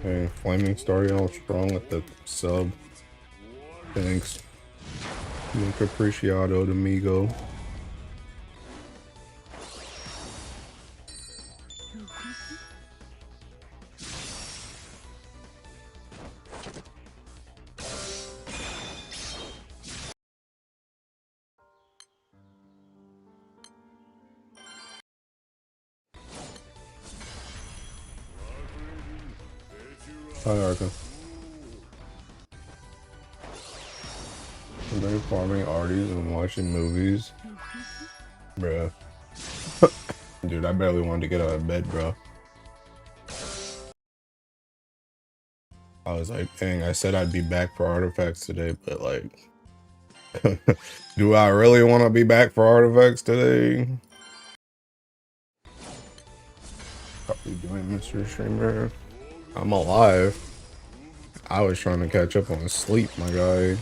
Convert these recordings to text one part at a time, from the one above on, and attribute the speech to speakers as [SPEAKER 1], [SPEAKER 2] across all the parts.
[SPEAKER 1] Hey, Flaming starting out strong with the sub. Thanks. Much appreciado, amigo. Hi, Arca. I've been farming arties and watching movies. Bruh. Dude, I barely wanted to get out of bed, bro. I was like, dang, I said I'd be back for artifacts today, but like, do I really want to be back for artifacts today? How you doing, Mr. Streamer? I'm alive. I was trying to catch up on sleep, my guy.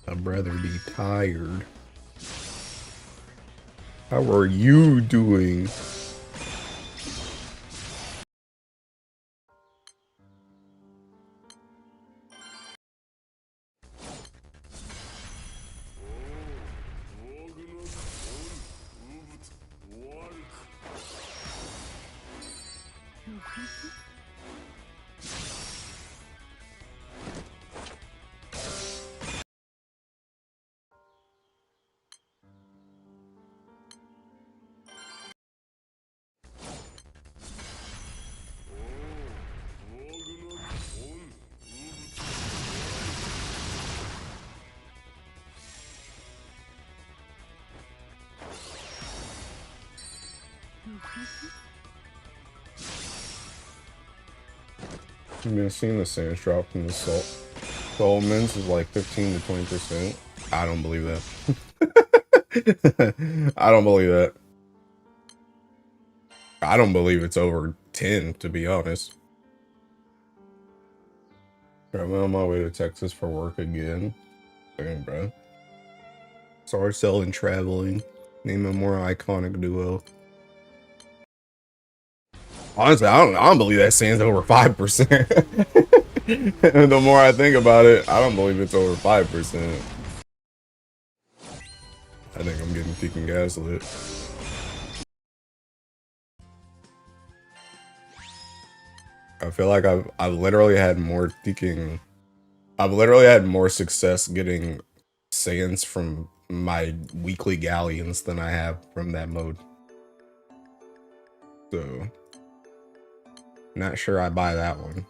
[SPEAKER 1] I'd rather be tired. How are you doing? I've been seeing the sands drop from the soul mints is like 15 to 20%. I don't believe that. I don't believe that. I don't believe it's over 10, to be honest. I'm on my way to Texas for work again. Dang, bro. Sarcell and traveling. Name a more iconic duo. Honestly, I don't believe that sand's over 5%. The more I think about it, I don't believe it's over 5%. I think I'm getting freaking gaslit. I feel like I've literally had more freaking I've literally had more success getting sands from my weekly galleons than I have from that mode. So not sure I buy that one.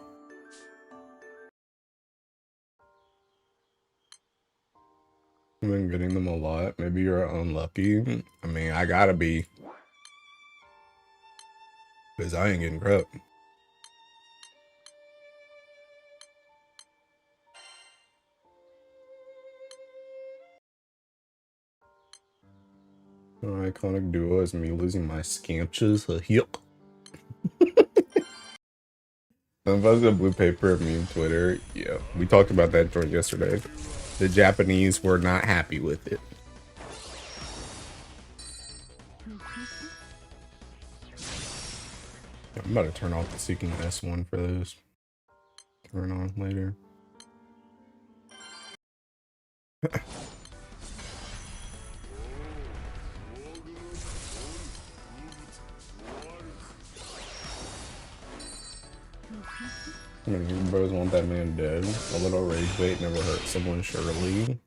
[SPEAKER 1] I've been getting them a lot. Maybe you're unlucky. I mean, I gotta be. Because I ain't getting crap. An iconic duo is me losing my scamches. Yuck. I'm posting blue paper of me on Twitter. Yeah, we talked about that joint yesterday. The Japanese were not happy with it. I'm about to turn off the Seeking S1 for this. Turn on later. I mean, you bros want that man dead. A little rage bait never hurt someone, surely.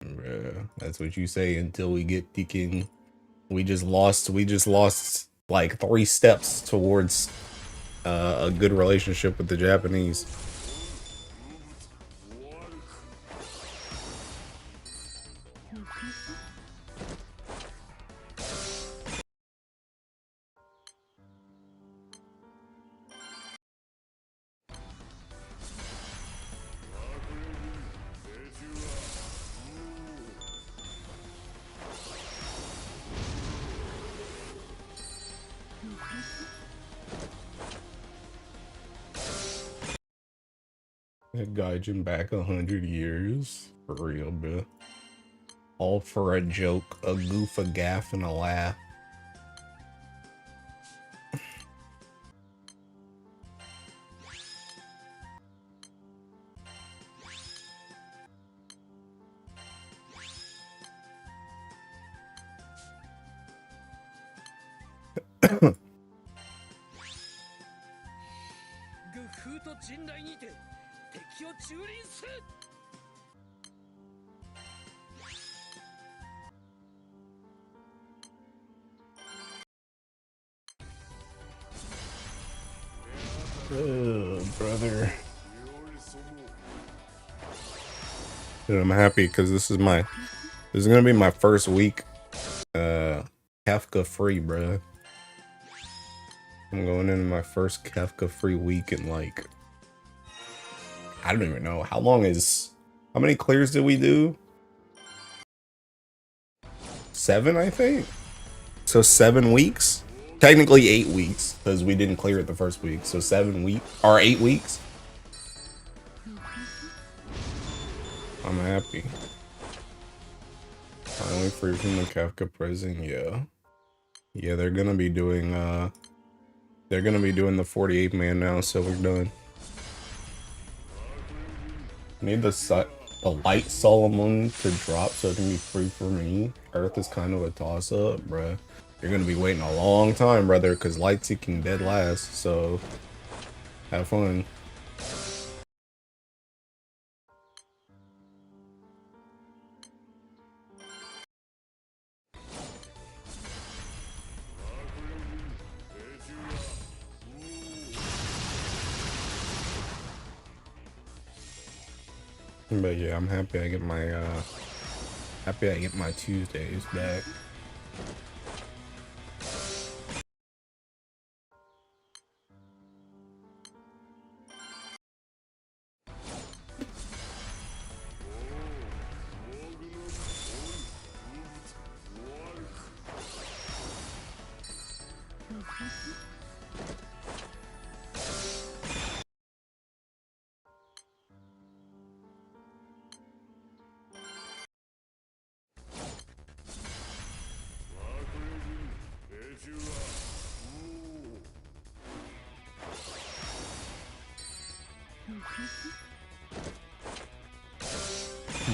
[SPEAKER 1] Yeah, that's what you say until we get the king. We just lost like 3 steps towards a good relationship with the Japanese. That Gaijin back 100 years. For real, bro. All for a joke, a goof, a gaff, and a laugh. Oh, brother. Dude, I'm happy because this is gonna be my first week Kafka free, bro. I'm going into my first Kafka free week in like, I don't even know how many clears did we do? 7, I think. So 7 weeks, technically 8 weeks because we didn't clear it the first week. So 7 weeks or 8 weeks. I'm happy. Finally free from the Kafka prison. Yeah, they're gonna be doing the 48 man now, so we're done. I need the light Solomon to drop so it can be free for me. Earth is kind of a toss up, bruh. You're gonna be waiting a long time, brother, because light seeking dead last, so have fun. But yeah, I'm happy I get my Tuesdays back.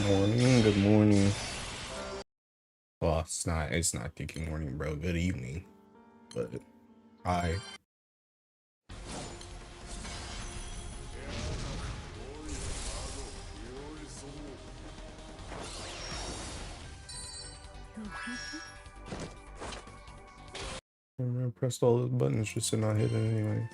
[SPEAKER 1] Morning, good morning. Well, it's not kicking morning, bro. Good evening. But hi. I pressed all those buttons just to not hit it anyway.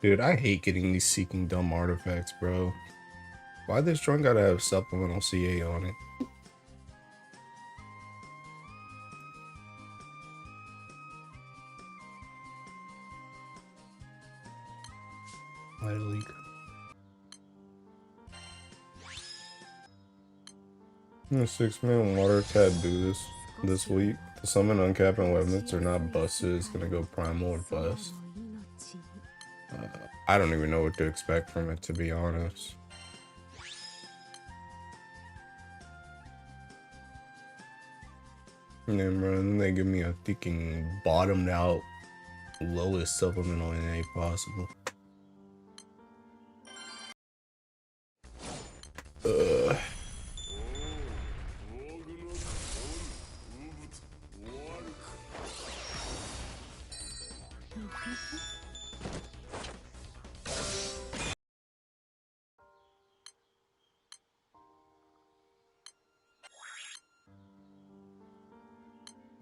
[SPEAKER 1] Dude, I hate getting these seeking dumb artifacts, bro. Why this drone gotta have supplemental CA on it? Light leak. The 6-man water tab do this week. The summon uncapping weapons are not busted. It's gonna go primal or bust. I don't even know what to expect from it, to be honest. And then they give me a freaking bottomed out lowest supplemental NA possible.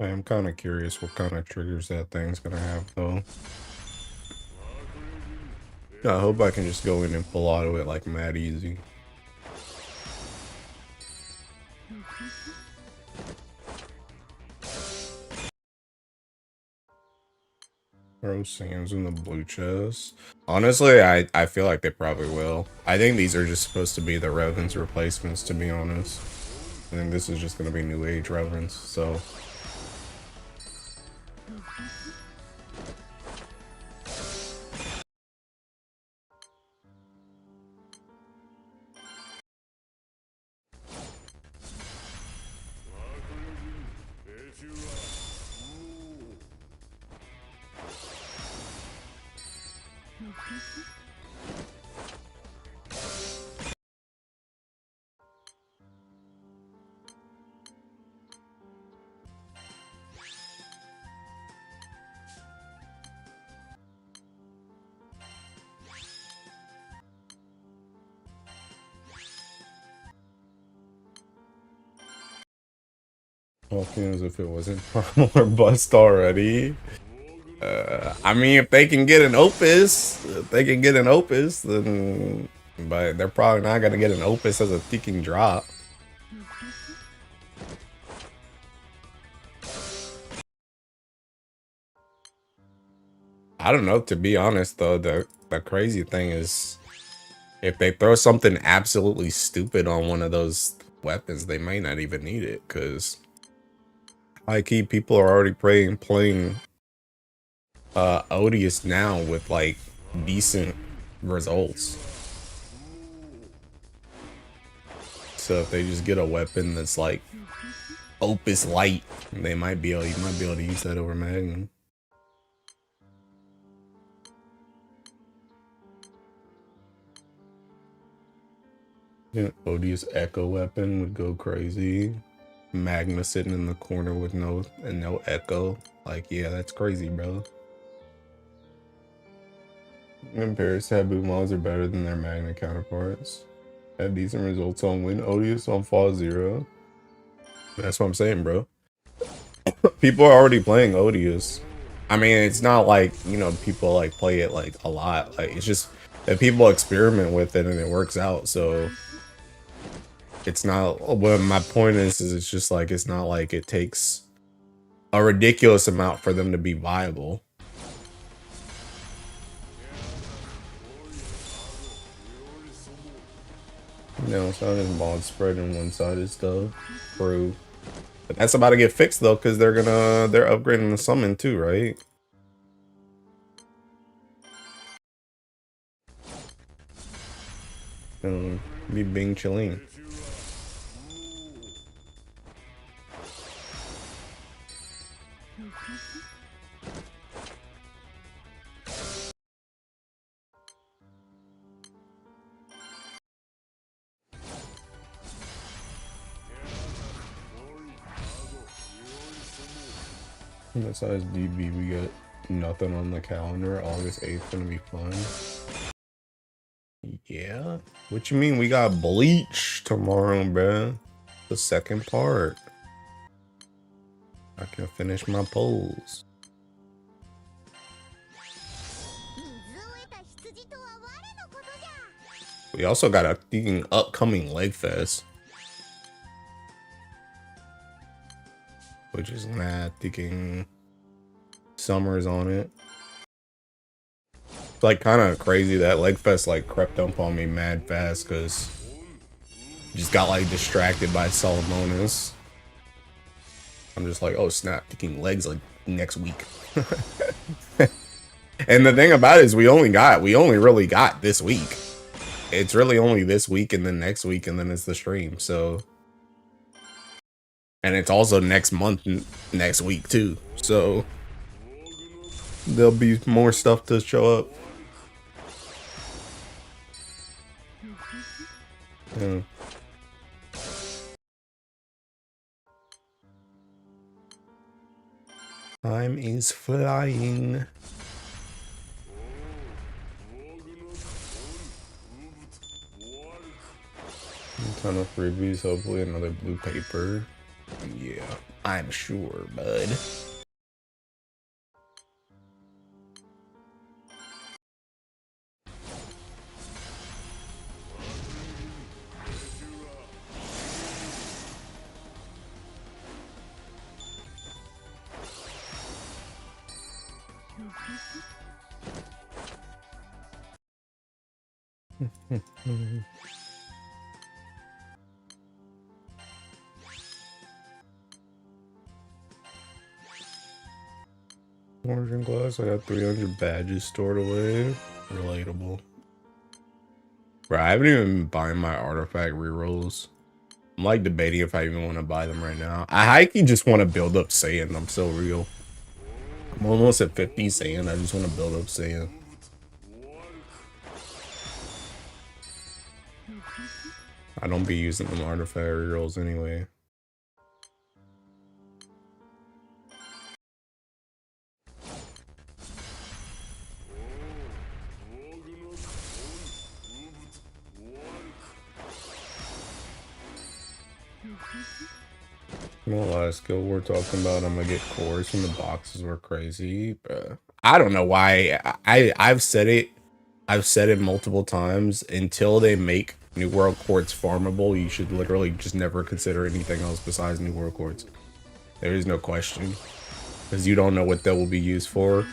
[SPEAKER 1] I'm kind of curious what kind of triggers that thing's gonna have, though. I hope I can just go in and pull out of it like mad easy. Throw Sands in the blue chest. Honestly, I feel like they probably will. I think these are just supposed to be the Reven's replacements, to be honest. I think this is just gonna be New Age Reven's, so. Talking as if it wasn't primal or bust already. I mean, if they can get an opus, then, but they're probably not gonna get an opus as a ticking drop. I don't know, to be honest though, the crazy thing is if they throw something absolutely stupid on one of those weapons, they may not even need it, because high key people are already playing Odious now with like decent results. So if they just get a weapon that's like Opus Light, you might be able to use that over Magnum. Yeah, Odious Echo weapon would go crazy. Magma sitting in the corner with no echo. Like, yeah, that's crazy, bro. Paris Taboo mods are better than their Magna counterparts. Had decent results on Win Odious on Fall Zero. That's what I'm saying, bro. People are already playing Odious. I mean, it's not like, you know, people like play it like a lot. Like, it's just that people experiment with it and it works out. So it's not, well, my point is it's just like, it's not like it takes a ridiculous amount for them to be viable. No, it's not as mod spread and one-sided stuff. True. But that's about to get fixed though, because they're upgrading the summon too, right? Be being chilling. Besides DB, we got nothing on the calendar. August 8th gonna be fun. Yeah? What you mean? We got Bleach tomorrow, bruh. The second part. I can finish my polls. We also got a freaking upcoming Leg Fest, which is not thinking Summer's on it. It's like kind of crazy that Leg Fest like crept up on me mad fast because just got like distracted by Solomonis. I'm just like, oh snap, thinking legs like next week. And the thing about it is we only really got this week. It's really only this week and then next week and then it's the stream. So, and it's also next month, next week too. So there'll be more stuff to show up. Yeah. Time is flying. A ton of freebies, hopefully another blue paper. Yeah, I'm sure, bud. Orange and glass, I got 300 badges stored away. Relatable. Bro, I haven't even been buying my artifact rerolls. I'm like debating if I even want to buy them right now. I hikey just want to build up Saiyan. I'm so real. I'm almost at 50 Saiyan. I just want to build up Saiyan. I don't be using them artifact rerolls anyway. No lie, skill we're talking about. I'm gonna get cores from the boxes were crazy, but I don't know why. I've said it. I've said it multiple times. Until they make New World Quartz farmable, you should literally just never consider anything else besides New World Quartz. There is no question, because you don't know what that will be used for,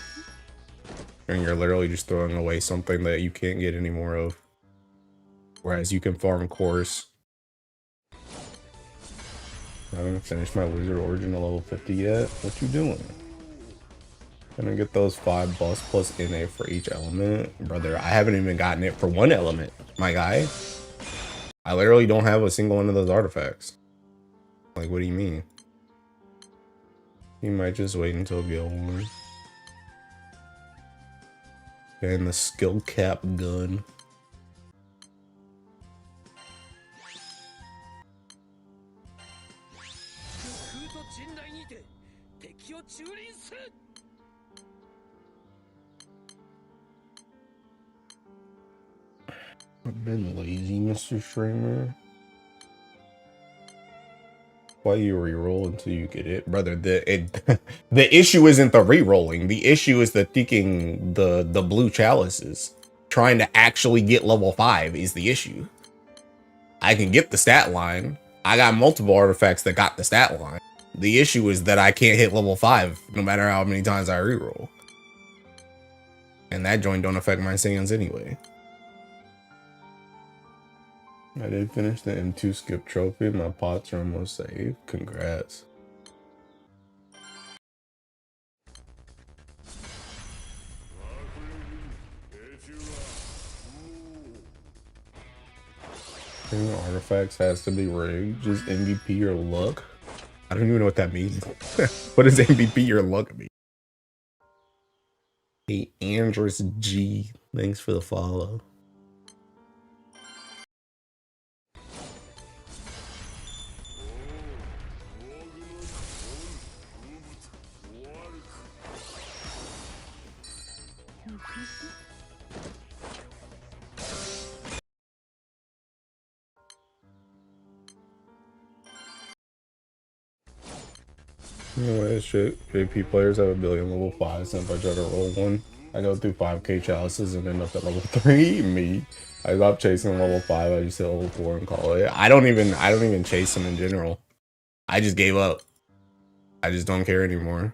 [SPEAKER 1] and you're literally just throwing away something that you can't get any more of. Whereas you can farm cores. I haven't finished my Wizard Origin to level 50 yet. What you doing? Gonna get those 5 buffs plus NA for each element. Brother, I haven't even gotten it for one element, my guy. I literally don't have a single one of those artifacts. Like, what do you mean? You might just wait until Guild War. And the skill cap gun. I've been lazy, Mr. Streamer. Why you reroll until you get it, brother? The issue isn't the rerolling. The issue is the thinking the blue chalices. Trying to actually get level 5 is the issue. I can get the stat line. I got multiple artifacts that got the stat line. The issue is that I can't hit level 5 no matter how many times I reroll. And that joint don't affect my sands anyway. I did finish the M2 skip trophy. My pots are almost saved. Congrats. Artifacts has to be rigged. Just MVP or luck. I don't even know what that means. What does MVP or luck mean? Hey, Andrus G. Thanks for the follow. Anyway, JP players have a billion level 5s, and if I try to roll one, I go through 5k chalices and end up at level 3. Me. I stopped chasing level 5, I just hit level 4 and call it. I don't even chase them in general. I just gave up. I just don't care anymore.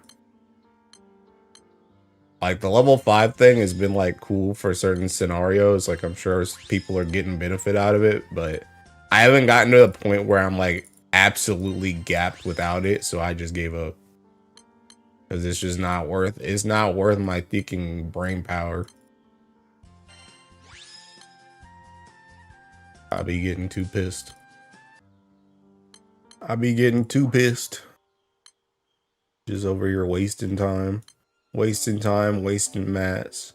[SPEAKER 1] Like, the level 5 thing has been, like, cool for certain scenarios. Like, I'm sure people are getting benefit out of it, but I haven't gotten to the point where I'm, like, absolutely gapped without it, so I just gave up. Because it's just not worth my thinking brain power. I be getting too pissed. Just over here wasting time. Wasting mats.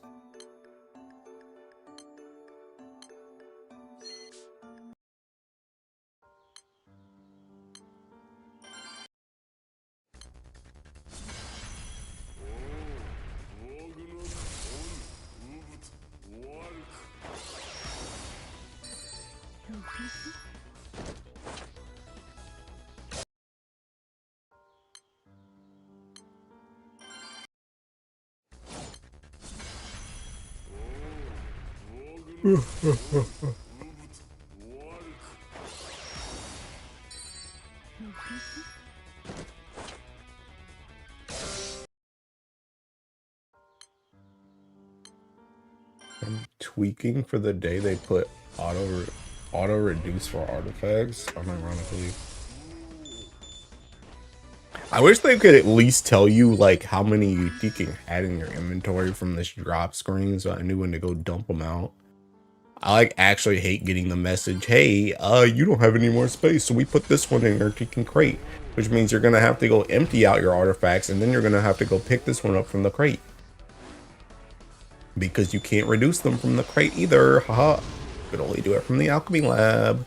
[SPEAKER 1] I'm tweaking for the day they put auto reduce for artifacts, unironically. I wish they could at least tell you like how many you thinking had in your inventory from this drop screen, so I knew when to go dump them out. I like actually hate getting the message, hey, you don't have any more space, so we put this one in your thinking crate, which means you're gonna have to go empty out your artifacts, and then you're gonna have to go pick this one up from the crate. Because you can't reduce them from the crate either, haha. You can only do it from the alchemy lab.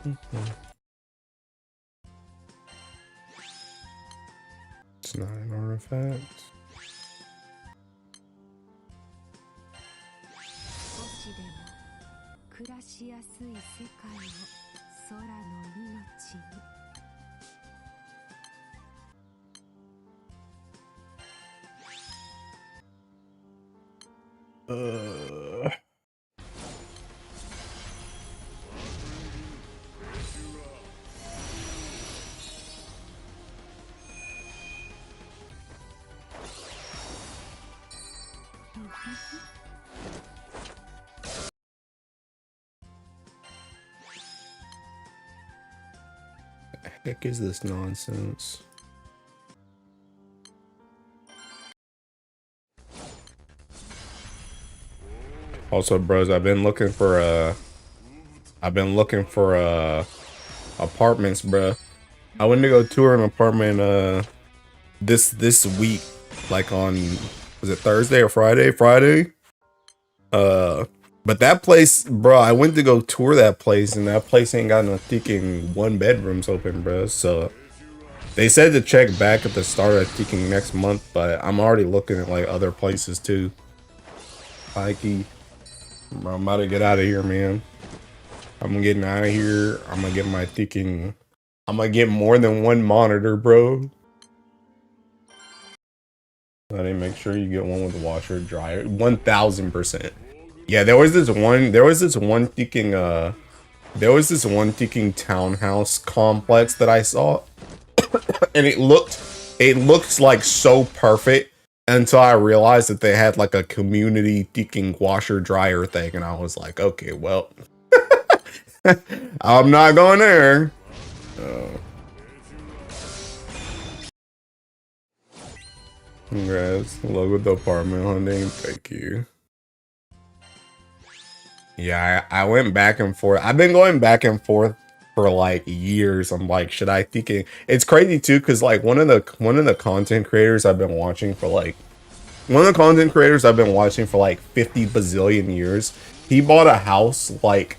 [SPEAKER 1] It's not an artifact. The heck is this nonsense? Also, bros, I've been looking for apartments, bruh. I went to go tour an apartment this week, like on, was it Thursday or Friday? Friday. But that place, bro, I went to go tour that place, and that place ain't got no freaking 1 bedrooms open, bro. So they said to check back at the start of freaking next month, but I'm already looking at like other places too. Mikey, I'm about to get out of here, man. I'm getting out of here. I'm gonna get my freaking. I'm gonna get more than 1 monitor, bro. I didn't make sure you get one with the washer dryer. 1000%. Yeah, there was this one freaking townhouse complex that I saw, and it looks like so perfect until I realized that they had like a community freaking washer dryer thing, and I was like, okay, well, I'm not going there. Congrats, logo the apartment hunting. Thank you. Yeah, I went back and forth. I've been going back and forth for like years. I'm like, should I think it's crazy too, because like one of the content creators I've been watching for like 50 bazillion years, he bought a house like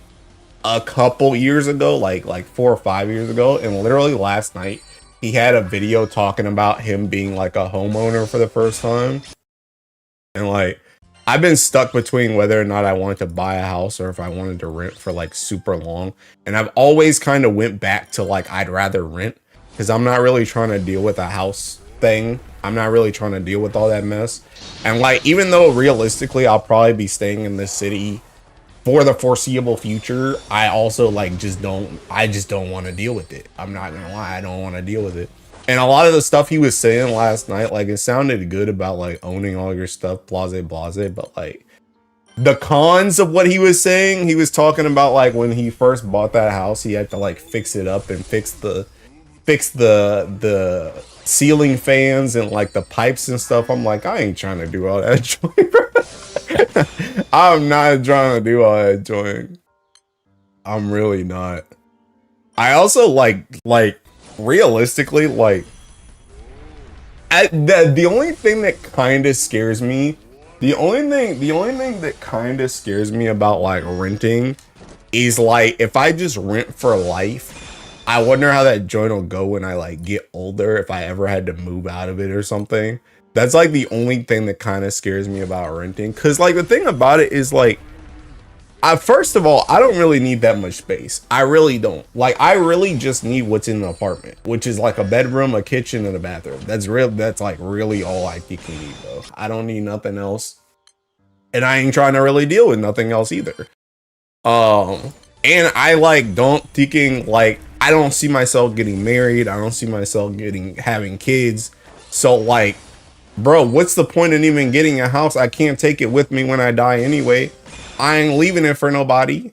[SPEAKER 1] a couple years ago, like 4 or 5 years ago, and literally last night he had a video talking about him being like a homeowner for the first time. And like, I've been stuck between whether or not I wanted to buy a house or if I wanted to rent for like super long. And I've always kind of went back to like, I'd rather rent, because I'm not really trying to deal with a house thing. I'm not really trying to deal with all that mess. And like, even though realistically I'll probably be staying in this city for the foreseeable future, I also like I just don't want to deal with it. I'm not gonna lie, I don't want to deal with it. And a lot of the stuff he was saying last night, like, it sounded good about like owning all your stuff, blase blase, but like the cons of what he was saying, he was talking about like when he first bought that house, he had to like fix it up and fix the ceiling fans and like the pipes and stuff. I'm like, I ain't trying to do all that joint, bro. I'm not trying to do all that joint. I'm really not. I also like realistically, like, the only thing that kind of scares me, the only thing that kind of scares me about like renting is like, if I just rent for life, I wonder how that joint will go when I like get older, if I ever had to move out of it or something. That's like the only thing that kind of scares me about renting. Cause like the thing about it is like, first of all, I don't really need that much space. I really don't. Like, I really just need what's in the apartment, which is like a bedroom, a kitchen, and a bathroom. That's real. That's like really all I think we need, though. I don't need nothing else, and I ain't trying to really deal with nothing else either. And I like don't thinking like I don't see myself getting married. I don't see myself having kids. So like, bro, what's the point in even getting a house? I can't take it with me when I die anyway. I ain't leaving it for nobody.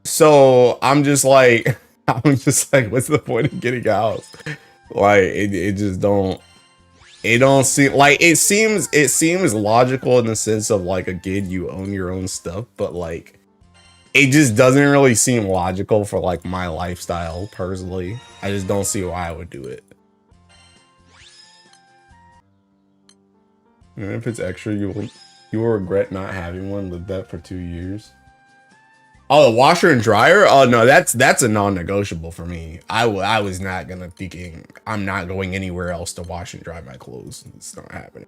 [SPEAKER 1] So I'm just like, what's the point of getting a house? Like, it just don't seem like, it seems logical in the sense of like, again, you own your own stuff, but like, it just doesn't really seem logical for like my lifestyle personally. I just don't see why I would do it. And if it's extra, you will regret not having one. Live that for 2 years. Oh, the washer and dryer? Oh no, that's a non-negotiable for me. I was not gonna thinking I'm not going anywhere else to wash and dry my clothes. It's not happening.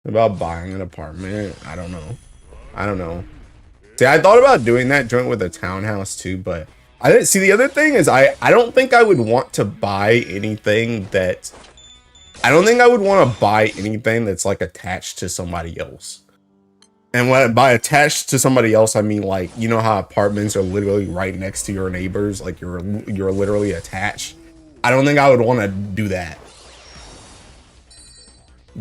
[SPEAKER 1] About buying an apartment, I don't know. I don't know. See, I thought about doing that joint with a townhouse too, but I didn't see. The other thing is I don't think I would want to buy anything that I don't think I would want to buy anything that's like attached to somebody else. And when by attached to somebody else, I mean like, you know how apartments are literally right next to your neighbors, like you're literally attached. I don't think I would want to do that.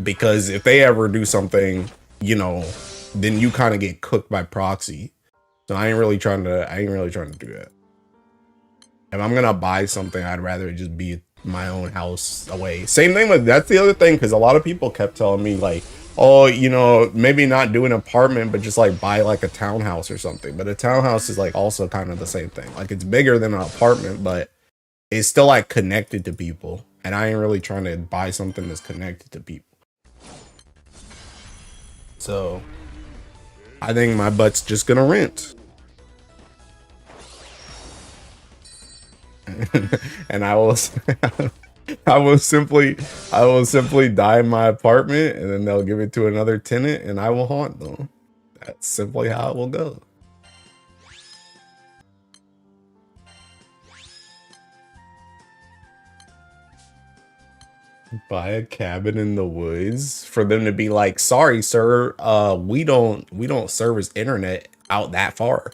[SPEAKER 1] Because if they ever do something, you know, then you kind of get cooked by proxy. So I ain't really trying to do that. If I'm gonna buy something, I'd rather it just be my own house away. Same thing with, that's the other thing, because a lot of people kept telling me like, oh, you know, maybe not do an apartment, but just like buy like a townhouse or something. But a townhouse is like also kind of the same thing. Like it's bigger than an apartment, but it's still like connected to people. And I ain't really trying to buy something that's connected to people. So I think my butt's just gonna rent. And I will I will simply die in my apartment, and then they'll give it to another tenant and I will haunt them. That's simply how it will go. Buy a cabin in the woods for them to be like, sorry sir, we don't service internet out that far.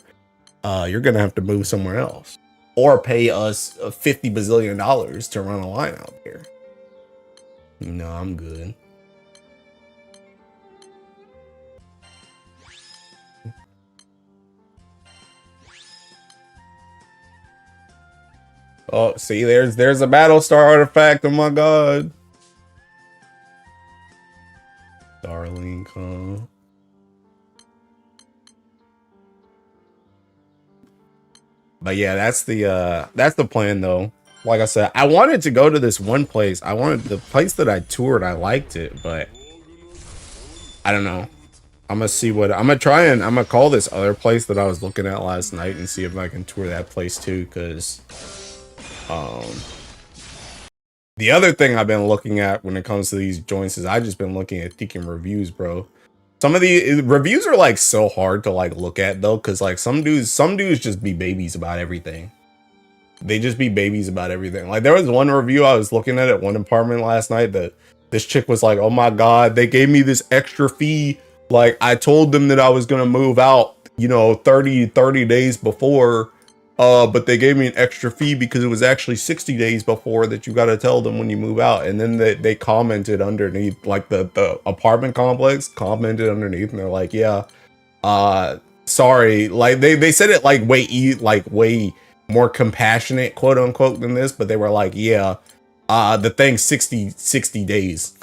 [SPEAKER 1] You're gonna have to move somewhere else, or pay us $50 bazillion to run a line out there. No, I'm good. Oh, see, there's a Battlestar artifact. Oh my god. Darling, huh? But yeah, that's the plan though. Like I said, I wanted to go to this one place. I wanted the place that I toured. I liked it, but I don't know. I'm gonna see what I'm gonna call this other place that I was looking at last night and see if I can tour that place too. Because the other thing I've been looking at when it comes to these joints is I just been looking at thinking reviews, bro. Some of the reviews are like so hard to like look at though, because like some dudes just be babies about everything. They just be babies about everything. Like there was one review I was looking at one apartment last night that this chick was like, oh my god, they gave me this extra fee. Like I told them that I was gonna move out, you know, 30 days before, but they gave me an extra fee because it was actually 60 days before that you got to tell them when you move out. And then they commented underneath, like the apartment complex commented underneath, and they're like, yeah, sorry. Like they said it like way more compassionate, quote unquote, than this, but they were like, yeah, the thing's 60 days.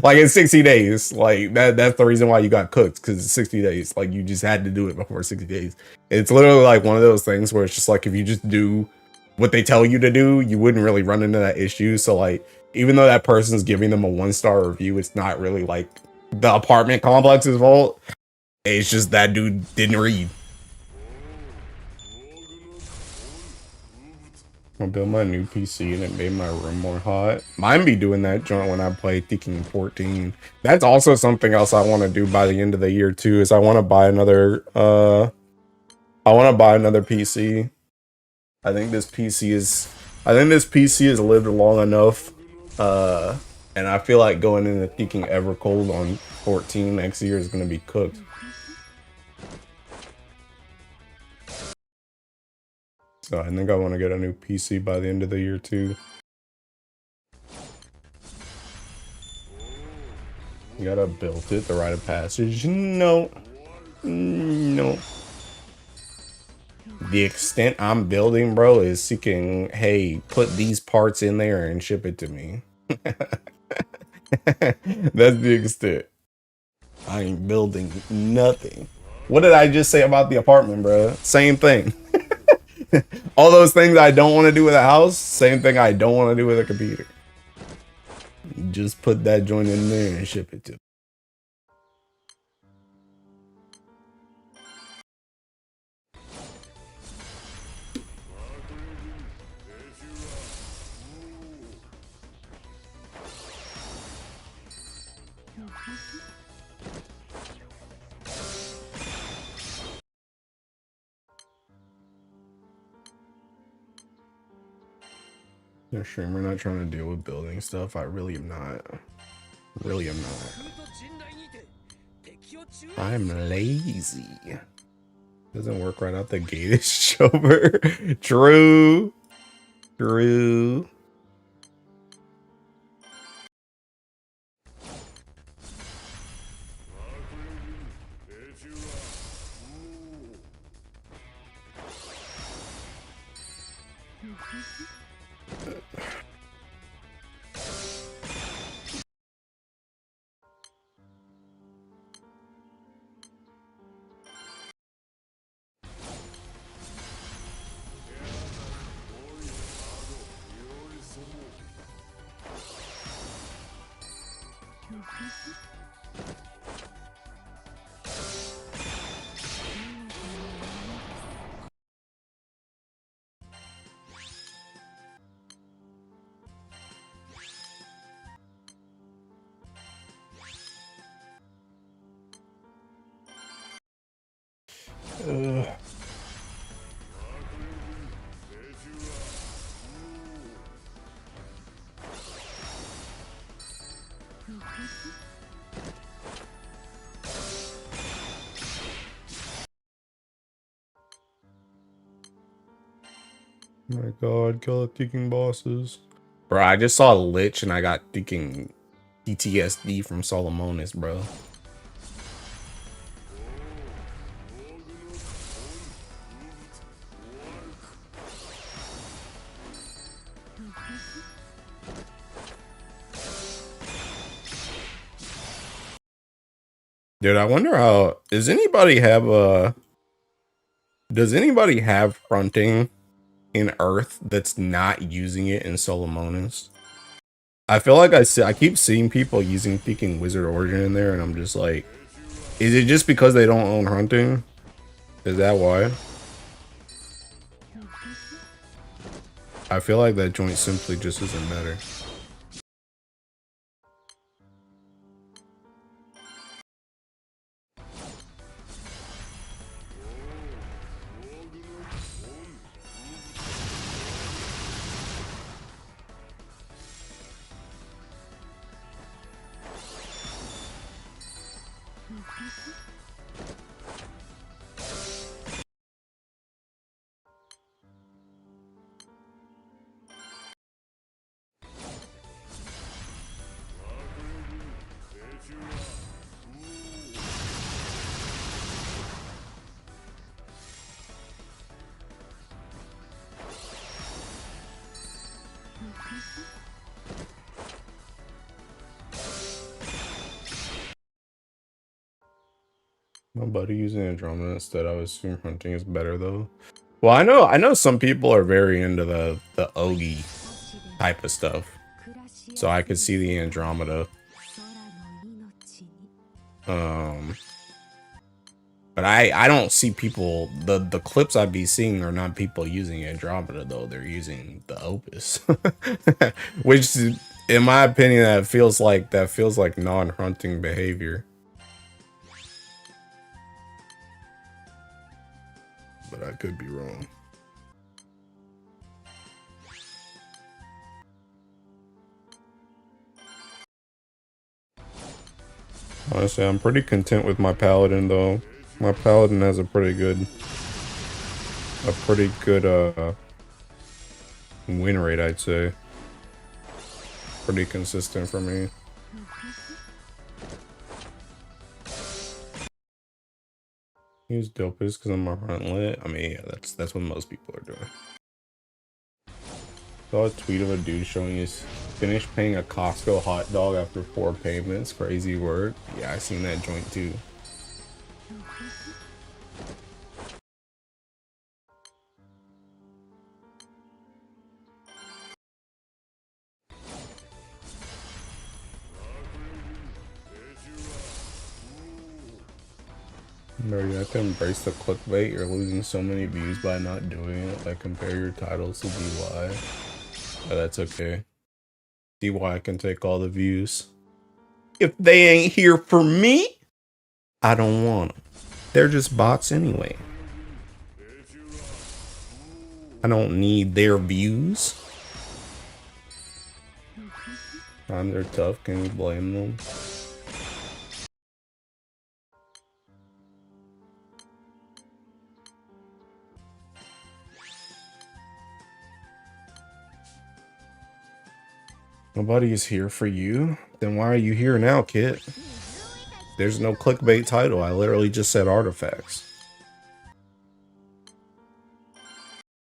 [SPEAKER 1] Like in 60 days, like that's the reason why you got cooked, because it's 60 days. Like you just had to do it before 60 days. It's literally like one of those things where it's just like, if you just do what they tell you to do, you wouldn't really run into that issue. So like, even though that person's giving them a 1-star review, it's not really like the apartment complex's fault. It's just that dude didn't read. I'll build my new PC and it made my room more hot. Mine be doing that joint when I play Tekken 14. That's also something else I want to do by the end of the year too, is I want to buy another PC. I think this PC has lived long enough. And I feel like going into Tekken Evercold on 14 next year is gonna be cooked. So I think I want to get a new PC by the end of the year too. You gotta build it, the rite of passage. No. No. The extent I'm building, bro, is seeking, hey, put these parts in there and ship it to me. That's the extent. I ain't building nothing. What did I just say about the apartment, bro? Same thing. All those things I don't want to do with a house, same thing I don't want to do with a computer. Just put that joint in there and ship it to me. Yeah, streamer not trying to deal with building stuff. I really am not. Really am not. I'm lazy. Doesn't work right out the gate. It's over. True. True. Oh my god, kill the thinking bosses. Bro, I just saw Lich and I got thinking PTSD from Solomonis, bro. Dude, I wonder how does anybody have fronting in Earth that's not using it in Solomonis? I feel like I keep seeing people using Peking Wizard Origin in there, and I'm just like, is it just because they don't own hunting? Is that why? I feel like that joint simply just isn't better. My buddy using Andromeda instead. I would assume hunting is better though. Well, I know some people are very into the Ogi type of stuff, so I could see the Andromeda. But I don't see people, the clips I'd be seeing are not people using Andromeda though. They're using the Opus, which in my opinion that feels like non-hunting behavior. But I could be wrong. Honestly, I'm pretty content with my Paladin though. My Paladin has a pretty good win rate, I'd say. Pretty consistent for me. Use Dopus because I'm a hunt lit. I mean, yeah, that's what most people are doing. Saw a tweet of a dude showing he's finished paying a Costco hot dog after 4 payments. Crazy work. Yeah, I seen that joint too. Bro, you have to embrace the clickbait. You're losing so many views by not doing it. Like, compare your titles to DY. Oh, that's okay. DY can take all the views. If they ain't here for me, I don't want them. They're just bots anyway. I don't need their views. Times are tough, can you blame them? Nobody is here for you. Then why are you here now, kid? There's no clickbait title. I literally just said artifacts.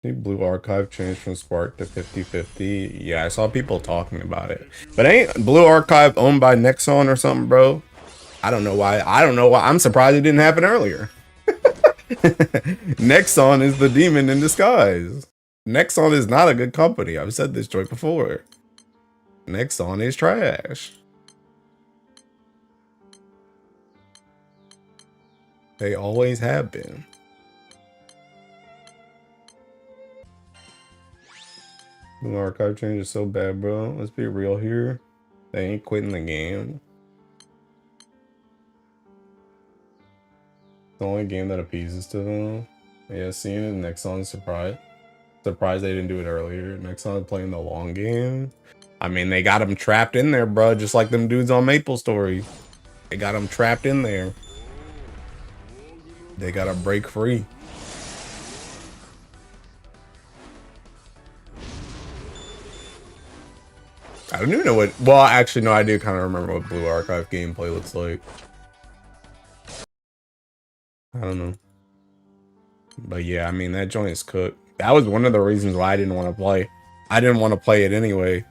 [SPEAKER 1] Blue Archive changed from Spark to 50/50. Yeah, I saw people talking about it. But ain't Blue Archive owned by Nexon or something, bro? I don't know why. I'm surprised it didn't happen earlier. Nexon is the demon in disguise. Nexon is not a good company. I've said this joint before. Nexon is trash. They always have been. The archive change is so bad, bro. Let's be real here. They ain't quitting the game. The only game that appeases to them. Yeah, seeing it Nexon's surprised they didn't do it earlier. Nexon's playing the long game. I mean, they got him trapped in there, bro. Just like them dudes on Maple Story. They got him trapped in there. They gotta break free. I don't even know what... Well, actually, no, I do kind of remember what Blue Archive gameplay looks like. I don't know. But yeah, I mean, that joint is cooked. That was one of the reasons why I didn't want to play. I didn't want to play it anyway.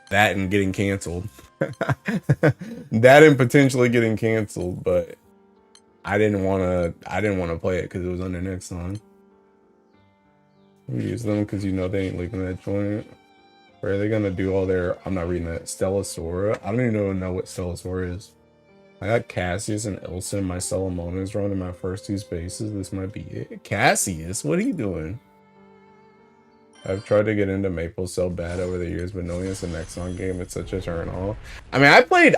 [SPEAKER 1] That and getting canceled. That and potentially getting canceled, but I didn't want to play it because it was under Nexon. We use them because you know they ain't leaving that joint. Where are they gonna do all their... I'm not reading that. Stellasaura? I don't even know what Stellasaura is. I got Cassius and Ilsa in my Solomonas run in my first two spaces. This might be it. Cassius? What are you doing? I've tried to get into Maple so bad over the years, but knowing it's a Nexon game, it's such a turn off. I mean, I played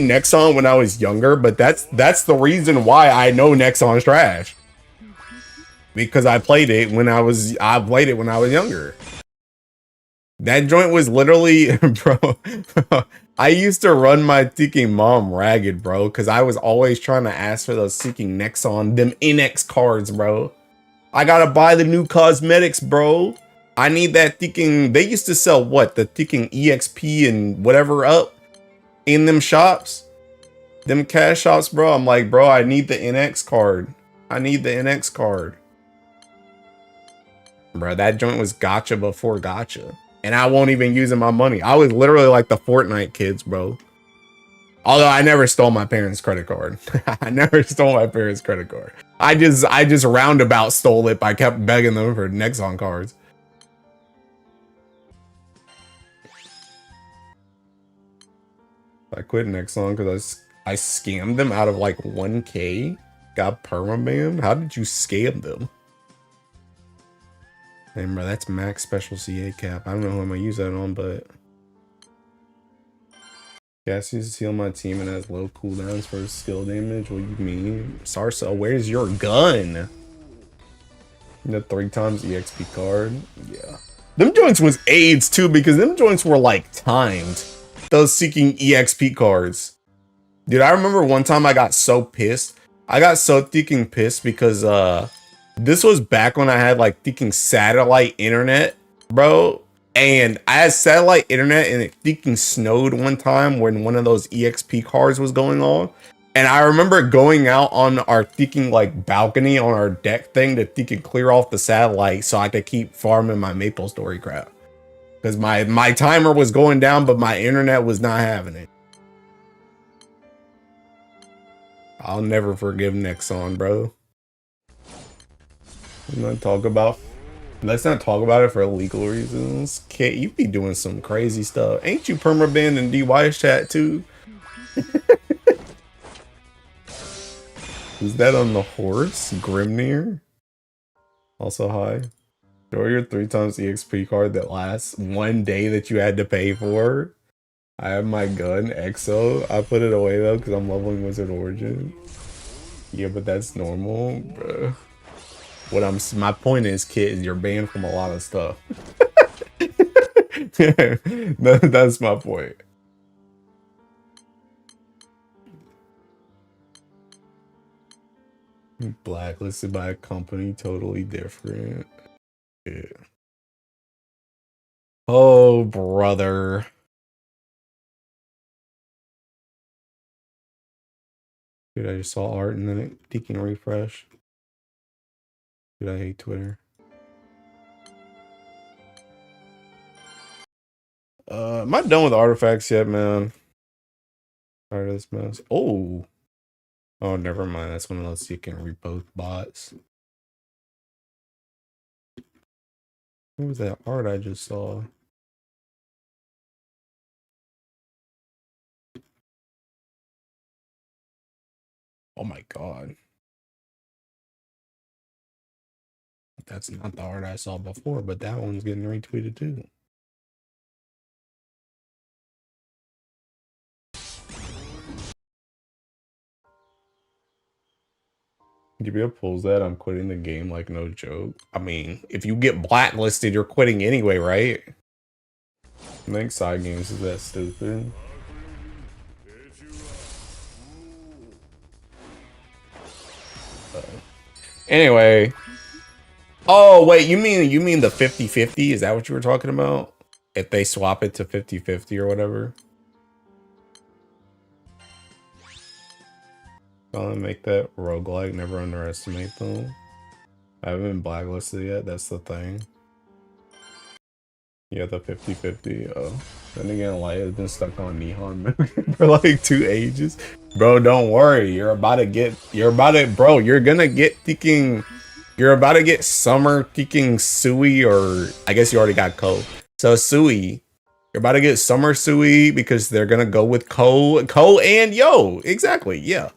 [SPEAKER 1] Nexon when I was younger, but that's the reason why I know Nexon's trash. Because I played it when I was younger. That joint was literally, bro, I used to run my Seeking mom ragged, bro, because I was always trying to ask for those Seeking Nexon, them NX cards, bro. I gotta buy the new cosmetics, bro. I need that Seeking, they used to sell what? The Seeking EXP and whatever up in them shops? Them cash shops, bro. I'm like, bro, I need the NX card. I need the NX card. Bro, that joint was gotcha before gotcha. And I won't even using my money. I was literally like the Fortnite kids, bro. Although I never stole my parents' credit card. I never stole my parents' credit card. I just roundabout stole it by kept begging them for Nexon cards. I quit Nexon because I scammed them out of like 1K. Got permabanned. How did you scam them? Hey, bro, that's max special CA cap. I don't know who I'm gonna use that on, but Cassius heal my team and has low cooldowns for skill damage. What do you mean? Sarsa, where's your gun? The 3 times EXP card. Yeah. Them joints was AIDS too, because them joints were like timed. Those Seeking EXP cards. Dude, I remember one time I got so pissed. I got so Seeking pissed because this was back when I had like Seeking satellite internet, bro. And I had satellite internet and it Seeking snowed one time when one of those EXP cards was going on. And I remember going out on our Seeking like balcony on our deck thing to Seeking clear off the satellite so I could keep farming my Maple Story crap. Because my timer was going down, but my internet was not having it. I'll never forgive Nexon, bro. Let's not talk about it for legal reasons. Kid, you be doing some crazy stuff. Ain't you permabanned in DY's chat too? Is that on the horse? Grimnir? Also hi. Show your 3 times EXP card that lasts one day that you had to pay for. I have my gun, EXO. I put it away though because I'm leveling Wizard Origin. Yeah, but that's normal, bro. My point is, kid, you're banned from a lot of stuff. That's my point. Blacklisted by a company, totally different. Yeah. Oh, brother. Dude, I just saw art and then it deacon refresh. Dude, I hate Twitter. Am I done with artifacts yet, man? Tired of this mess. Oh, never mind. That's one of those you can repost bots. What was that art I just saw? Oh my god. That's not the art I saw before, but that one's getting retweeted too. GBF pulls that, I'm quitting the game like no joke. I mean, if you get blacklisted, you're quitting anyway, right? I think side games is that stupid. Anyway. Oh, wait, you mean the 50-50? Is that what you were talking about? If they swap it to 50-50 or whatever? I'll make that roguelike, never underestimate them. I haven't been blacklisted yet, that's the thing. Yeah, the 50-50. Oh. Then again, Light has been stuck on Nihon for like 2 ages. Bro, don't worry. You're about to get Summer thinking Sui, or I guess you already got Ko. So Sui. You're about to get Summer Sui because they're gonna go with Ko and Yo. Exactly, yeah.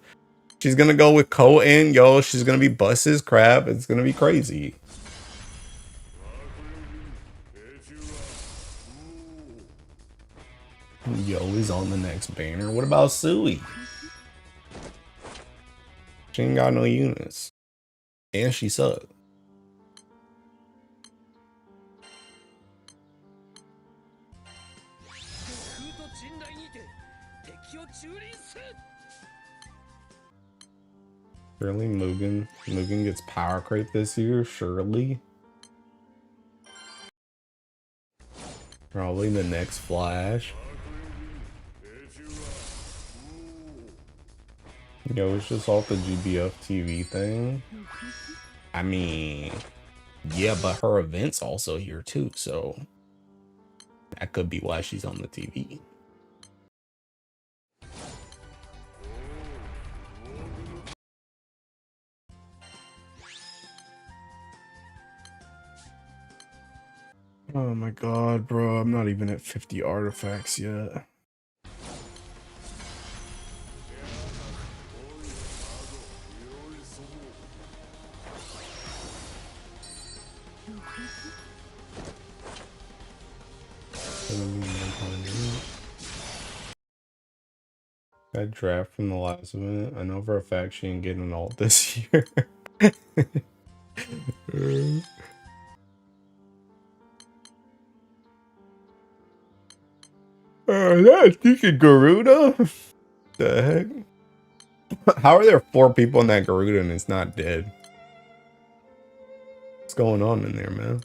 [SPEAKER 1] She's gonna go with Ko and Yo. She's gonna be Bus's crap. It's gonna be crazy. Yo is on the next banner. What about Sui? She ain't got no units. And she sucked. Surely Mugen gets power crate this year, surely. Probably the next Flash. Yo, it's just off the GBF TV thing. I mean, yeah, but her event's also here too, so that could be why she's on the TV. Oh my god, bro, I'm not even at 50 artifacts yet. That draft from the last event, I know for a fact she ain't getting an alt this year. That's thinking Garuda? The heck? How are there 4 people in that Garuda and it's not dead? What's going on in there, man?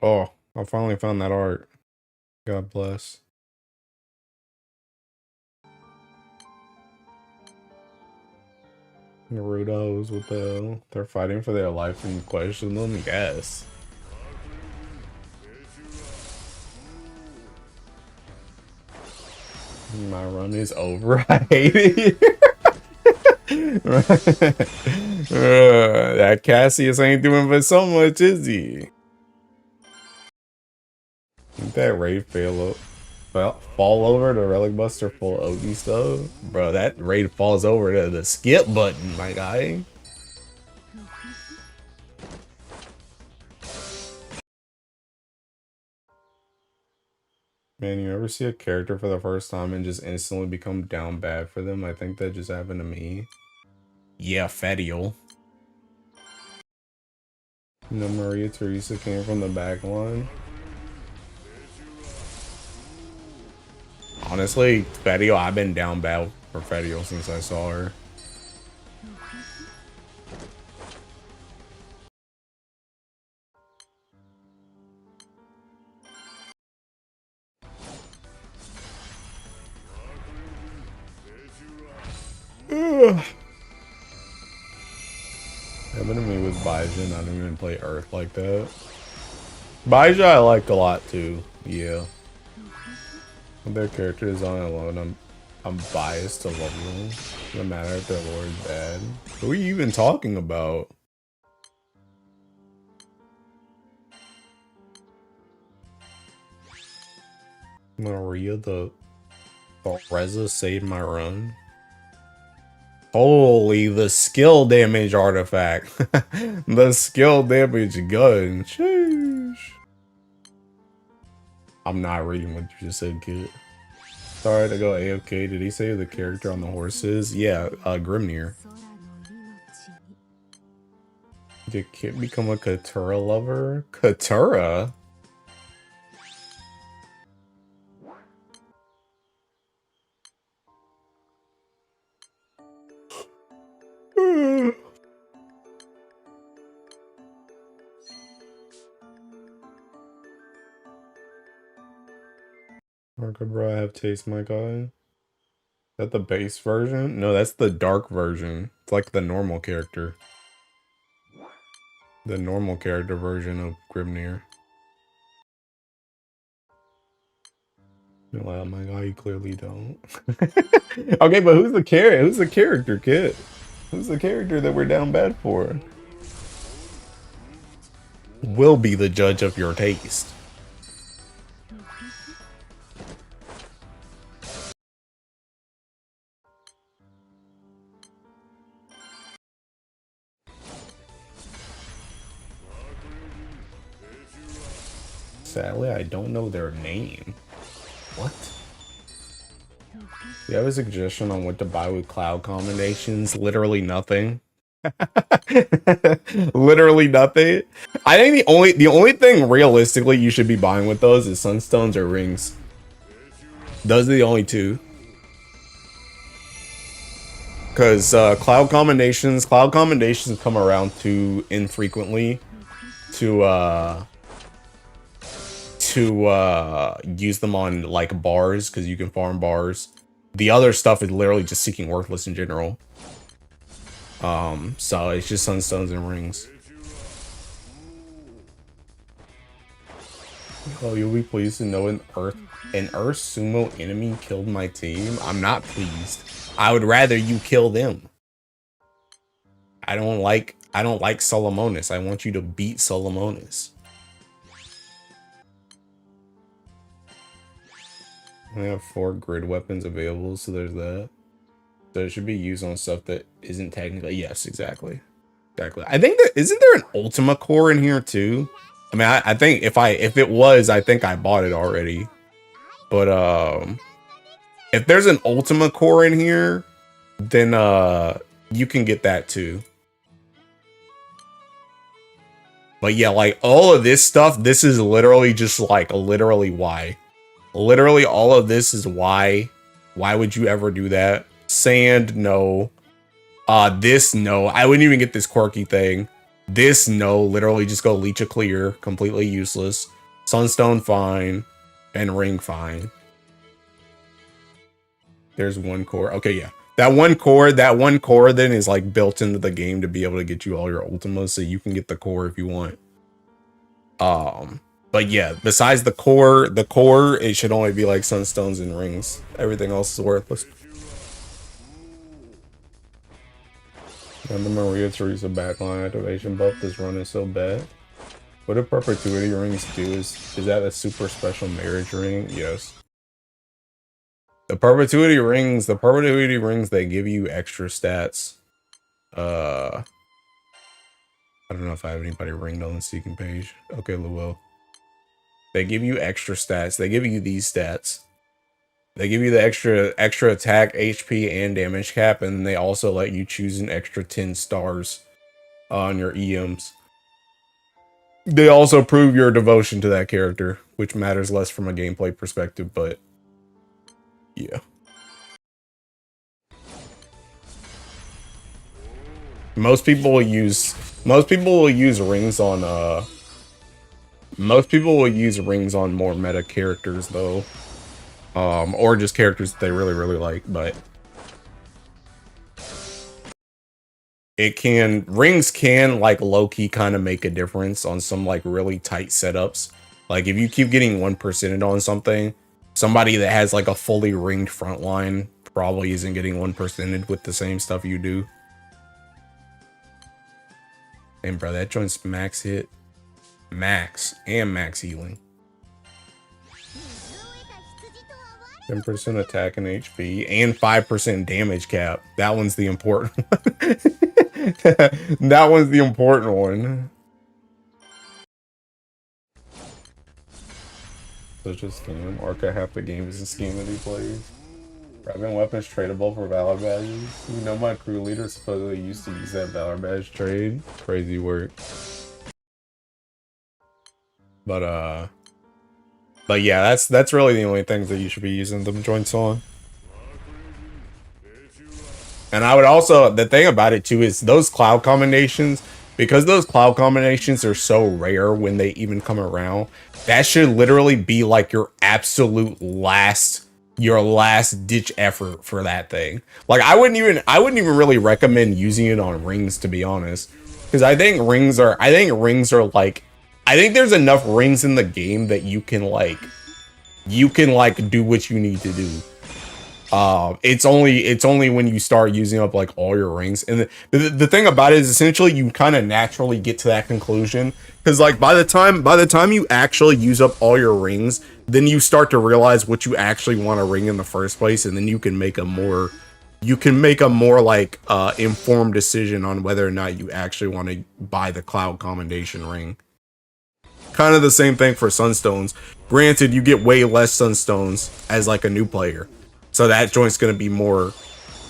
[SPEAKER 1] Oh, I finally found that art. God bless. Naruto's with they're fighting for their life and question them, yes. My run is over. I hate it. That Cassius ain't doing but so much, is he? That raid fall over the relic buster full OD stuff, bro. That raid falls over to the skip button, my guy. Man, you ever see a character for the first time and just instantly become down bad for them? I think that just happened to me. Yeah, Fedial. No, Maria Teresa came from the back line. Honestly, Fedial, I've been down bad for Fedial since I saw her. Happened to me with Baizha. I don't even play Earth like that. Baizha I like a lot too. Yeah. Their character design alone, I'm biased to love them. No matter if their lore is bad. Who are you even talking about? Maria, the Reza saved my run. Holy, the skill damage artifact. The skill damage gun. Sheesh. I'm not reading what you just said, kid. Sorry to go AFK. Did he say the character on the horses? Yeah, Grimnir. Did Kit become a Katura lover? Katura? Marco, bro, I have taste, my guy. Is that the base version? No, that's the dark version. It's like the normal character. The normal character version of Grimnir. You're like, oh my god, you clearly don't. Okay, but who's the character? Who's the character, kid? Who's the character that we're down bad for? Will be the judge of your taste. Sadly, I don't know their name. What? Do you have a suggestion on what to buy with cloud combinations? Literally nothing. Literally nothing. I think the only thing realistically you should be buying with those is sunstones or rings. Those are the only two. Because cloud combinations come around too infrequently to use them on like bars, because you can farm bars. The other stuff is literally just seeking worthless in general. So it's just sunstones and rings. Oh, you'll be pleased to know an Earth sumo enemy killed my team. I'm not pleased. I would rather you kill them. I don't like Solomonis. I want you to beat Solomonis. I have 4 grid weapons available, so there's that. So it should be used on stuff that isn't technically. Yes, exactly. Exactly. I think that isn't there an Ultima core in here too? I mean, I think if it was, I think I bought it already. But if there's an Ultima core in here, then you can get that too. But yeah, like all of this stuff, this is literally just like literally why. Literally all of this is why. Why would you ever do that? Sand, no. This, no. I wouldn't even get this quirky thing. This, no. Literally just go leech a clear. Completely useless. Sunstone, fine. And ring, fine. There's one core. Okay, yeah. That one core then is like built into the game to be able to get you all your ultimas, so you can get the core if you want. But yeah, besides the core, it should only be like sunstones and rings. Everything else is worthless. And the Maria Teresa backline activation buff this run is so bad. What do perpetuity rings do? Is that a super special marriage ring? Yes. The perpetuity rings, they give you extra stats. I don't know if I have anybody ringed on the seeking page. Okay, Luo. They give you extra stats. They give you these stats. They give you the extra attack, HP, and damage cap, and then they also let you choose an extra 10 stars on your EMs. They also prove your devotion to that character, which matters less from a gameplay perspective, but yeah. Most people will use rings on more meta characters though. Or just characters that they really like, but rings can like low-key kind of make a difference on some like really tight setups. Like if you keep getting 1%ed on something, somebody that has like a fully ringed front line probably isn't getting 1%ed with the same stuff you do. And bro, that joint's max hit, max healing. 10% attack and HP and 5% damage cap. That one's the important one. That one's the important one. Such a scam. Orca half the game is a scheme that he plays. Grabbing weapons tradable for Valor badges. You know my crew leader supposedly used to use that Valor badge trade. Crazy work. But yeah, that's really the only things that you should be using them joints on. And I would also, the thing about it too is those cloud combinations, because those cloud combinations are so rare when they even come around, that should literally be like your absolute last ditch effort for that thing. Like I wouldn't even really recommend using it on rings, to be honest, because I think rings are like, I think there's enough rings in the game that you can like do what you need to do. It's only when you start using up like all your rings, and the thing about it is essentially you kind of naturally get to that conclusion, because like by the time you actually use up all your rings, then you start to realize what you actually want to ring in the first place, and then you can make a more like informed decision on whether or not you actually want to buy the cloud combination ring. Kind of the same thing for sunstones. Granted, you get way less sunstones as like a new player, so that joint's gonna be more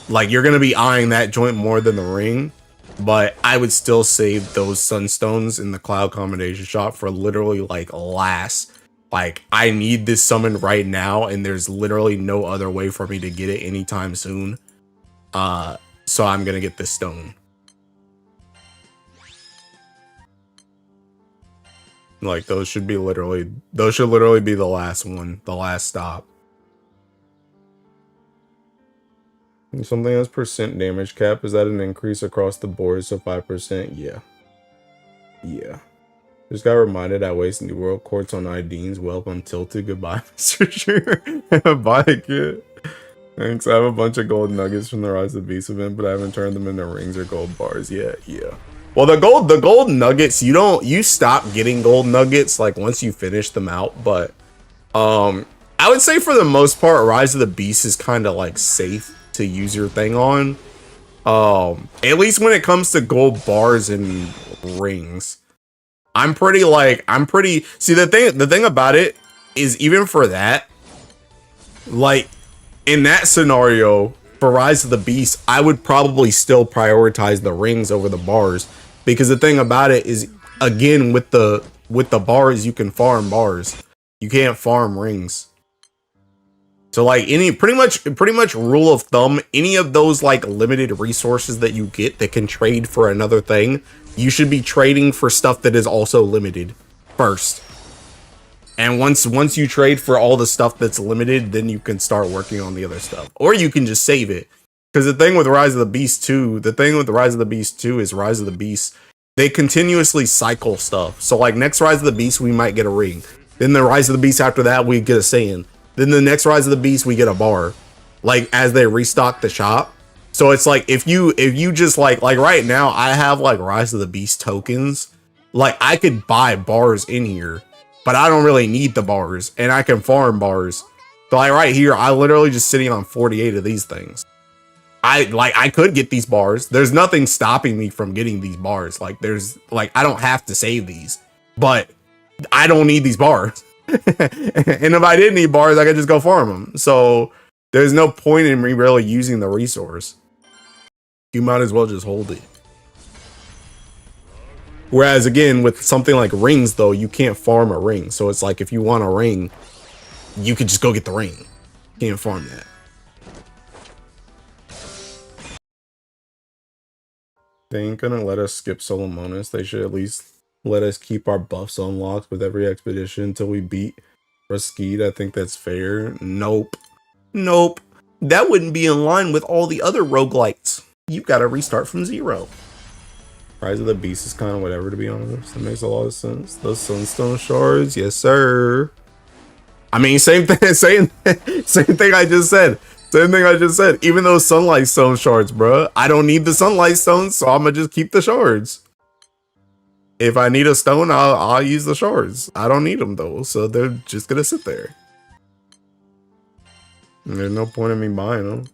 [SPEAKER 1] like, you're gonna be eyeing that joint more than the ring. But I would still save those sunstones in the cloud combination shop for literally like last. Like I need this summon right now, and there's literally no other way for me to get it anytime soon. So I'm gonna get this stone. Like those should literally be the last one, the last stop. Something has percent damage cap. Is that an increase across the board? So 5%? Yeah. Yeah. Just got reminded I waste New World Quartz on IDs. Well, I'm tilted. Goodbye, Mr. Sure. Bye, kid. Thanks. I have a bunch of gold nuggets from the Rise of the Beast event, but I haven't turned them into rings or gold bars yet. Yeah. Well, the gold nuggets, you stop getting gold nuggets like once you finish them out, but I would say for the most part, Rise of the Beast is kind of like safe to use your thing on. At least when it comes to gold bars and rings. See, the thing about it is, even for that, like in that scenario for Rise of the Beast, I would probably still prioritize the rings over the bars, because the thing about it is, again, with the bars, you can farm bars. You can't farm rings. So like pretty much rule of thumb, any of those like limited resources that you get that can trade for another thing, you should be trading for stuff that is also limited first. And once you trade for all the stuff that's limited, then you can start working on the other stuff. Or you can just save it. Because the thing with Rise of the Beast 2, is Rise of the Beast, they continuously cycle stuff. So like next Rise of the Beast, we might get a ring. Then the Rise of the Beast after that, we get a sand. Then the next Rise of the Beast, we get a bar. Like as they restock the shop. So it's like if you just like right now, I have like Rise of the Beast tokens Like, I could buy bars in here, but I don't really need the bars, and I can farm bars. So like right here, I literally just sitting on 48 of these things. I could get these bars. There's nothing stopping me from getting these bars. Like I don't have to save these, but I don't need these bars. And if I did need bars, I could just go farm them. So there's no point in me really using the resource. You might as well just hold it. Whereas again, with something like rings though, you can't farm a ring. So it's like if you want a ring, you could just go get the ring. You can't farm that. They ain't gonna let us skip Solomonis. They should at least let us keep our buffs unlocked with every expedition until we beat Raskeed. I think that's fair. Nope. Nope. That wouldn't be in line with all the other roguelites. You gotta restart from zero. Rise of the Beast is kind of whatever, to be honest. It makes a lot of sense. Those Sunstone Shards, yes sir. I mean, same thing, same thing I just said. Same thing I just said. Even those Sunlight Stone Shards, bro. I don't need the Sunlight Stones, so I'm gonna just keep the shards. If I need a stone, I'll use the shards. I don't need them though, so they're just gonna sit there. And there's no point in me buying them.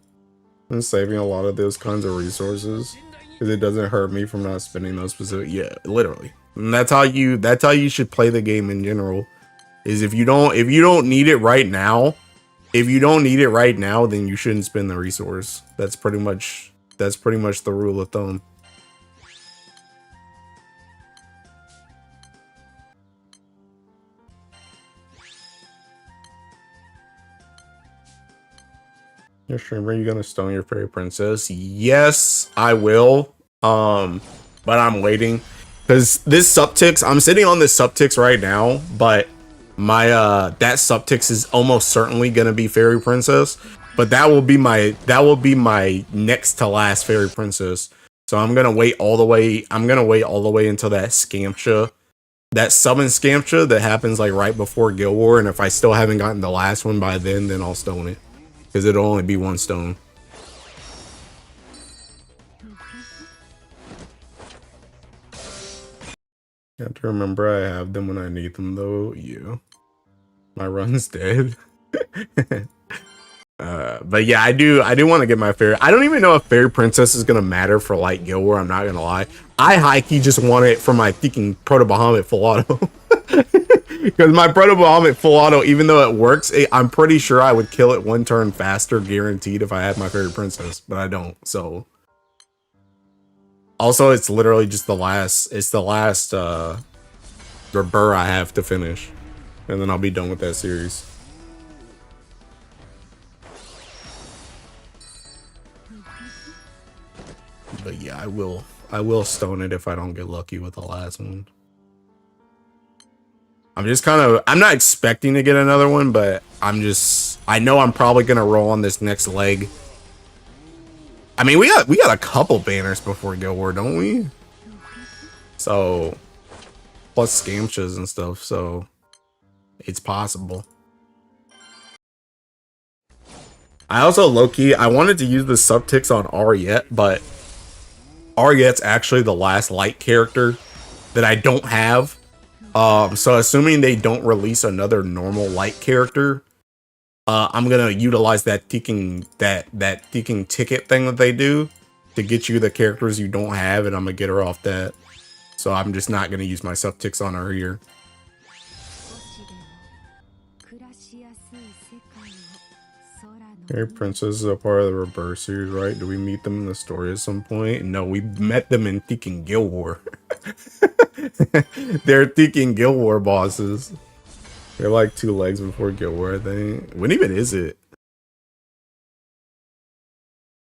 [SPEAKER 1] I'm saving a lot of those kinds of resources because it doesn't hurt me from not spending those specific. Yeah, literally. And that's how you should play the game in general. Is if you don't need it right now. If you don't need it right now, then you shouldn't spend the resource. That's pretty much the rule of thumb. Your streamer, you gonna stone your fairy princess? Yes, I will. But I'm waiting because this subtix. I'm sitting on this subtix right now, but my that subtix is almost certainly gonna be fairy princess, but that will be my next to last fairy princess. So I'm gonna wait all the way until that Scamsha, that summon Scamsha that happens like right before Guild War, and if I still haven't gotten the last one by then I'll stone it because it'll only be one stone. You have to remember I have them when I need them though. Yeah. My run's dead. But yeah, I do want to get my fairy. I don't even know if fairy princess is gonna matter for like Guild War. I'm not gonna lie. I high-key just want it for my freaking Proto Bahamut full auto. Because my Proto Bahamut full auto, even though it works, I'm pretty sure I would kill it one turn faster, guaranteed, if I had my fairy princess. But I don't. So also, it's literally just the last. It's the last Rebirth I have to finish. And then I'll be done with that series. But yeah, I will stone it if I don't get lucky with the last one. I'm just I'm not expecting to get another one, but I know I'm probably gonna roll on this next leg. I mean, we got a couple banners before Guild War, don't we? So plus Scamchas and stuff, so it's possible. I also low-key, I wanted to use the subtix on Ariette, but Ariette's actually the last light character that I don't have. So assuming they don't release another normal light character, I'm gonna utilize that ticking ticket thing that they do to get you the characters you don't have, and I'm gonna get her off that. So I'm just not gonna use my subtix on her here. Fairy princesses are part of the Rebirth series, right? Do we meet them in the story at some point? No, we met them in freaking Guild War. They're freaking Guild War bosses. They're like 2 legs before Guild War, I think. When even is it?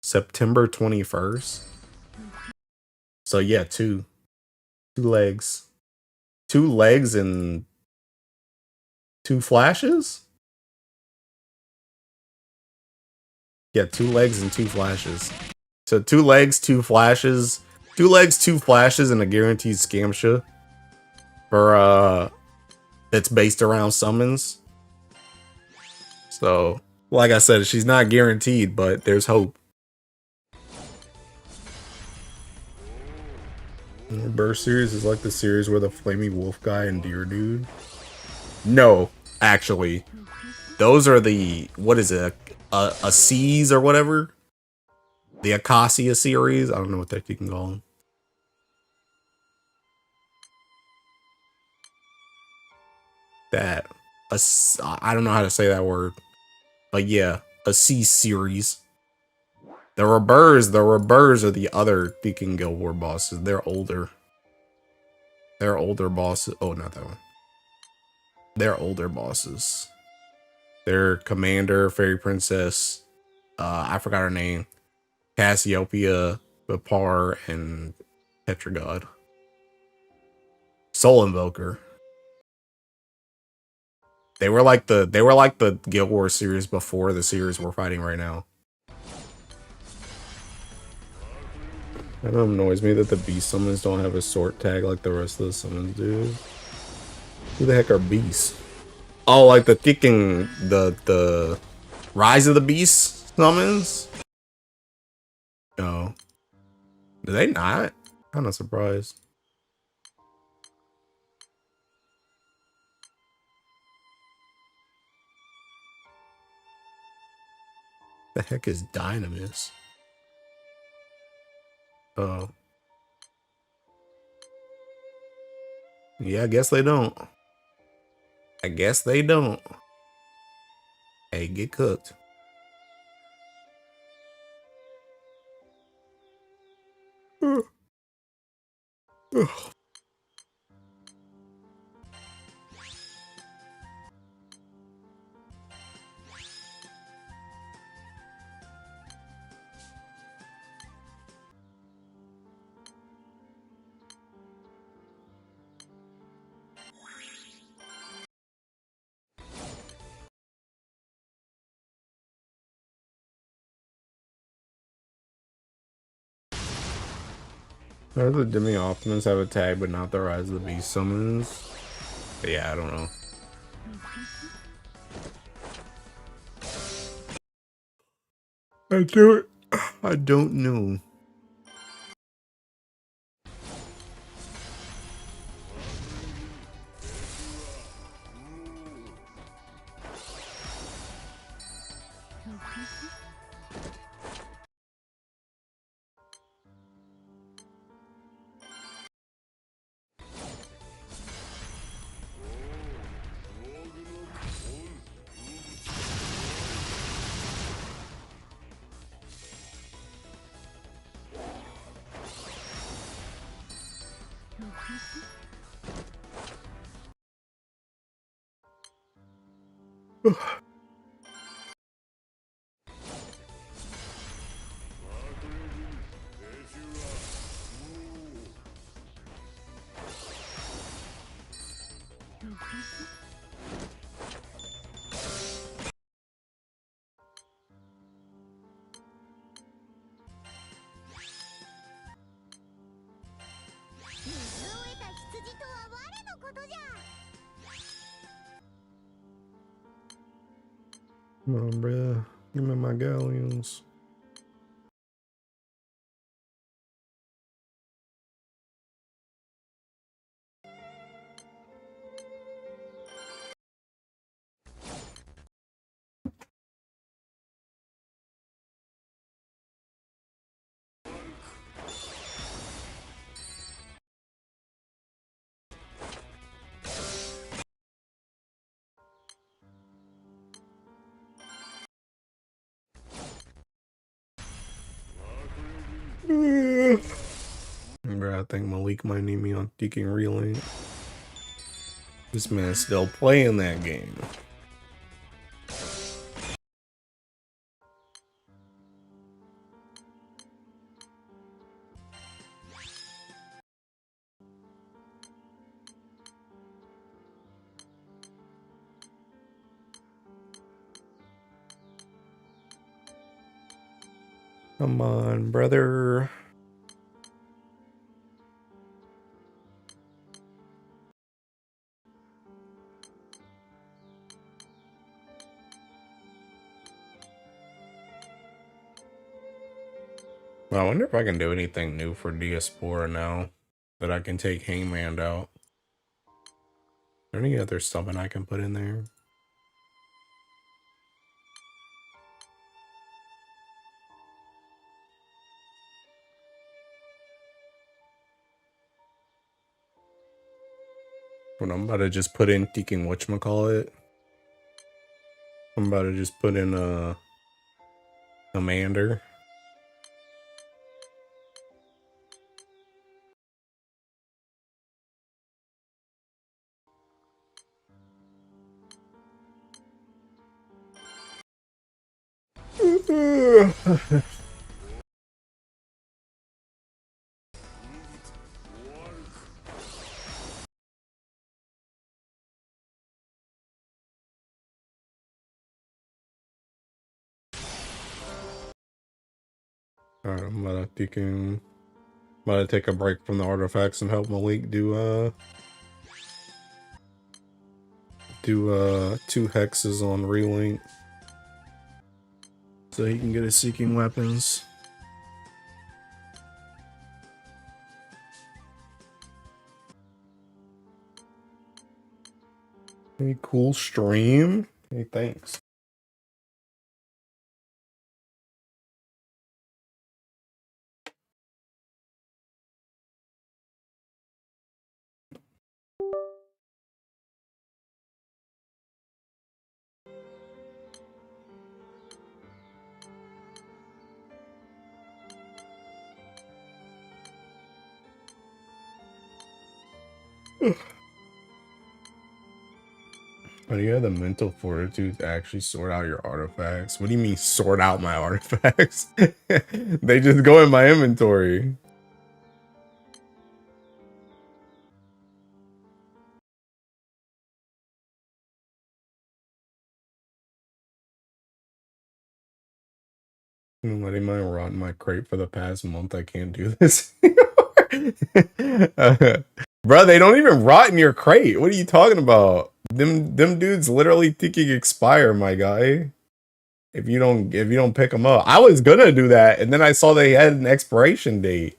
[SPEAKER 1] September 21st? So yeah, 2 legs. 2 legs and 2 flashes? Yeah, 2 legs and 2 flashes. So 2 legs, 2 flashes. 2 legs, 2 flashes, and a guaranteed Scamsha. For that's based around summons. So, like I said, she's not guaranteed, but there's hope. Burst series is like the series where the flaming wolf guy and deer dude. No, actually, those are the, what is it, a C's or whatever? The Acacia series? I don't know what that you can call them. That, I don't know how to say that word. But yeah, a C series. The Reburs are the other Deacon Guild War bosses. They're older. They're older bosses. Oh, not that one. They're older bosses. They're Commander, Fairy Princess, I forgot her name. Cassiopeia, Vipar, and Petrogod. Soul Invoker. They were like the Guild Wars series before the series we're fighting right now. That annoys me that the beast summons don't have a sort tag like the rest of the summons do. Who the heck are beasts? Oh, like the kicking the Rise of the Beast summons? No. Do they not? Kinda surprised. The heck is Dynamis? Oh. Yeah, I guess they don't. I guess they don't. Hey, get cooked. Does the Demi Optimus have a tag but not the Rise of the Beast summons? But yeah, I don't know. I don't know. Come on, bruh. Give me my galleons. Bro, I think Malik might need me on Deacon Relink. This man's still playing that game. Come on, brother. I wonder if I can do anything new for Diaspora now. that I can take Hangman out. Is there any other summon I can put in there? When I'm about to just put in thinking whatchamacallit. I'm about to just put in a commander. Alright, I'm about to take a break from the artifacts and help Malik do 2 hexes on relink so he can get his seeking weapons. Hey, cool stream. Hey, thanks. But you have the mental fortitude to actually sort out your artifacts. What do you mean sort out my artifacts? They just go in my inventory. Letting mine rot in my crate for the past month. I can't do this. Bro, they don't even rot in your crate. What are you talking about? Them dudes literally ticking expire, my guy. If you don't pick them up. I was gonna do that, and then I saw they had an expiration date.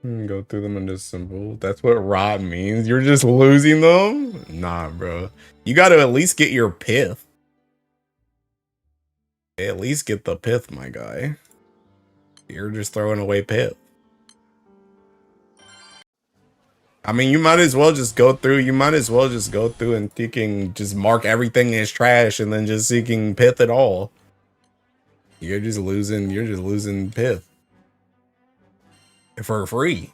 [SPEAKER 1] Go through them in this symbol. That's what rot means. You're just losing them? Nah, bro. You gotta at least get your pith. At least get the pith, my guy. You're just throwing away pith. I mean, you might as well just go through. You might as well just go through and seeking, just mark everything as trash, and then just seeking pith at all. You're just losing. You're just losing pith for free.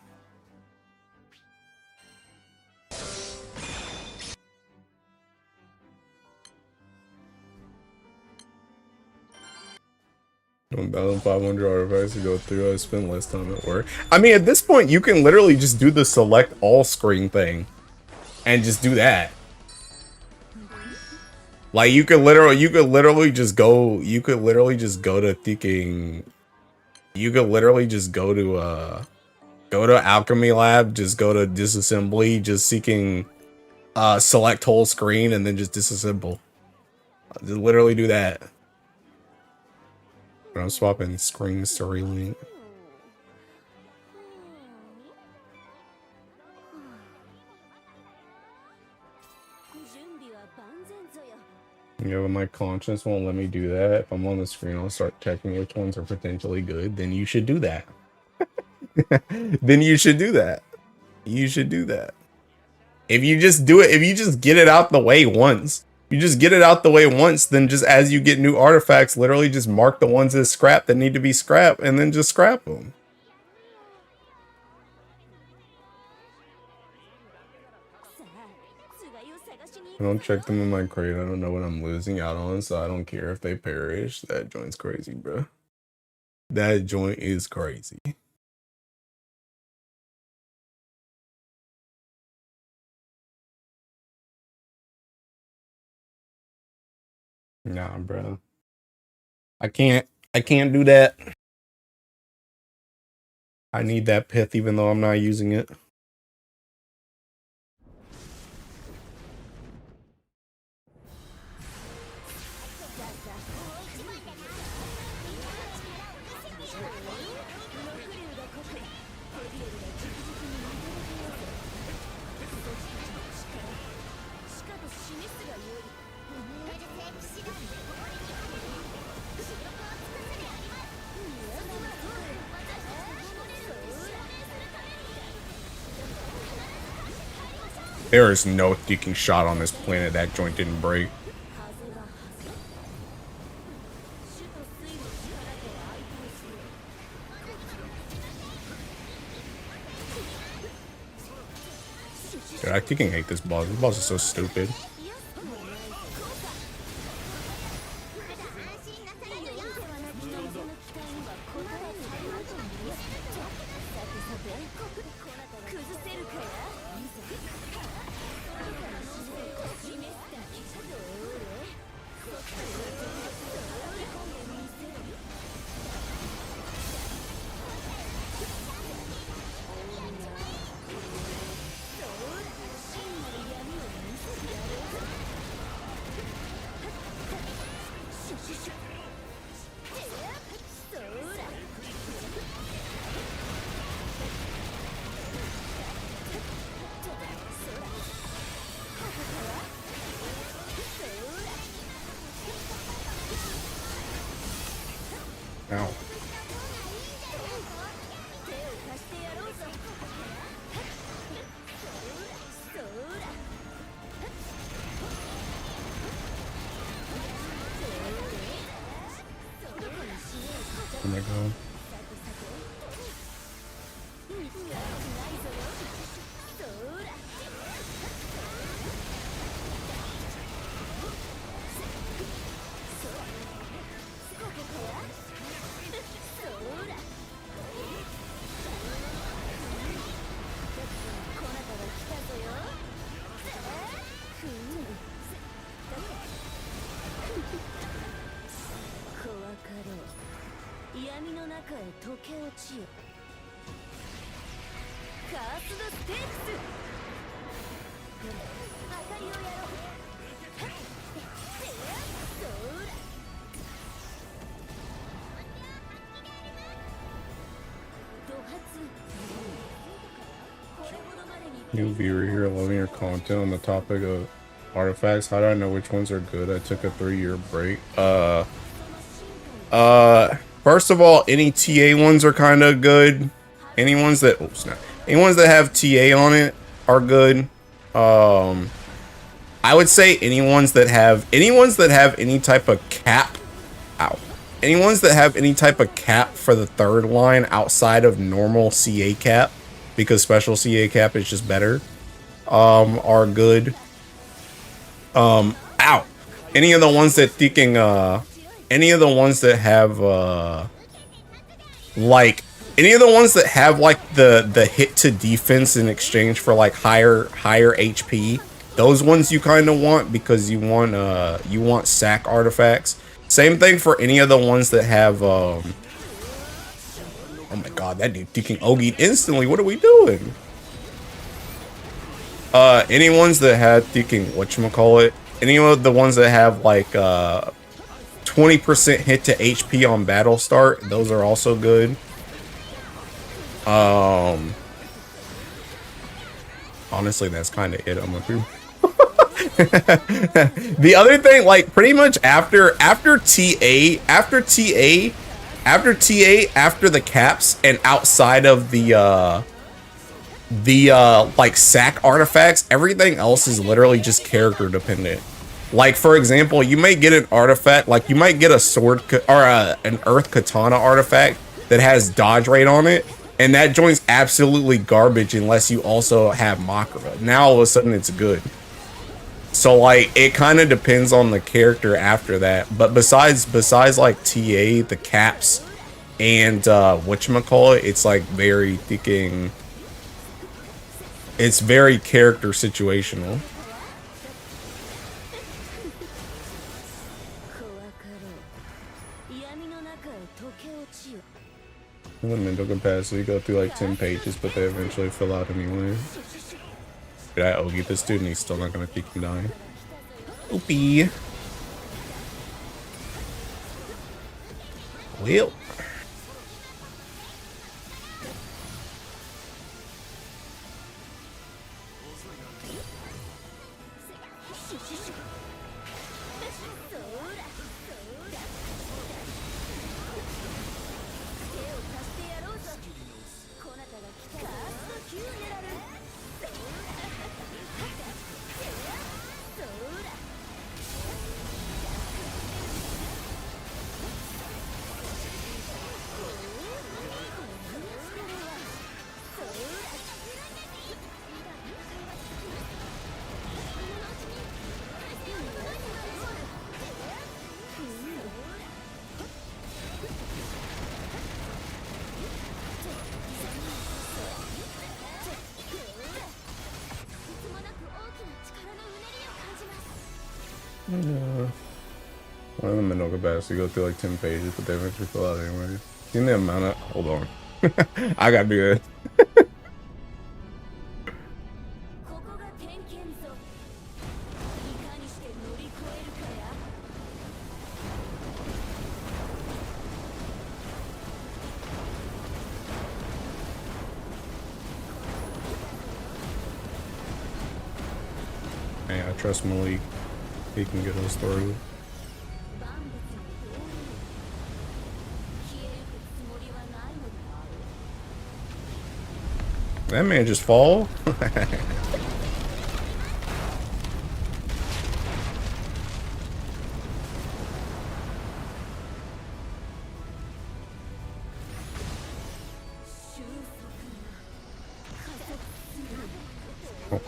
[SPEAKER 1] $1,500 artifacts to go through. I spent less time at work. I mean, at this point, you can literally just do the select all screen thing, and just do that. Like you could literally just go to thinking. You could literally just go to Alchemy Lab, just go to disassembly, just seeking select whole screen, and then just disassemble. Just literally do that. But I'm swapping screens to relink. Yeah, but my conscience won't let me do that. If I'm on the screen, I'll start checking which ones are potentially good. Then you should do that. Then you should do that. You should do that. If you just do it, if you just get it out the way once, then just as you get new artifacts, literally just mark the ones as scrap that need to be scrapped, and then just scrap them. I don't check them in my crate. I don't know what I'm losing out on, so I don't care if they perish. That joint's crazy, bro. That joint is crazy. Nah, bro. I can't do that. I need that pith even though I'm not using it. There is no freaking shot on this planet that joint didn't break. Dude, I freaking hate this boss. This boss is so stupid. Ow. Oh my god. New viewer here, loving your content on the topic of artifacts. How do I know which ones are good? I took a 3-year break. First of all, any TA ones are kind of good. Any ones that, oops, no. Any ones that have TA on it are good. I would say any ones that have any type of cap. Ow. Any ones that have any type of cap for the third line outside of normal CA cap, because special CA cap is just better, are good. Ow. Any of the ones that thinking, any of the ones that have, like, any of the ones that have, like, the hit to defense in exchange for, like, higher HP, those ones you kind of want, because you want sack artifacts. Same thing for any of the ones that have, oh my god, that dude thinking Ogied instantly. What are we doing? Any ones that had thinking, whatchamacallit, any of the ones that have like 20% hit to HP on battle start, those are also good. Honestly, that's kind of it. I'm gonna do. The other thing, like, pretty much after TA, after the caps and outside of the like sack artifacts, everything else is literally just character dependent. Like, for example, you may get an artifact, like you might get a sword or an earth katana artifact that has dodge rate on it, and that joint's absolutely garbage unless you also have Makara. Now all of a sudden it's good. So like it kind of depends on the character after that. But besides like TA, the caps, and whatchamacallit, it's like very thinking, it's very character situational. Elemental capacity go through like 10 pages, but they eventually fill out anyway. Did I Ogie this dude and he's still not gonna peek him dying? Oopie. Well. Yeah. One of the mental capacity go through like 10 pages, but they eventually fill out anyway. You the amount of hold on. I gotta do that. Hey, I trust Malik. He can get us through. That man just fall? Oh.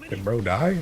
[SPEAKER 1] Did bro die?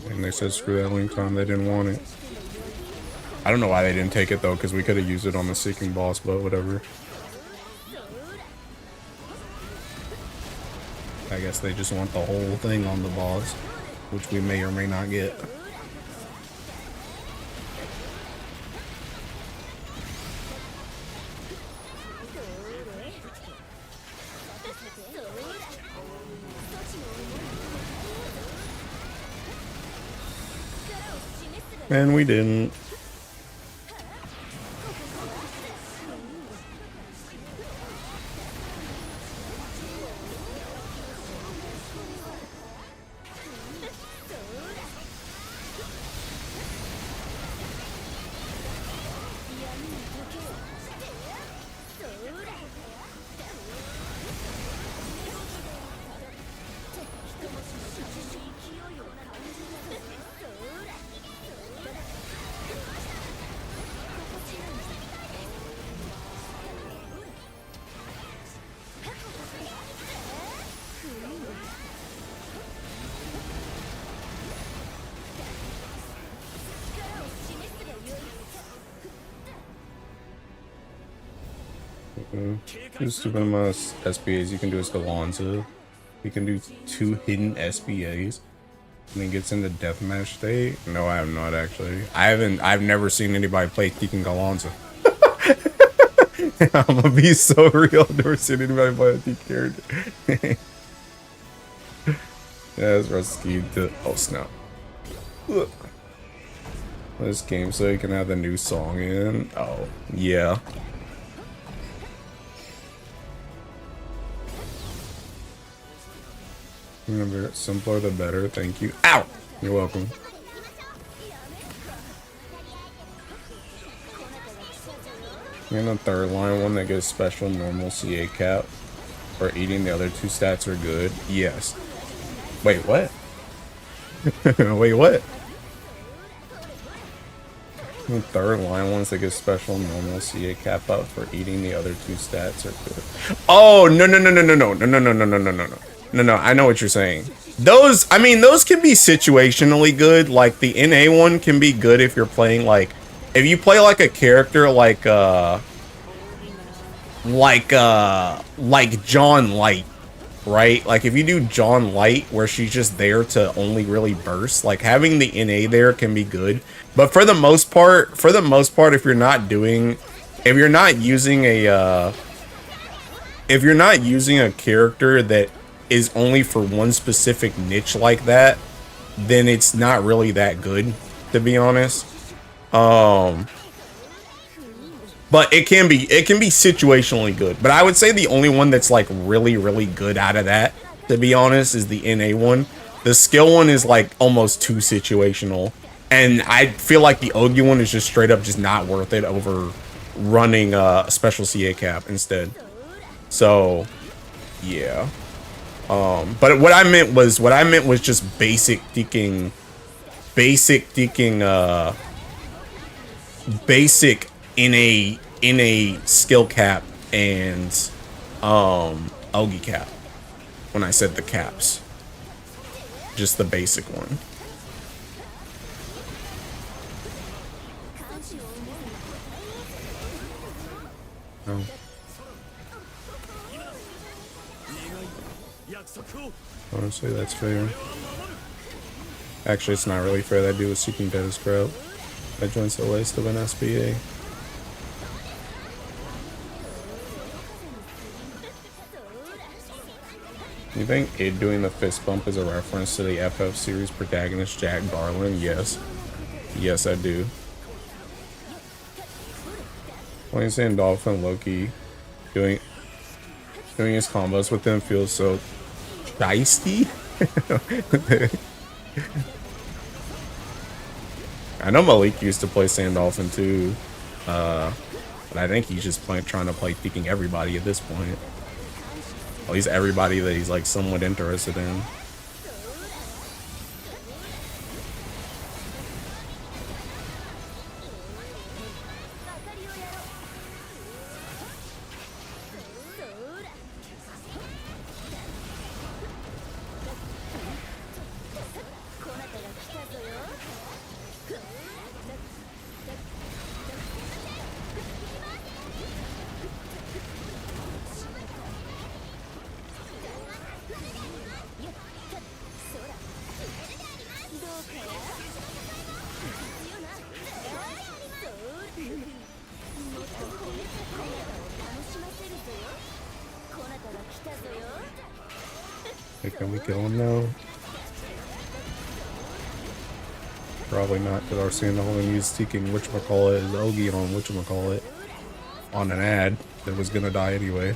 [SPEAKER 1] And they said screw that link time, they didn't want it. I don't know why they didn't take it though, because we could have used it on the Seeking boss, but whatever. I guess they just want the whole thing on the boss, which we may or may not get. And we didn't. Just one of my SBAs you can do is Galonza. You can do 2 hidden SBAs. And he gets into deathmatch state. No, I have not actually. I've never seen anybody play Tekken Galonza. I'm gonna be so real. I've never seen anybody play a Tekken character. Yeah, it's risky to oh snap. Ugh. This game so you can have the new song in. Oh, yeah. Remember, simpler the better. Thank you. Ow! You're welcome. And the third line one that gets special normal CA cap for eating the other two stats are good. Yes. Wait, what? Wait, what? The third line ones that get special normal CA cap up for eating the other two stats are good. Oh, no. No, I know what you're saying. Those, I mean, those can be situationally good. Like the NA one can be good if you're playing like, if you play like a character like John Light, right? Like if you do John Light where she's just there to only really burst, like having the NA there can be good. But for the most part, if you're not doing, if you're not using a character that is only for one specific niche like that, then it's not really that good, to be honest. But it can be situationally good. But I would say the only one that's like really good out of that, to be honest, is the NA one. The skill one is like almost too situational. And I feel like the Ogi one is just straight up just not worth it over running a special CA cap instead. So yeah. But what I meant was just basic in a skill cap and Ogi cap when I said the caps. Just the basic one. Oh. Honestly, that's fair. Actually, it's not really fair. That dude was seeking dead as crowd. I joined so late of an SBA. You think Id doing the fist bump is a reference to the FF series protagonist Jack Garland? Yes. Yes, I do. Playing Sandolph and Loki doing his combos with them feels so feisty. I know Malik used to play Sandolphin too, but I think he's just trying to play thinking everybody at this point. At least everybody that he's like somewhat interested in. Hey, can we kill him now? Probably not, because our Sandal only used seeking whatchamacallit is Ogi on whatchamacallit on an ad that was gonna die anyway.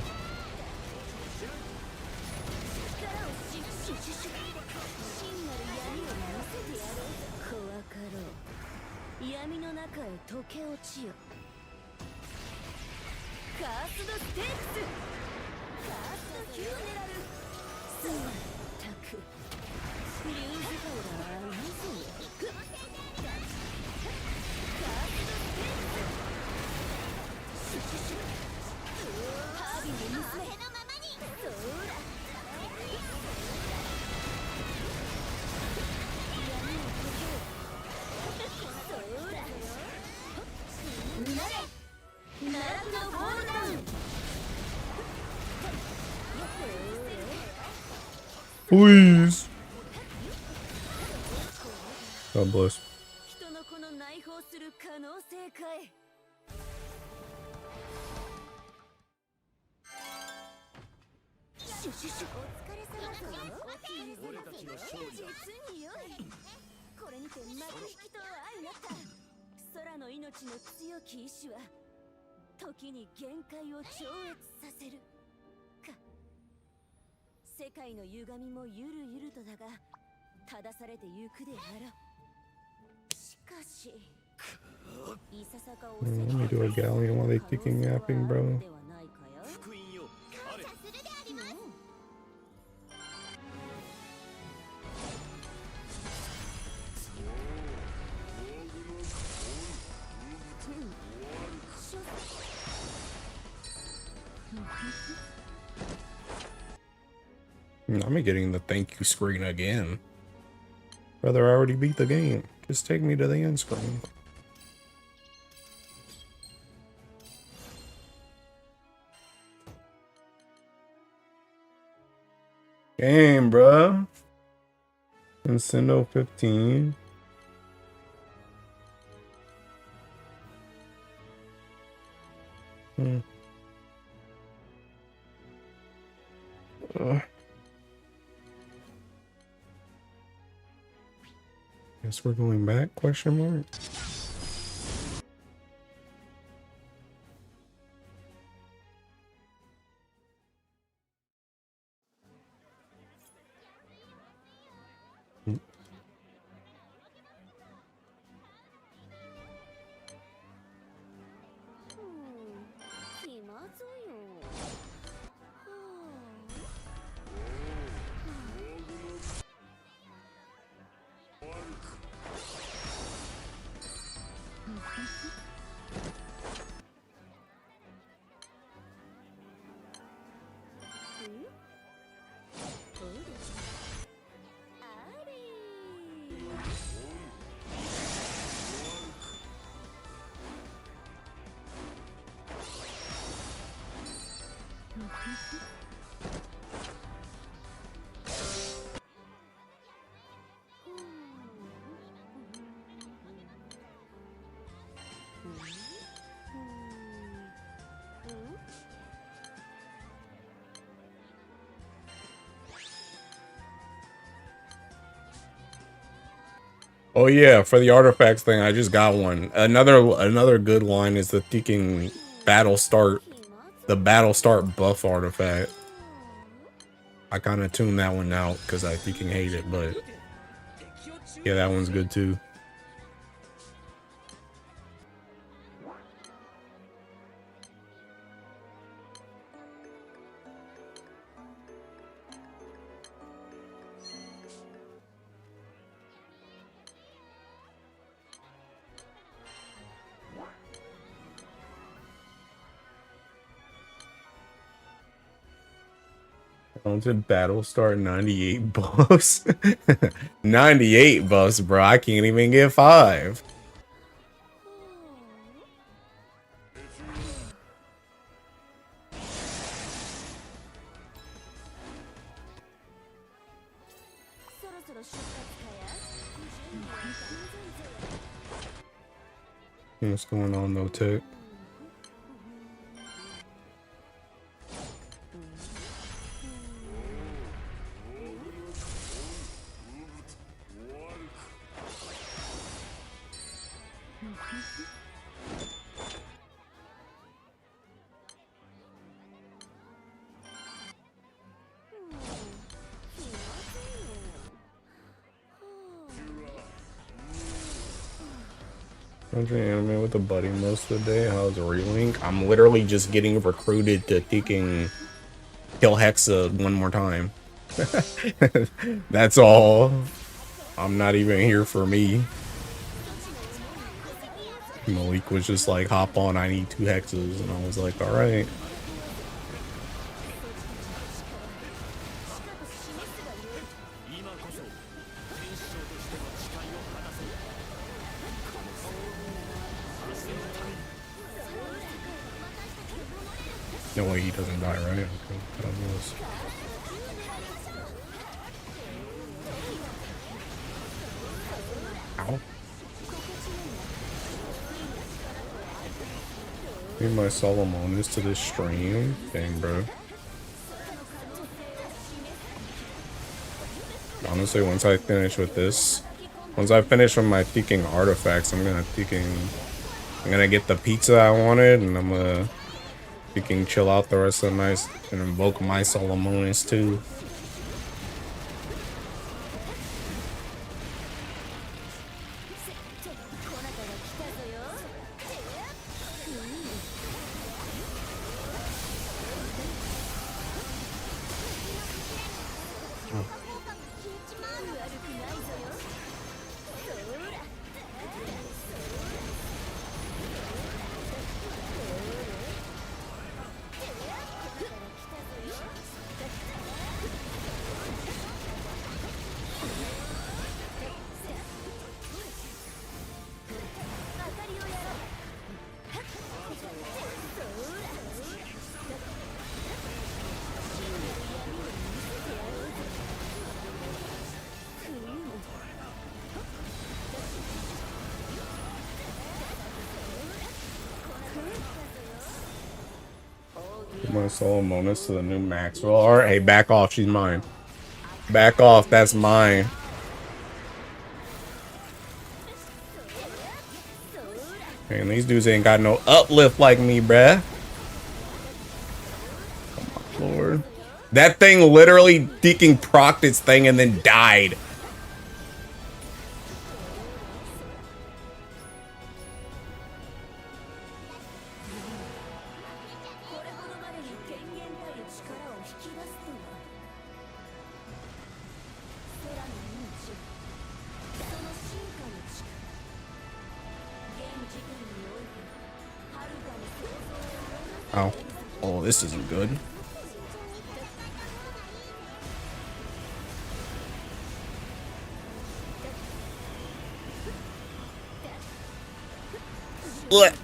[SPEAKER 1] Please. God bless. Let me do a galleon while they thinking napping, bro. I'm getting the thank you screen again. Brother, I already beat the game. Just take me to the end screen. Game, bruh. Nintendo 15. Guess we're going back, question mark. Oh yeah, for the artifacts thing, I just got one. Another good one is the thinking battle start, the battle start buff artifact. I kind of tuned that one out because I freaking hate it, but yeah, that one's good too. Talented battle start 98 buffs. 98 buffs, bro. I can't even get 5. What's going on, though, Tech? I'm playing anime with a buddy most of the day. How's a relink? I'm literally just getting recruited to thinking kill Hexa one more time. That's all. I'm not even here for me. Malik was just like, hop on, I need 2 hexes, and I was like, alright. No way he doesn't die, right? Okay, that was. Ow. Give my Solomonis to this stream. Dang, bro. Honestly, once I finish with this, once I finish with my thinking artifacts, I'm gonna get the pizza I wanted, and I'm gonna thinking chill out the rest of the night and invoke my Solomonis too. My soul moments to the new Maxwell. Alright, hey, back off. She's mine. Back off. That's mine. Man, these dudes ain't got no uplift like me, bruh. Oh my lord. That thing literally deacon procced its thing and then died. Oh. Oh, this isn't good. What?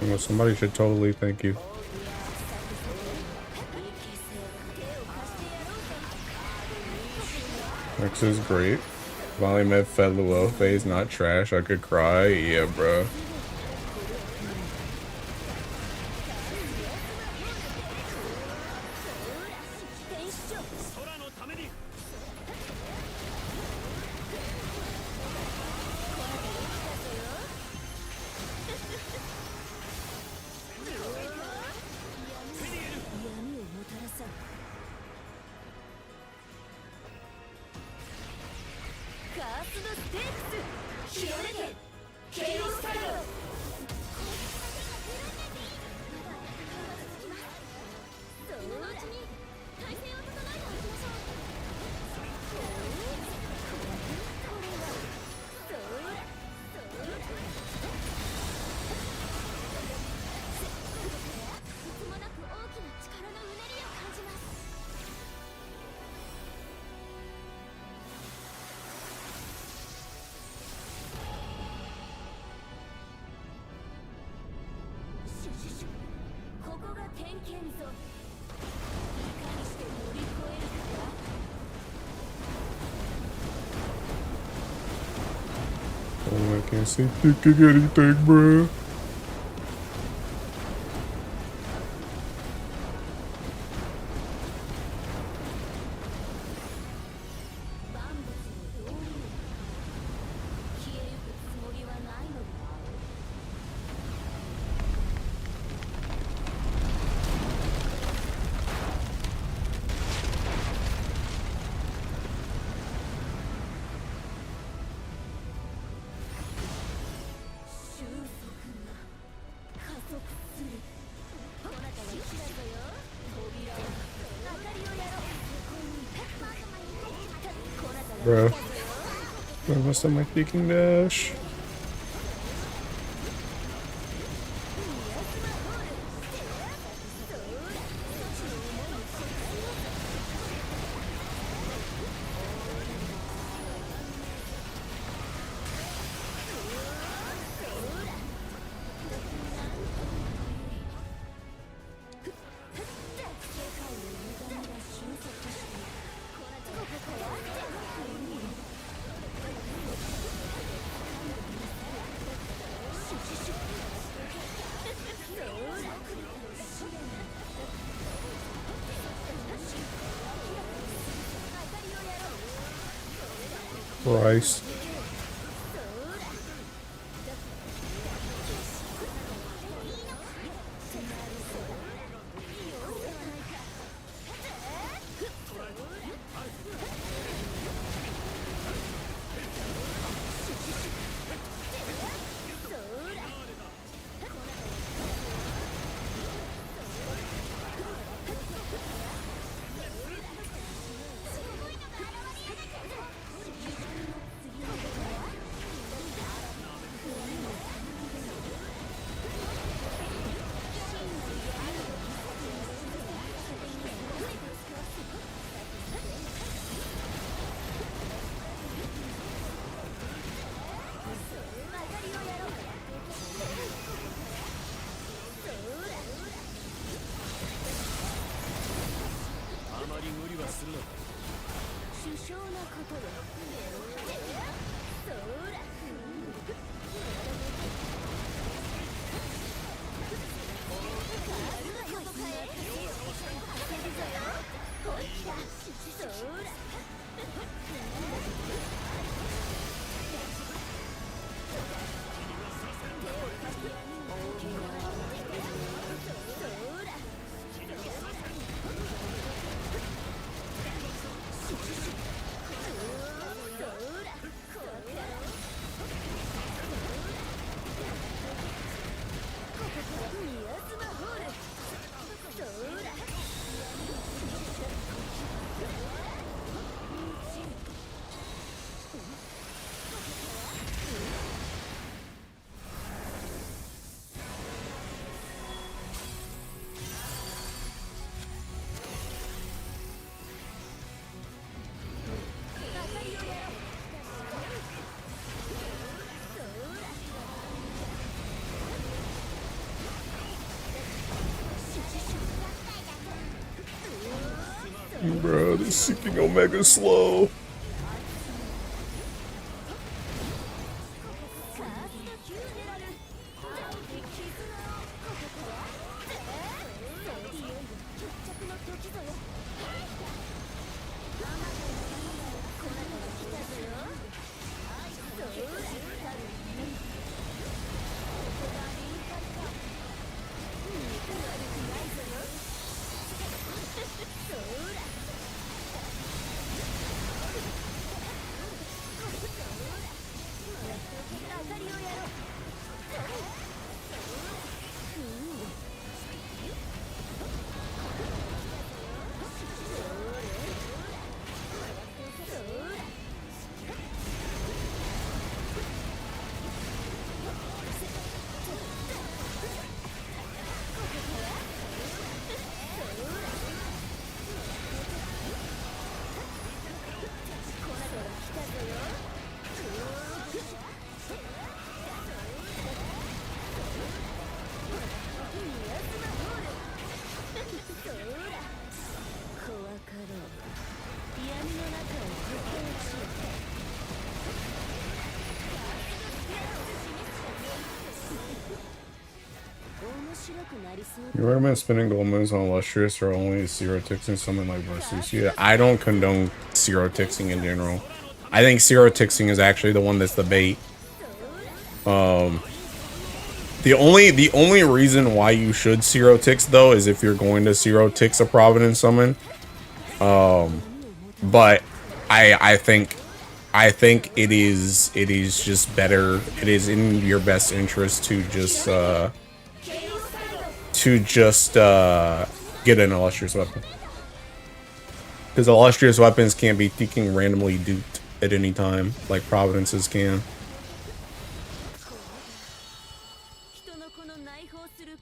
[SPEAKER 1] Well, somebody should totally thank you. X is great. Volume F fed Luo phase, not trash. I could cry. Yeah, bro. Oh, I can't see thinking anything, bro. Bro, I messed up my peeking dash. Christ. Bro, this seeking Omega slow. You recommend spending gold moons on Illustrious or only zero tixing something like versus? Yeah, I don't condone zero tixing in general. I think zero tixing is actually the one that's the bait. The only reason why you should zero tix though is if you're going to zero tix a Providence summon. But I think it is just better. It is in your best interest to just get an illustrious weapon, because illustrious weapons can't be randomly duped at any time like Providences can.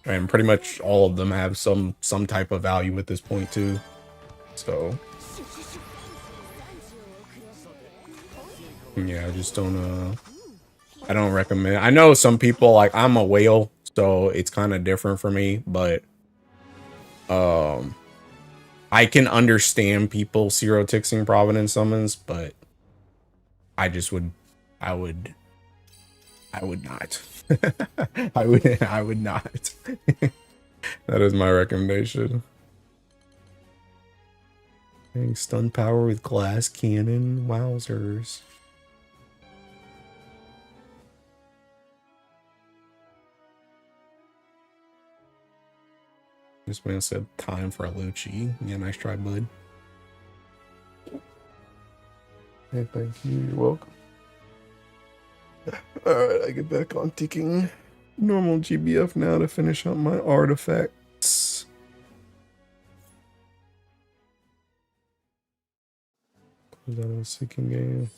[SPEAKER 1] And pretty much all of them have some type of value at this point too. So yeah, I just don't I don't recommend. I know some people, like, I'm a whale, so it's kind of different for me, but I can understand people zero tixing Providence summons, but I would not. I would not. That is my recommendation. Dang, stun power with glass cannon, wowzers. This man said time for a Lucci. Yeah, nice try, bud. Hey, thank you. You're welcome. Alright, I get back on ticking normal GBF now to finish up my artifacts. Close out of a seeking game.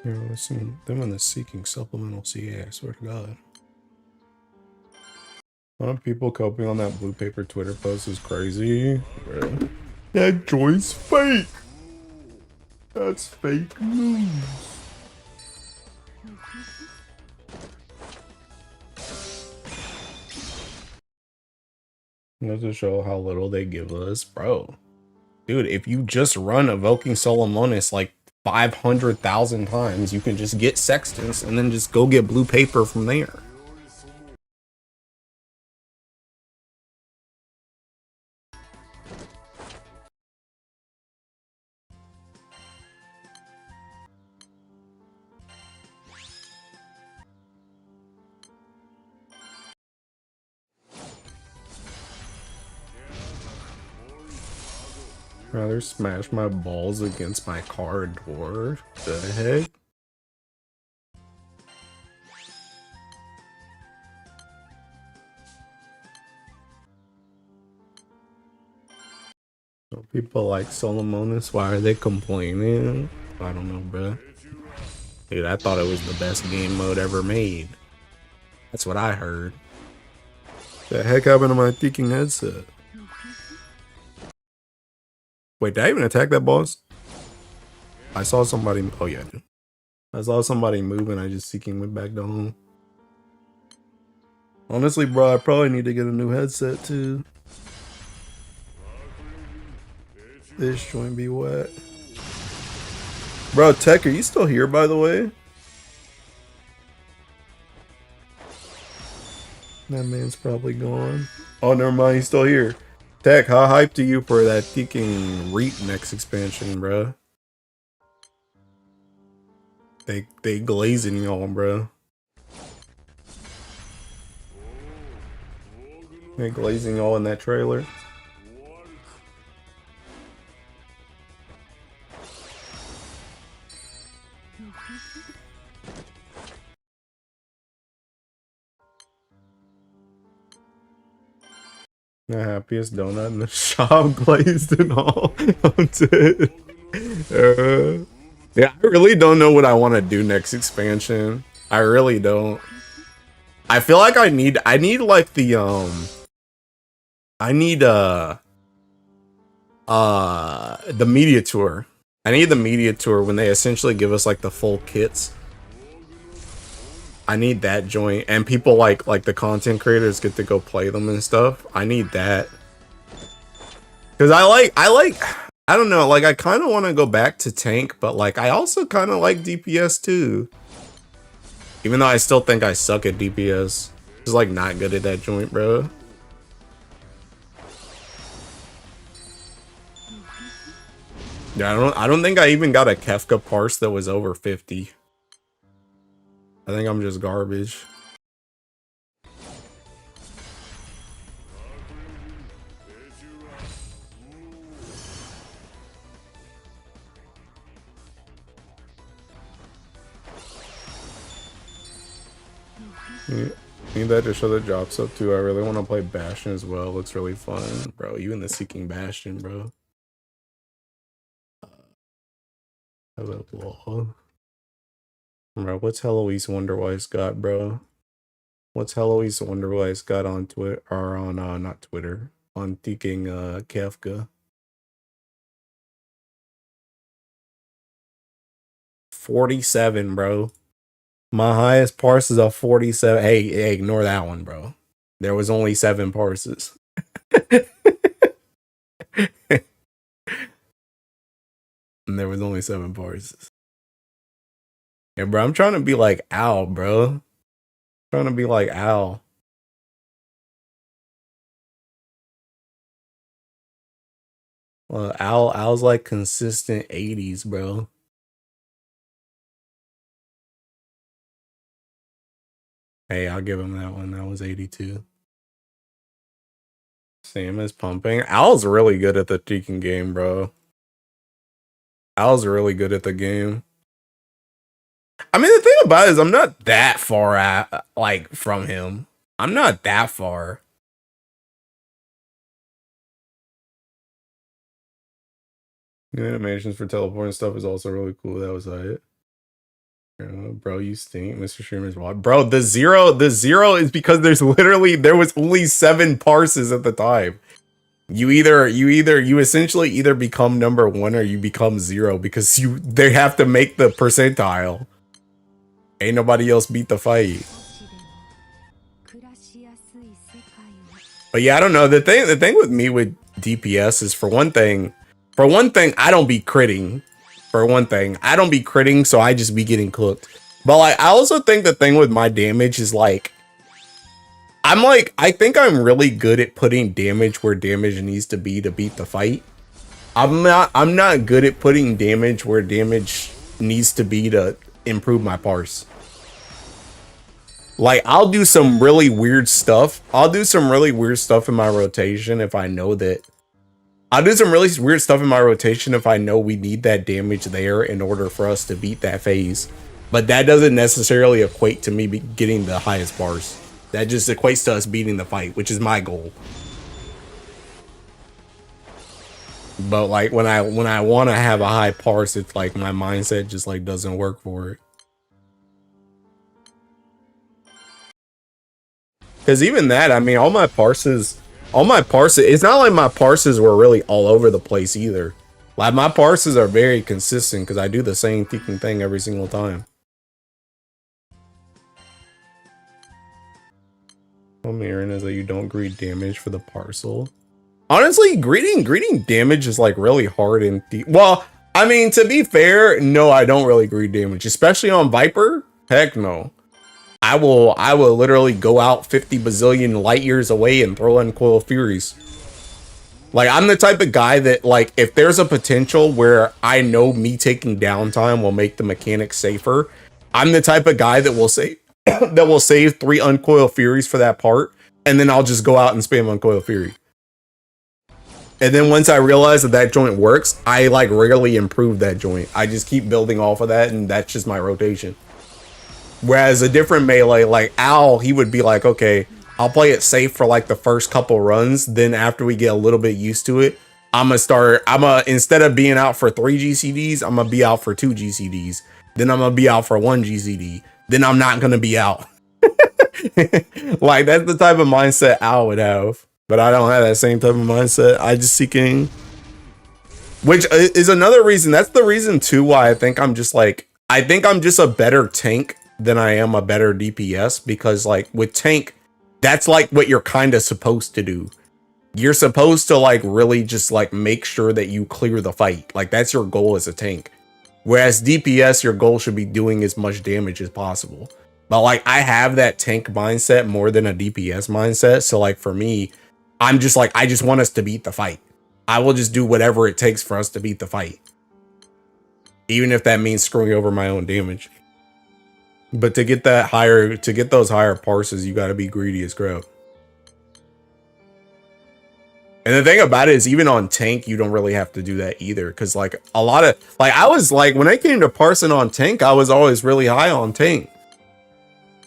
[SPEAKER 1] You know, listen, them in the Seeking supplemental CA, I swear to God. A lot of people coping on that blue paper Twitter post is crazy. Bro. That joy's fake! That's fake news. That's to show how little they give us. Bro. Dude, if you just run Evoking Solomonis like 500,000 times, you can just get Sextants and then just go get blue paper from there. Rather smash my balls against my car door. The heck? So people like Solomonis, why are they complaining? I don't know, bro. Dude, I thought it was the best game mode ever made. That's what I heard. The heck happened to my peaking headset? Wait, did I even attack that boss? I saw somebody. Oh, yeah, dude. I saw somebody moving. I just Seeking went back down. Honestly, bro, I probably need to get a new headset too. This joint be wet. Bro, Tech, are you still here, by the way? That man's probably gone. Oh, never mind, he's still here. Tech, how hyped are you for that freaking REAP next expansion, bro? They glazing y'all, bro. They glazing y'all in that trailer. The happiest donut in the shop, glazed and all. I'm dead. Yeah, I really don't know what I want to do next expansion. I really don't. I feel like I need like the the media tour. I need the media tour when they essentially give us like the full kits. I need that joint, and people like the content creators get to go play them and stuff. I need that. Cause I don't know, like I kind of want to go back to tank, but like I also kind of like DPS too. Even though I still think I suck at DPS. Just like not good at that joint, bro. Yeah, I don't think I even got a Kefka parse that was over 50. I think I'm just garbage. Yeah. Need that to show the drops up too. I really want to play Bastion as well. Looks really fun. Bro, you in the Seeking Bastion, bro. Hello. Bro, what's Heloise Wonderwise got, bro? What's Heloise Wonderwise got on Twitter, or on, not Twitter, on Seeking, Kefka? 47, bro. My highest parse is a 47. Hey, ignore that one, bro. There was only 7 parses. And there was only 7 parses. Yeah, bro, I'm trying to be like Al, bro. Trying to be like Al. Well, Al's like consistent 80s, bro. Hey, I'll give him that one. That was 82. Sam is pumping. Al's really good at the Tekken game, bro. Al's really good at the game. I mean, the thing about it is I'm not that far like from him. I'm not that far. The animations for teleporting stuff is also really cool. That was it. Bro, you stink, Mr. Streamer's Wild. Bro, the zero is because there was only 7 parses at the time. You essentially either become number 1 or you become 0 because they have to make the percentile. Ain't nobody else beat the fight. But yeah, I don't know. The thing with me with DPS is for one thing, I don't be critting. For one thing, I don't be critting, so I just be getting cooked. But like, I also think the thing with my damage is like, I think I'm really good at putting damage where damage needs to beat the fight. I'm not good at putting damage where damage needs to be to improve my parse. Like, I'll do some really weird stuff. I'll do some really weird stuff in my rotation if I know that. I'll do some really weird stuff in my rotation if I know we need that damage there in order for us to beat that phase. But that doesn't necessarily equate to me getting the highest bars. That just equates to us beating the fight, which is my goal. But like when I want to have a high parse, it's like my mindset just like doesn't work for it. Because even that, I mean, all my parses, it's not like my parses were really all over the place either. Like, my parses are very consistent because I do the same freaking thing every single time. What I'm hearing is that you don't greet damage for the parcel. Honestly, greeting damage is like really hard in well, I mean, to be fair, no, I don't really greet damage, especially on Viper. Heck no. I will literally go out 50 bazillion light years away and throw in Coil Furies. Like, I'm the type of guy that, like, if there's a potential where I know me taking downtime will make the mechanics safer, I'm the type of guy that will say that will save 3 Uncoil Furies for that part, and then I'll just go out and spam Uncoil Fury. And then once I realize that joint works, I like rarely improve that joint. I just keep building off of that, and that's just my rotation. Whereas a different melee, like Owl, he would be like, okay, I'll play it safe for like the first couple runs. Then after we get a little bit used to it, instead of being out for 3 GCDs, I'm gonna be out for 2 GCDs. Then I'm gonna be out for 1 GCD. Then I'm not gonna be out. Like, that's the type of mindset Owl would have. But I don't have that same type of mindset. I just seeking, which is another reason. That's the reason too why I think I'm just a better tank than I am a better DPS, because like with tank, that's like what you're kind of supposed to do. You're supposed to like really just like make sure that you clear the fight. Like, that's your goal as a tank. Whereas DPS, your goal should be doing as much damage as possible. But like, I have that tank mindset more than a DPS mindset. So like for me, I'm just like, I just want us to beat the fight. I will just do whatever it takes for us to beat the fight. Even if that means screwing over my own damage. But to get those higher parses, you gotta be greedy as crap. And the thing about it is, even on tank, you don't really have to do that either. Cause like a lot of, like, I was like, when I came to parsing on tank, I was always really high on tank.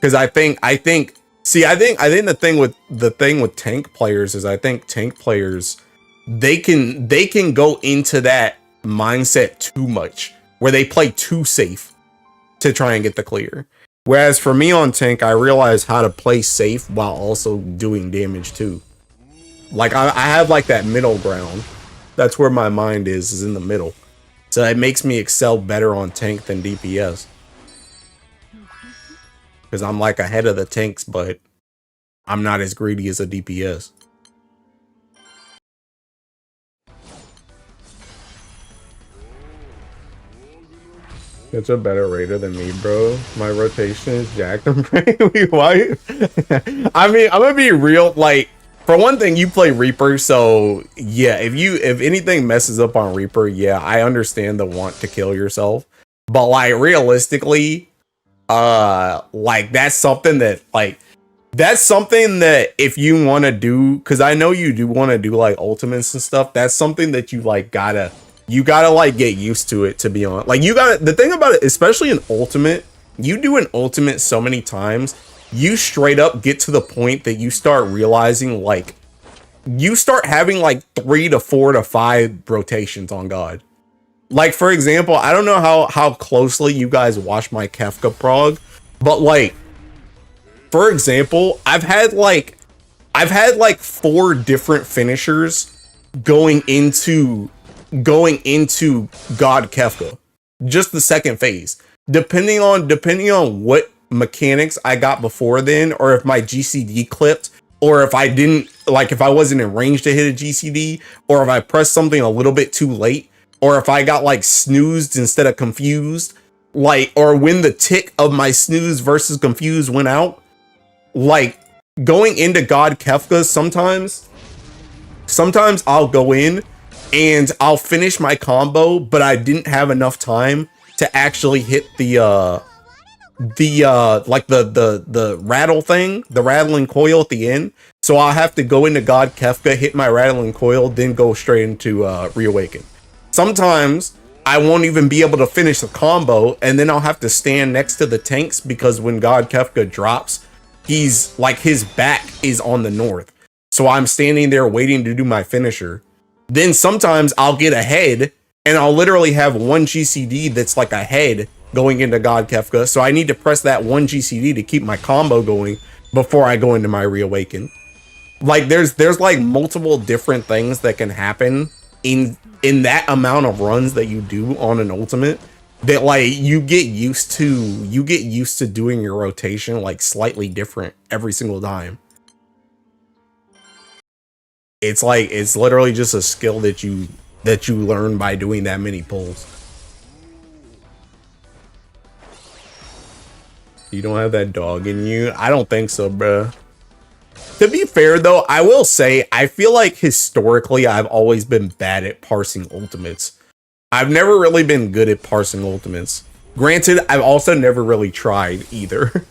[SPEAKER 1] Cause I think the thing with tank players is, I think tank players, they can go into that mindset too much, where they play too safe to try and get the clear. Whereas for me on tank, I realize how to play safe while also doing damage too. Like, I have like that middle ground. That's where my mind is in the middle. So it makes me excel better on tank than DPS. Because I'm like ahead of the tanks, but I'm not as greedy as a DPS. It's a better raider than me, bro. My rotation is jacked. Why? I mean, I'm gonna be real. Like, for one thing, you play Reaper, so yeah. If anything messes up on Reaper, yeah, I understand the want to kill yourself. But like, realistically, like that's something that if you want to do, because I know you do want to do like ultimates and stuff. That's something that you like gotta like get used to it, to be honest. Like, the thing about it, especially an ultimate, you do an ultimate so many times, you straight up get to the point that you start realizing, like, you start having like 3 to 4 to 5 rotations on God. Like, for example, I don't know how closely you guys watch my Kefka prog, but like, for example, I've had like 4 different finishers going into God Kefka, just the second phase, depending on what mechanics I got before then, or if my GCD clipped, or if I didn't, like if I wasn't in range to hit a GCD, or if I pressed something a little bit too late, or if I got like snoozed instead of confused, like, or when the tick of my snooze versus confused went out, like going into God Kefka, sometimes I'll go in and I'll finish my combo, but I didn't have enough time to actually hit the like the rattle thing, the rattling coil at the end. So I'll have to go into God Kefka, hit my rattling coil, then go straight into Reawaken. Sometimes I won't even be able to finish the combo, and then I'll have to stand next to the tanks because when God Kefka drops, he's like, his back is on the north. So I'm standing there waiting to do my finisher. Then sometimes I'll get ahead and I'll literally have one GCD that's like ahead going into God Kefka. So I need to press that one GCD to keep my combo going before I go into my Reawaken. Like there's like multiple different things that can happen in that amount of runs that you do on an ultimate, that like you get used to doing your rotation like slightly different every single time. It's like, it's literally just a skill that you learn by doing that many pulls. You don't have that dog in you? I don't think so, bruh. To be fair though, I will say, I feel like historically I've always been bad at parsing ultimates. I've never really been good at parsing ultimates. Granted, I've also never really tried either.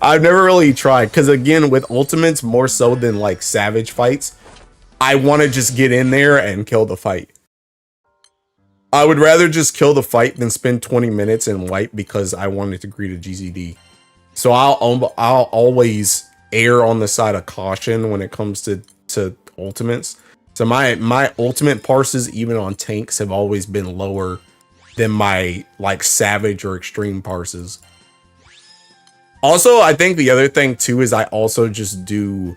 [SPEAKER 1] I've never really tried, because again, with ultimates, more so than like savage fights, I want to just get in there and kill the fight. I would rather just kill the fight than spend 20 minutes and wipe because I wanted to greet a GZD. So I'll always err on the side of caution when it comes to ultimates. So my ultimate parses, even on tanks, have always been lower than my like savage or extreme parses. Also, I think the other thing too is I also just do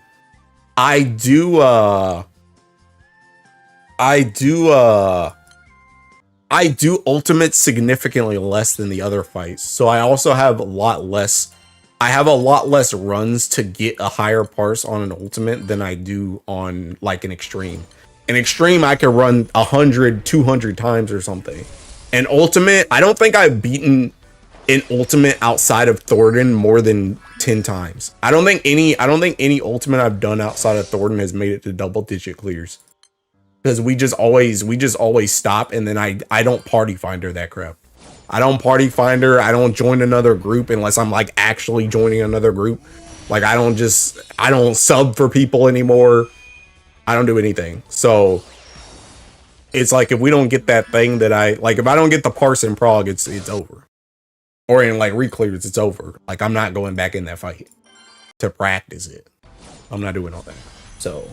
[SPEAKER 1] ultimates significantly less than the other fights. So I also have a lot less runs to get a higher parse on an ultimate than I do on like an extreme. An extreme I can run 100, 200 times or something. An ultimate, I don't think I've beaten an ultimate outside of Thornton more than 10 times. I don't think any ultimate I've done outside of Thornton has made it to double-digit clears. Because we just always stop, and then I don't party finder that crap. I don't party finder, I don't join another group unless I'm like actually joining another group. Like I don't sub for people anymore. I don't do anything. So it's like, if we don't get that thing that if I don't get the parse in prog, it's over. Or in like reclears, it's over. Like I'm not going back in that fight to practice it. I'm not doing all that. So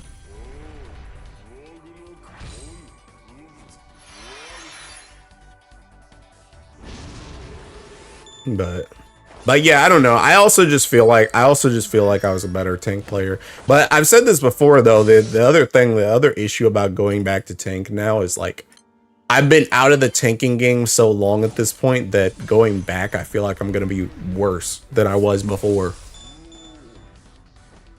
[SPEAKER 1] but yeah, I don't know. I also just feel like I was a better tank player. But I've said this before though, the other issue about going back to tank now is like, I've been out of the tanking game so long at this point that going back, I feel like I'm going to be worse than I was before.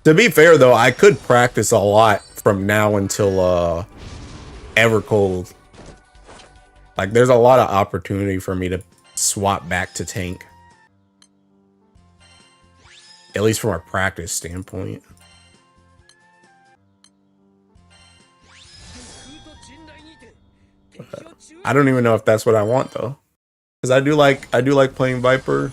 [SPEAKER 1] To be fair though, I could practice a lot from now until Evercold. Like there's a lot of opportunity for me to swap back to tank. At least from a practice standpoint. I don't even know if that's what I want though, because I do like playing Viper.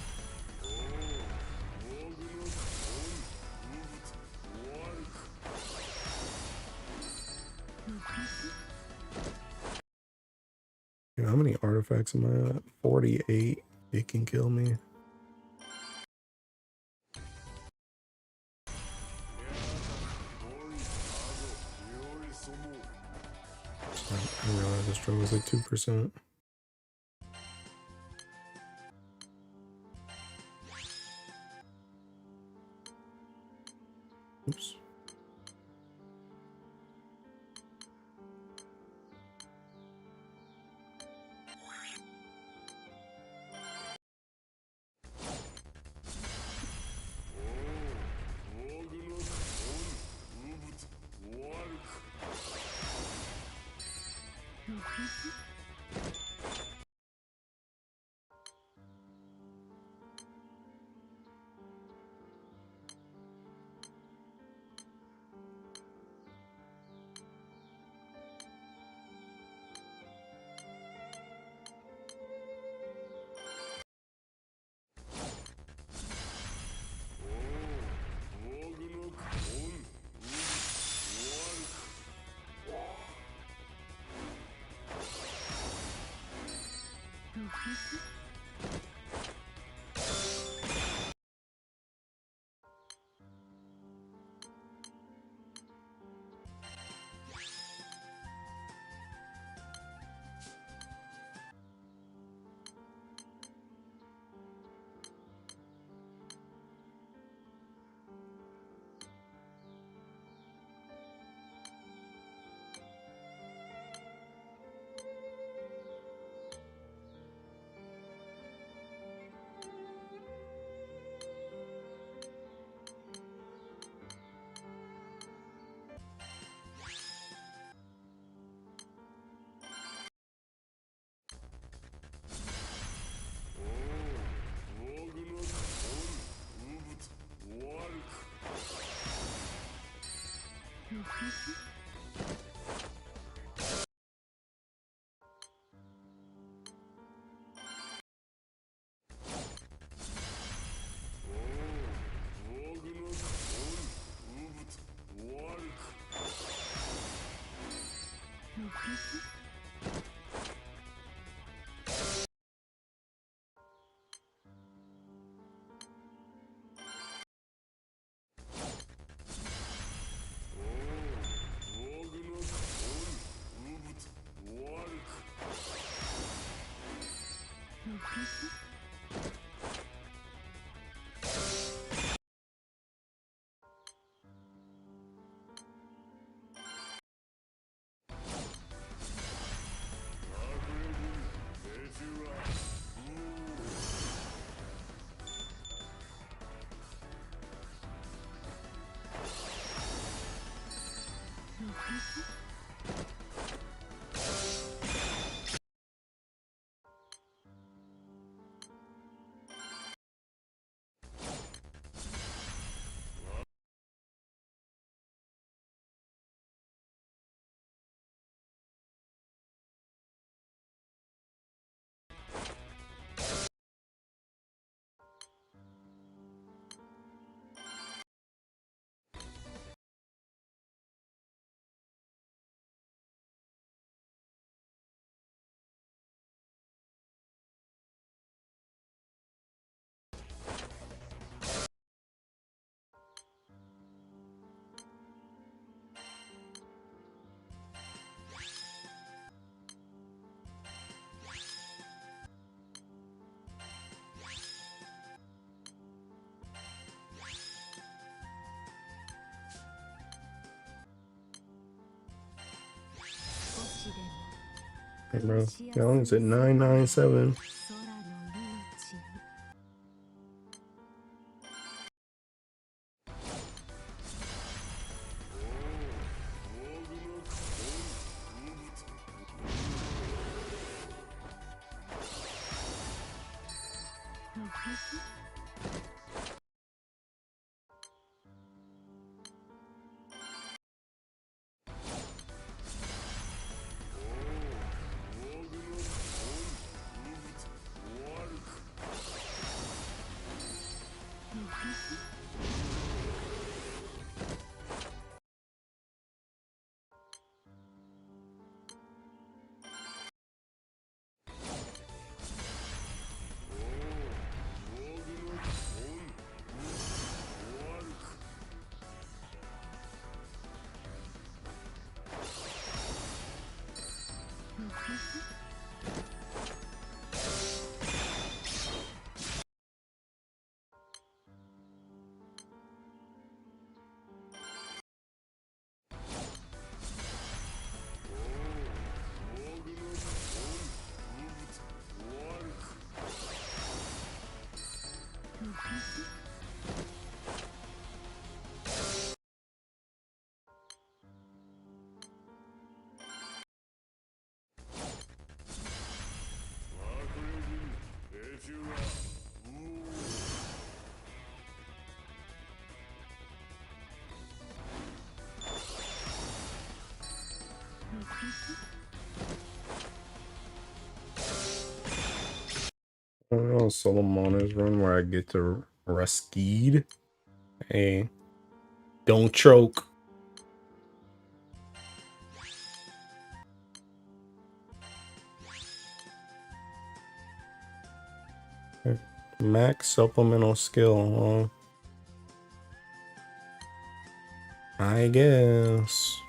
[SPEAKER 1] How many artifacts am I at? 48. It can kill me. didn't realize the stroke was like 2%. Oops. Hey bro, how long is it? 997. Oh, Solomon's run where I get to rescued. Hey, don't choke. Max supplemental skill, huh? I guess.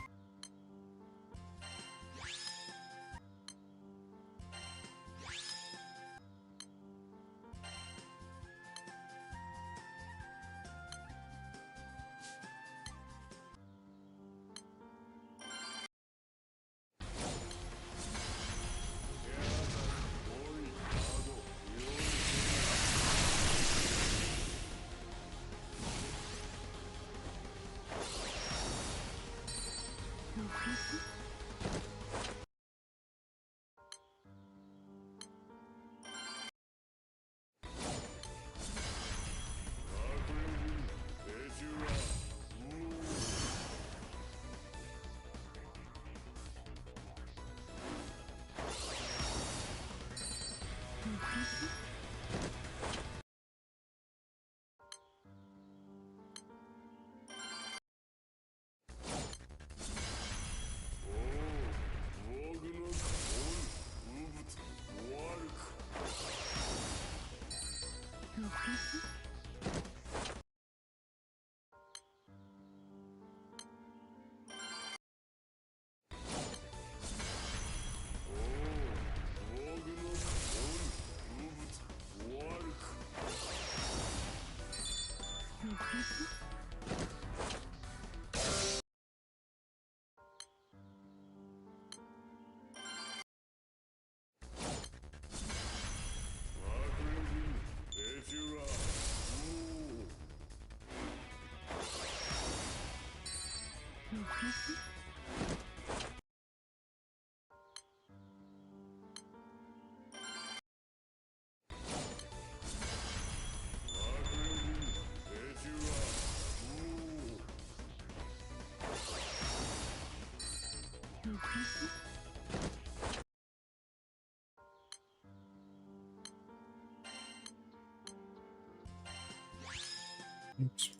[SPEAKER 1] Oops.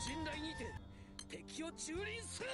[SPEAKER 2] 陣内にて敵を蹂躙する。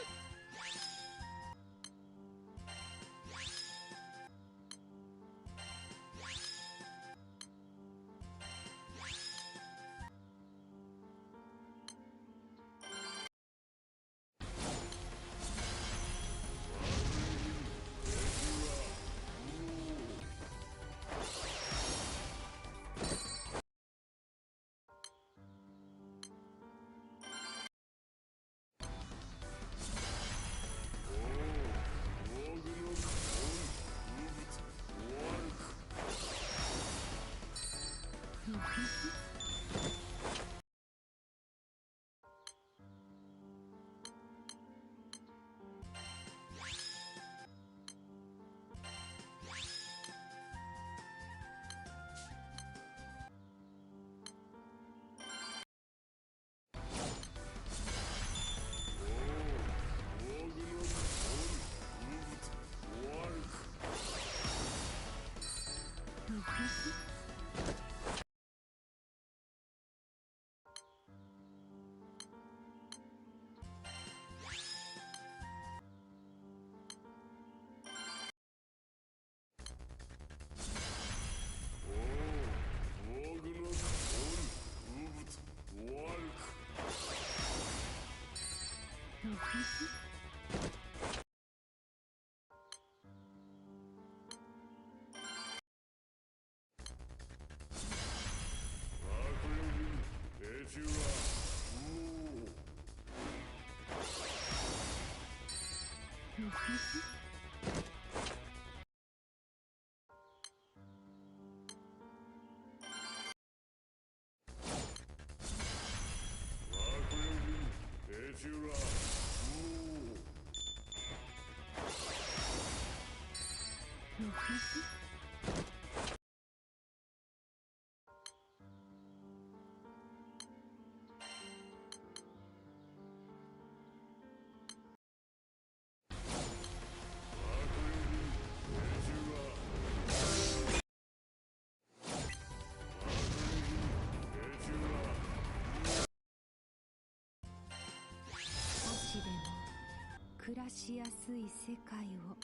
[SPEAKER 3] 暮らしやすい世界を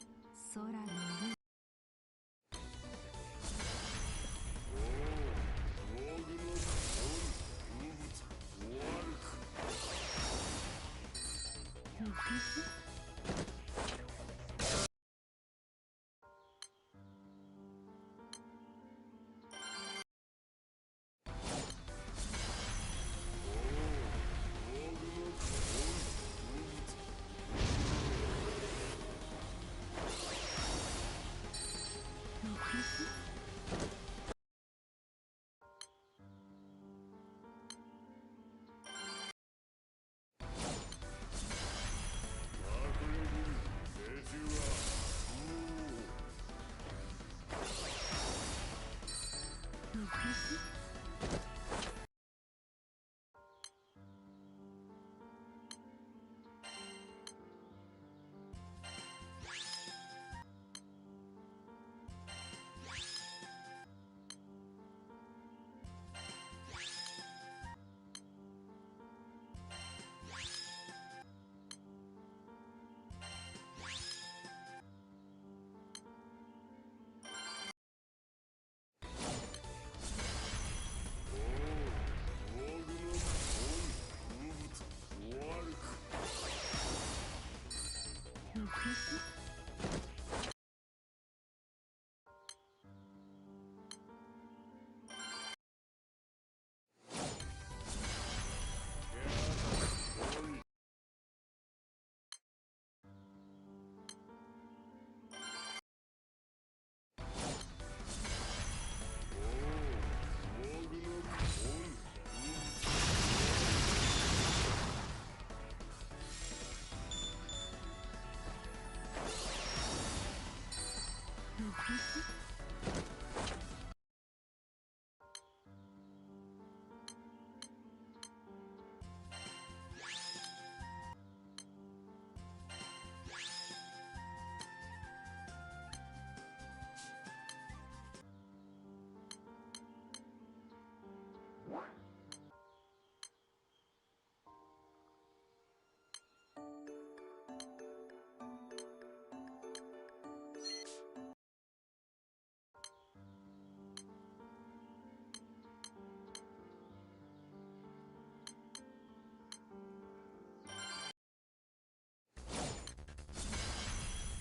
[SPEAKER 3] 空の上。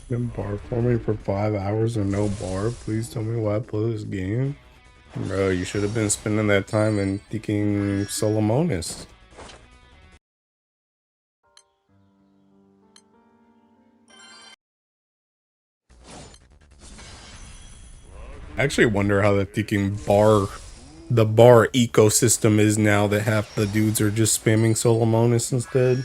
[SPEAKER 1] Been bar farming for 5 hours and no bar. Please tell me why I play this game. Bro, you should have been spending that time in thinking Solomonis. I actually wonder how the the bar ecosystem is now that half the dudes are just spamming Solomonis instead.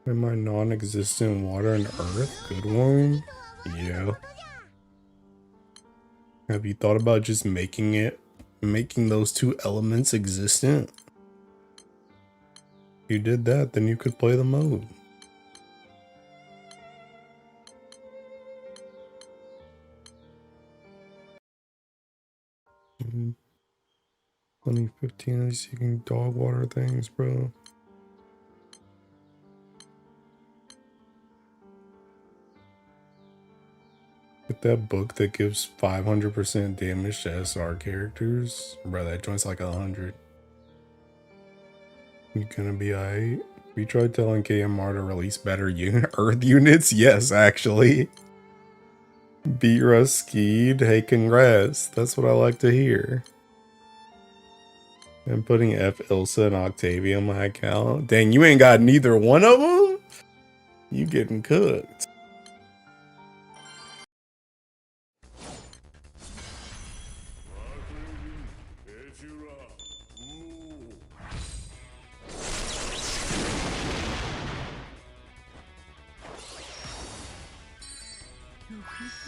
[SPEAKER 1] Am I non-existent water and earth? Good one. Yeah. Have you thought about just making those two elements existent? If you did that, then you could play the mode. Mm-hmm. 2015, these seeking dog water things, bro. Get that book that gives 500% damage to SR characters. Bro, that joint's like 100. You gonna be alright? We tried telling KMR to release better Earth units? Yes, actually. Beat Ruskid. Hey, congrats. That's what I like to hear. I'm putting F, Ilsa, and Octavia on my account. Dang, you ain't got neither one of them? You getting cooked.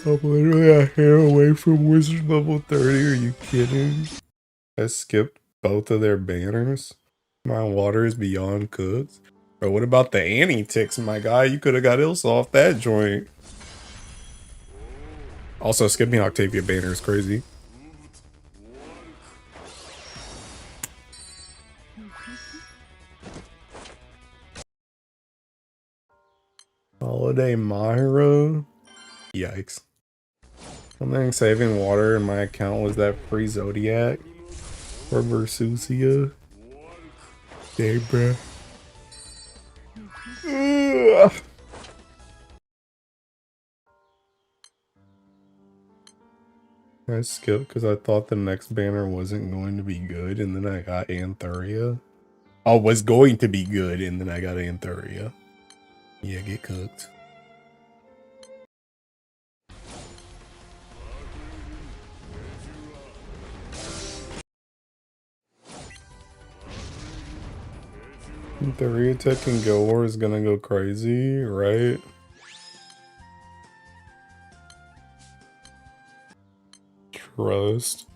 [SPEAKER 1] I'm literally a hair away from Wizard level 30. Are you kidding? I skipped both of their banners. My water is beyond cooked. Bro, what about the anti-ticks, my guy? You could have got Ilsa off that joint. Also, skipping Octavia banner is crazy. Holiday Myra? Yikes. Something saving water in my account was that free Zodiac or Versusia. Dang, bruh. I skipped because I thought the next banner wasn't going to be good, and then I got Anthuria. Oh, was going to be good, and then I got Anthuria. Yeah, get cooked. Anthuria Tech and Go War is gonna go crazy, right? Trust.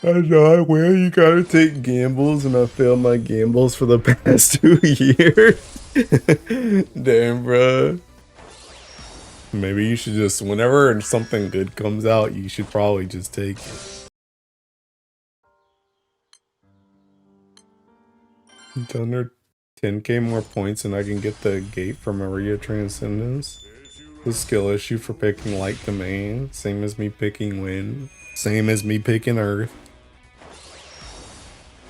[SPEAKER 1] I know I will. You gotta take gambles, and I failed my gambles for the past 2 years. Damn, bro. Maybe you should just, whenever something good comes out, you should probably just take it. Under 10k more points and I can get the gate for Maria Transcendence. The skill issue for picking Light Domain. Same as me picking Wind. Same as me picking Earth.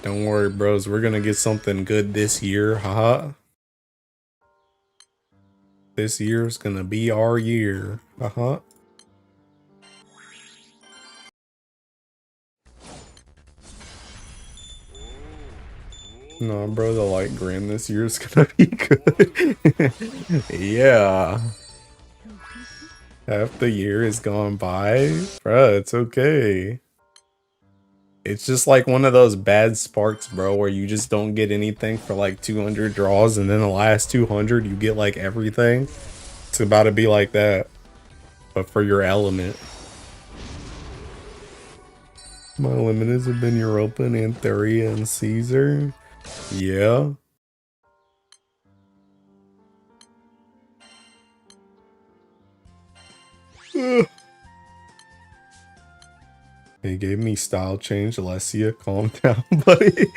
[SPEAKER 1] Don't worry, bros. We're gonna get something good this year. Haha. This year's gonna be our year. Haha. No, bro, the Light Grand this year is gonna be good. Yeah. Half the year is gone by. Bruh, it's okay. It's just like one of those bad sparks, bro, where you just don't get anything for like 200 draws, and then the last 200 you get like everything. It's about to be like that, but for your element. My limiteds have been Europa and Anthuria and Caesar. Yeah. They gave me style change, Alessia. Calm down, buddy.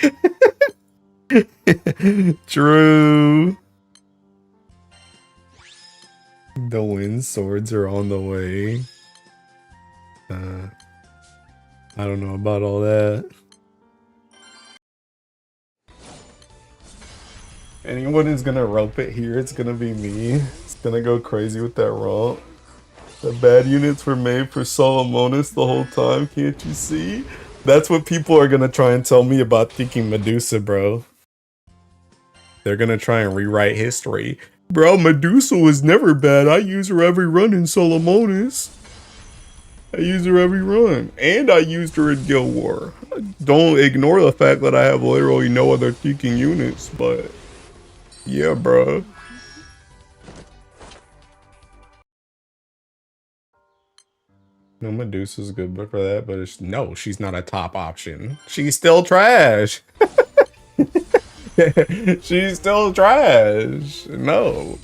[SPEAKER 1] True. The wind swords are on the way. I don't know about all that. Anyone who's gonna rope it here, it's gonna be me. It's gonna go crazy with that romp. The bad units were made for Solomonis the whole time, can't you see? That's what people are gonna try and tell me about thinking Medusa, bro. They're gonna try and rewrite history. Bro, Medusa was never bad. I use her every run in Solomonis. I use her every run. And I used her in Guild War. Don't ignore the fact that I have literally no other thinking units, but yeah, bro. No, Medusa's good for that, but no, she's not a top option. She's still trash. She's still trash. No.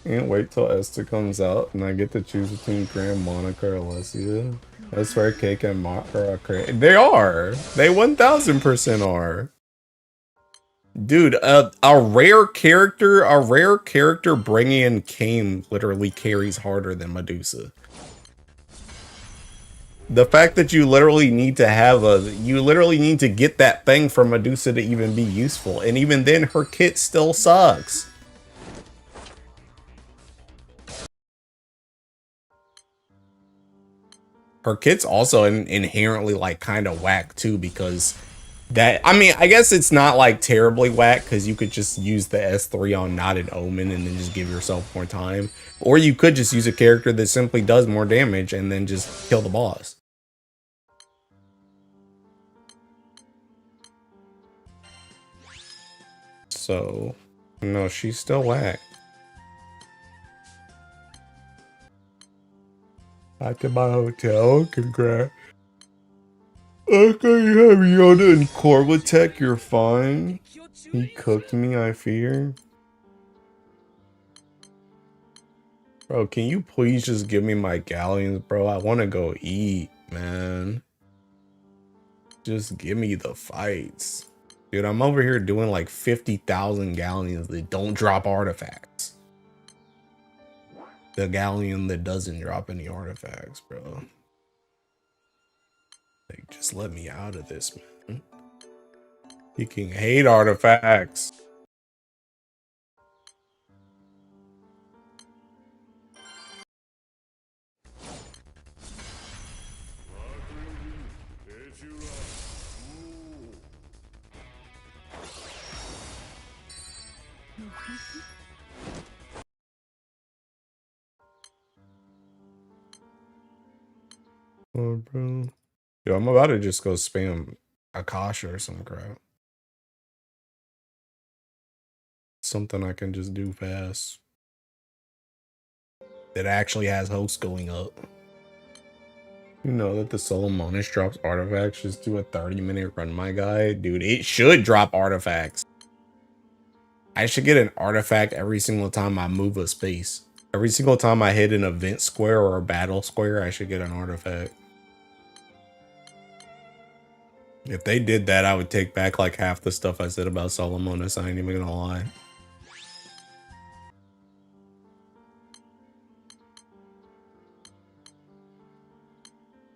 [SPEAKER 1] Can't wait till Esther comes out and I get to choose between Grand Monica or Alessia. I swear Cake and Monica are they are. They 1000% are. Dude, a rare character bringing in Kame literally carries harder than Medusa. The fact that you literally need to you literally need to get that thing for Medusa to even be useful. And even then, her kit still sucks. Her kit's also inherently like kind of whack too, because I mean, I guess it's not like terribly whack because you could just use the S3 on Knotted Omen and then just give yourself more time. Or you could just use a character that simply does more damage and then just kill the boss. So, no, she's still whack. Back to my hotel, congrats. Okay, you have Yoda and Corvatech, you're fine. He cooked me, I fear. Bro, can you please just give me my galleons, bro? I want to go eat, man. Just give me the fights. Dude, I'm over here doing like 50,000 galleons that don't drop artifacts. The galleon that doesn't drop any artifacts, bro. Like, just let me out of this, man. You can hate artifacts. Oh, bro. Yo, I'm about to just go spam Akasha or some crap. Something I can just do fast. That actually has hosts going up. You know that the Solomonus drops artifacts. Just do a 30-minute run, my guy. Dude, it should drop artifacts. I should get an artifact every single time I move a space. Every single time I hit an event square or a battle square, I should get an artifact. If they did that, I would take back like half the stuff I said about Solomonus. I ain't even gonna lie.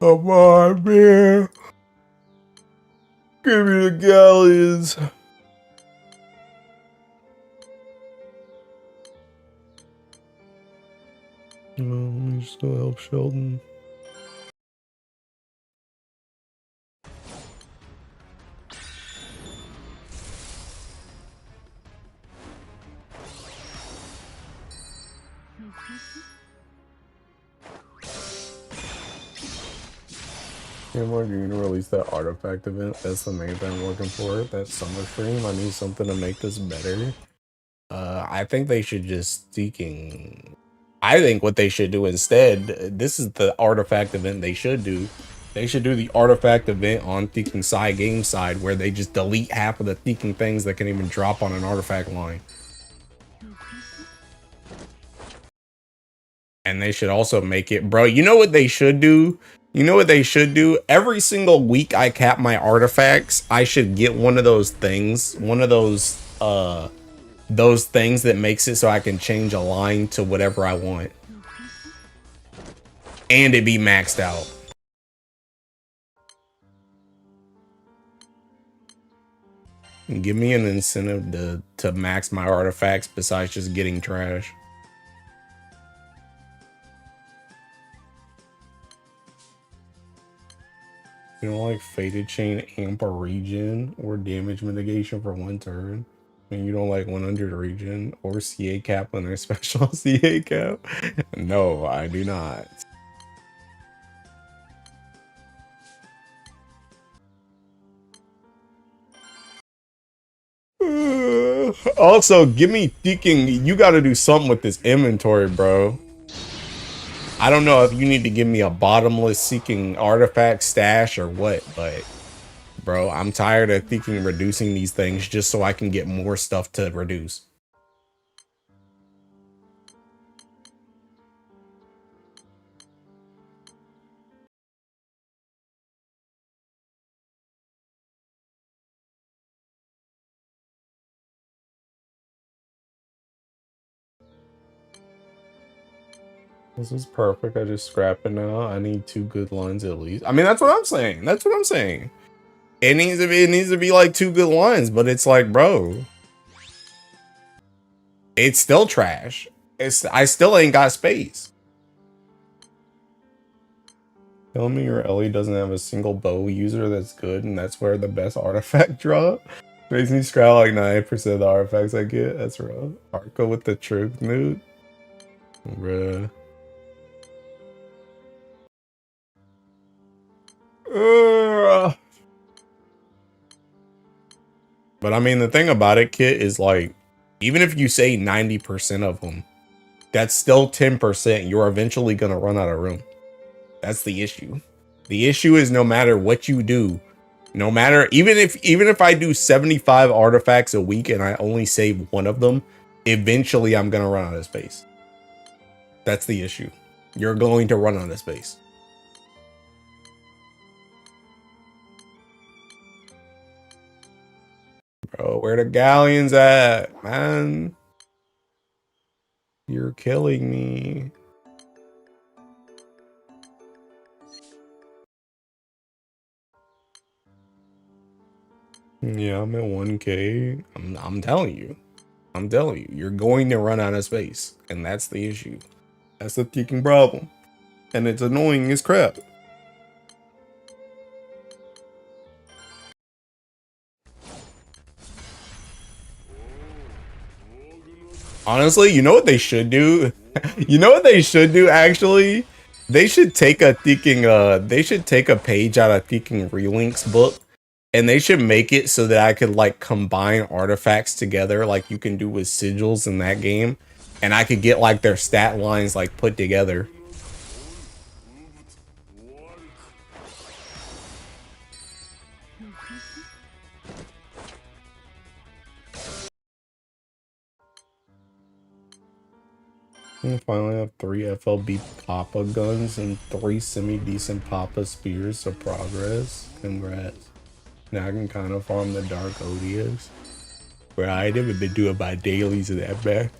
[SPEAKER 1] Come on, man. Give me the galleons. Let me just go help Sheldon. And we're going to release that artifact event. That's the main thing I'm looking for. That summer stream. I need something to make this better. I think they should just I think what they should do instead, this is the artifact event they should do. They should do the artifact event on Thinking Side game side where they just delete half of the Thinking things that can even drop on an artifact line. And they should also make it, bro, you know what they should do? You know what they should do? Every single week I cap my artifacts, I should get one of those things, one of those things that makes it so I can change a line to whatever I want. And it be maxed out. Give me an incentive to max my artifacts besides just getting trash. You know, like Fated Chain amp or regen or damage mitigation for 1 turn. And you don't like 100 regen or CA cap on their special CA cap? No, I do not. Also, give me thinking you got to do something with this inventory, bro. I don't know if you need to give me a bottomless seeking artifact stash or what, but bro, I'm tired of thinking reducing these things just so I can get more stuff to reduce. This is perfect. I just scrap it now. I need 2 good lines at least. I mean, that's what I'm saying. That's what I'm saying. It needs to be like 2 good lines, but it's like, bro, it's still trash. I still ain't got space. Tell me your Ellie doesn't have a single bow user that's good, and that's where the best artifact drop. Makes me scrap like 90% of the artifacts I get. That's rough. Arco with the truth nude. Bruh. But I mean, the thing about it, Kit, is like, even if you say 90% of them, that's still 10%. You're eventually going to run out of room. That's the issue. The issue is no matter what you do, no matter, even if I do 75 artifacts a week and I only save one of them, eventually I'm going to run out of space. That's the issue. You're going to run out of space. Bro, where the galleons at, man? You're killing me. Yeah, I'm at 1K. I'm telling you. I'm telling you. You're going to run out of space. And that's the issue. That's the freaking problem. And it's annoying as crap. Honestly, you know what they should do? You know what they should do, actually? They should take a they should take a page out of freaking Relink's book, and they should make it so that I could like combine artifacts together like you can do with sigils in that game, and I could get like their stat lines like put together. I finally have 3 FLB Papa guns and 3 semi-decent Papa spears of progress. Congrats. Now I can kind of farm the Dark Odious. Where I haven't been doing my dailies in that back.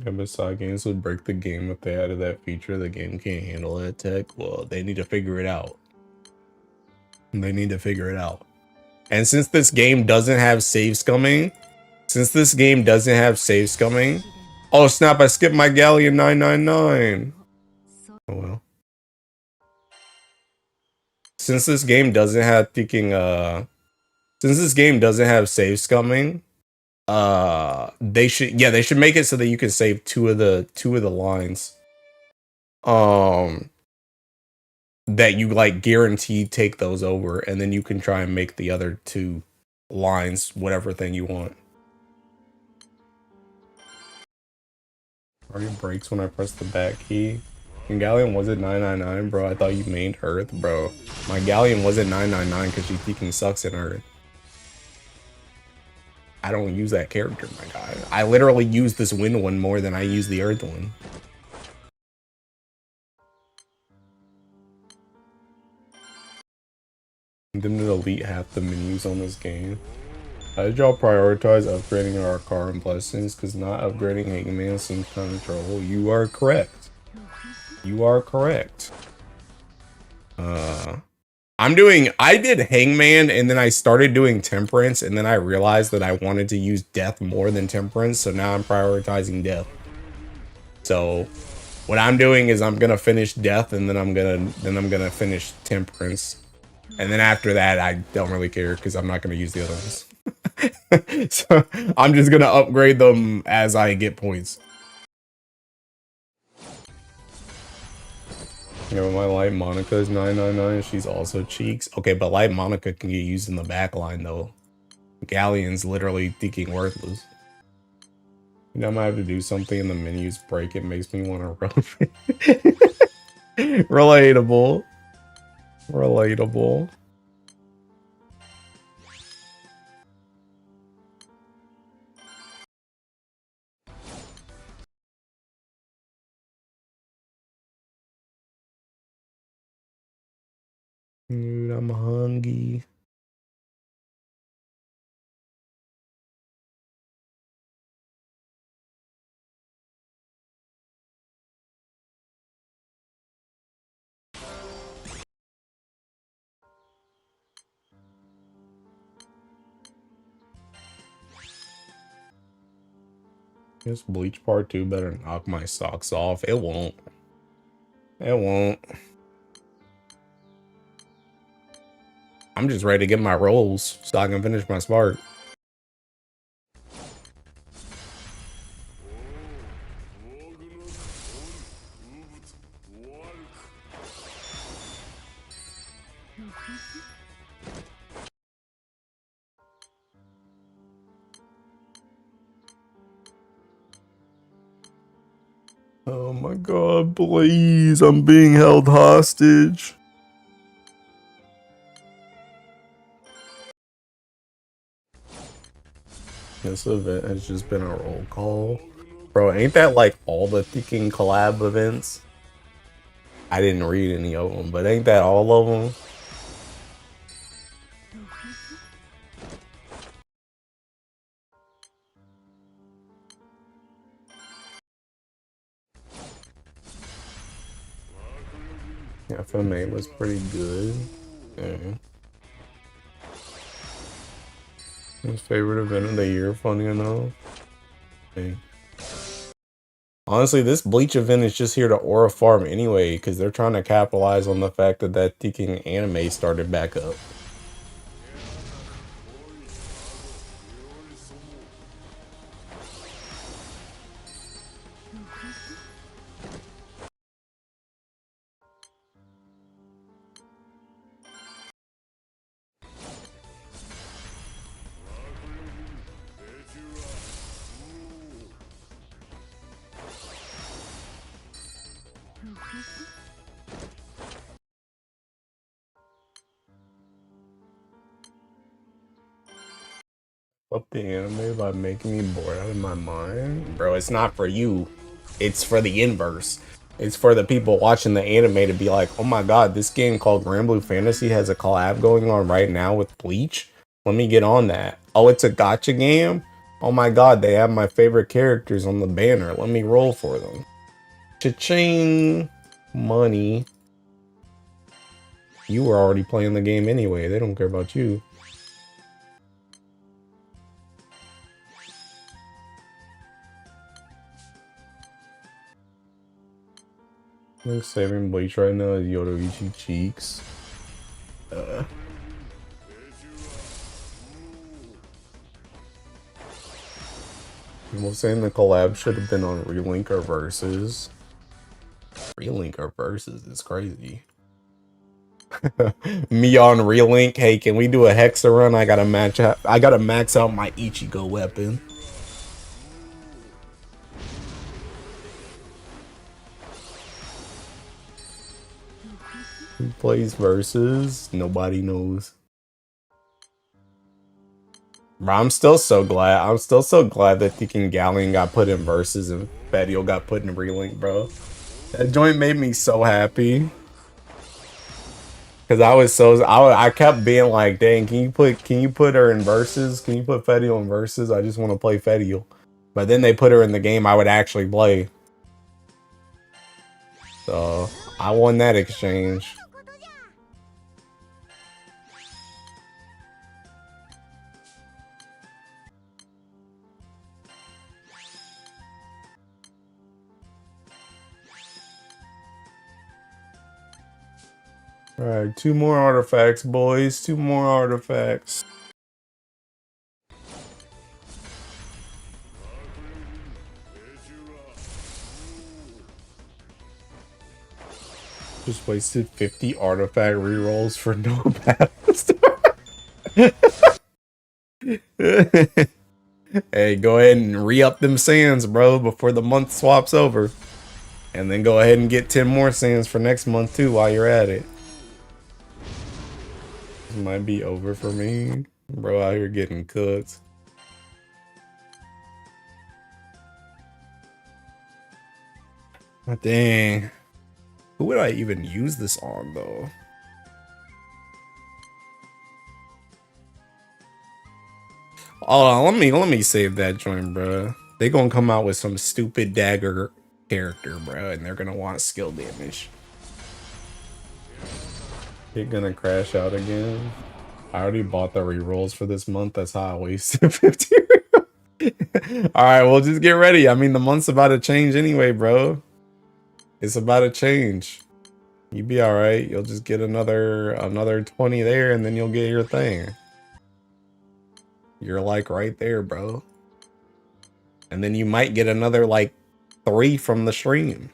[SPEAKER 1] MSI games would break the game if they added that feature. The game can't handle that tech. Well, they need to figure it out. They need to figure it out. And since this game doesn't have save scumming, oh snap, I skipped my Galleon 999. Oh well. Since this game doesn't have save scumming, they should make it so that you can save two of the lines. That you like guaranteed take those over, and then you can try and make the other 2 lines whatever thing you want. Already breaks when I press the back key. And Galleon was at 999, bro. I thought you mained Earth, bro. My Galleon was at 999 because she freaking sucks in Earth. I don't use that character, my guy. I literally use this wind one more than I use the Earth one. Didn't delete half the menus on this game. How did y'all prioritize upgrading our car and blessings? Because not upgrading Hangman seems kind of trouble. You are correct. You are correct. I did Hangman, and then I started doing Temperance, and then I realized that I wanted to use Death more than Temperance, so now I'm prioritizing Death. So what I'm doing is I'm gonna finish Death, and then I'm gonna finish Temperance. And then after that, I don't really care because I'm not going to use the other ones. So I'm just going to upgrade them as I get points. You know, my Light Monica is 999. She's also cheeks. Okay, but Light Monica can get used in the back line, though. Galleon's literally thinking worthless. You know, I might have to do something in the menus break. It makes me want to run. Relatable. Relatable. Dude, I'm hungry. This Bleach Part 2 better knock my socks off. It won't. It won't. I'm just ready to get my rolls so I can finish my spark. Oh my god, please, I'm being held hostage. This event has just been a roll call. Bro, ain't that like all the Thinking collab events? I didn't read any of them, but ain't that all of them? FMA was pretty good. Yeah. His favorite event of the year, funny enough. Okay. Honestly, this Bleach event is just here to aura farm anyway, because they're trying to capitalize on the fact that that Thinking anime started back up. Up the anime by making me bored out of my mind? Bro, it's not for you. It's for the inverse. It's for the people watching the anime to be like, oh my god, this game called Granblue Fantasy has a collab going on right now with Bleach. Let me get on that. Oh, it's a gacha game? Oh my god, they have my favorite characters on the banner. Let me roll for them. Cha-ching! Money. You were already playing the game anyway. They don't care about you. I think saving Bleach right now is Yoruichi Cheeks. People saying the collab should have been on Relink or Versus. Relink or Versus is crazy. Me on Relink. Hey, can we do a Hexa run? I gotta max out my Ichigo weapon. Who plays Versus? Nobody knows. Bro, I'm still so glad that Thinking Galleon got put in Versus and Fetio got put in Relink, bro. That joint made me so happy. Cause I kept being like, dang, can you put her in Versus? Can you put Fetio in Versus? I just want to play Fetio. But then they put her in the game I would actually play. So I won that exchange. Alright, 2 more artifacts, boys. 2 more artifacts. Just wasted 50 artifact rerolls for no battle. Hey, go ahead and re-up them sands, bro, before the month swaps over. And then go ahead and get 10 more sands for next month, too, while you're at it. This might be over for me. Bro, out here getting cooked. Dang. Who would I even use this on, though? Oh, let me save that joint, bro. They gonna come out with some stupid dagger character, bro, and they're gonna want skill damage. You're gonna crash out again. I already bought the rerolls for this month. That's how I wasted 50. All right, well, just get ready. I mean, the month's about to change anyway, bro. It's about to change. You be all right. You'll just get another 20 there, and then you'll get your thing. You're like right there, bro. And then you might get another like 3 from the stream.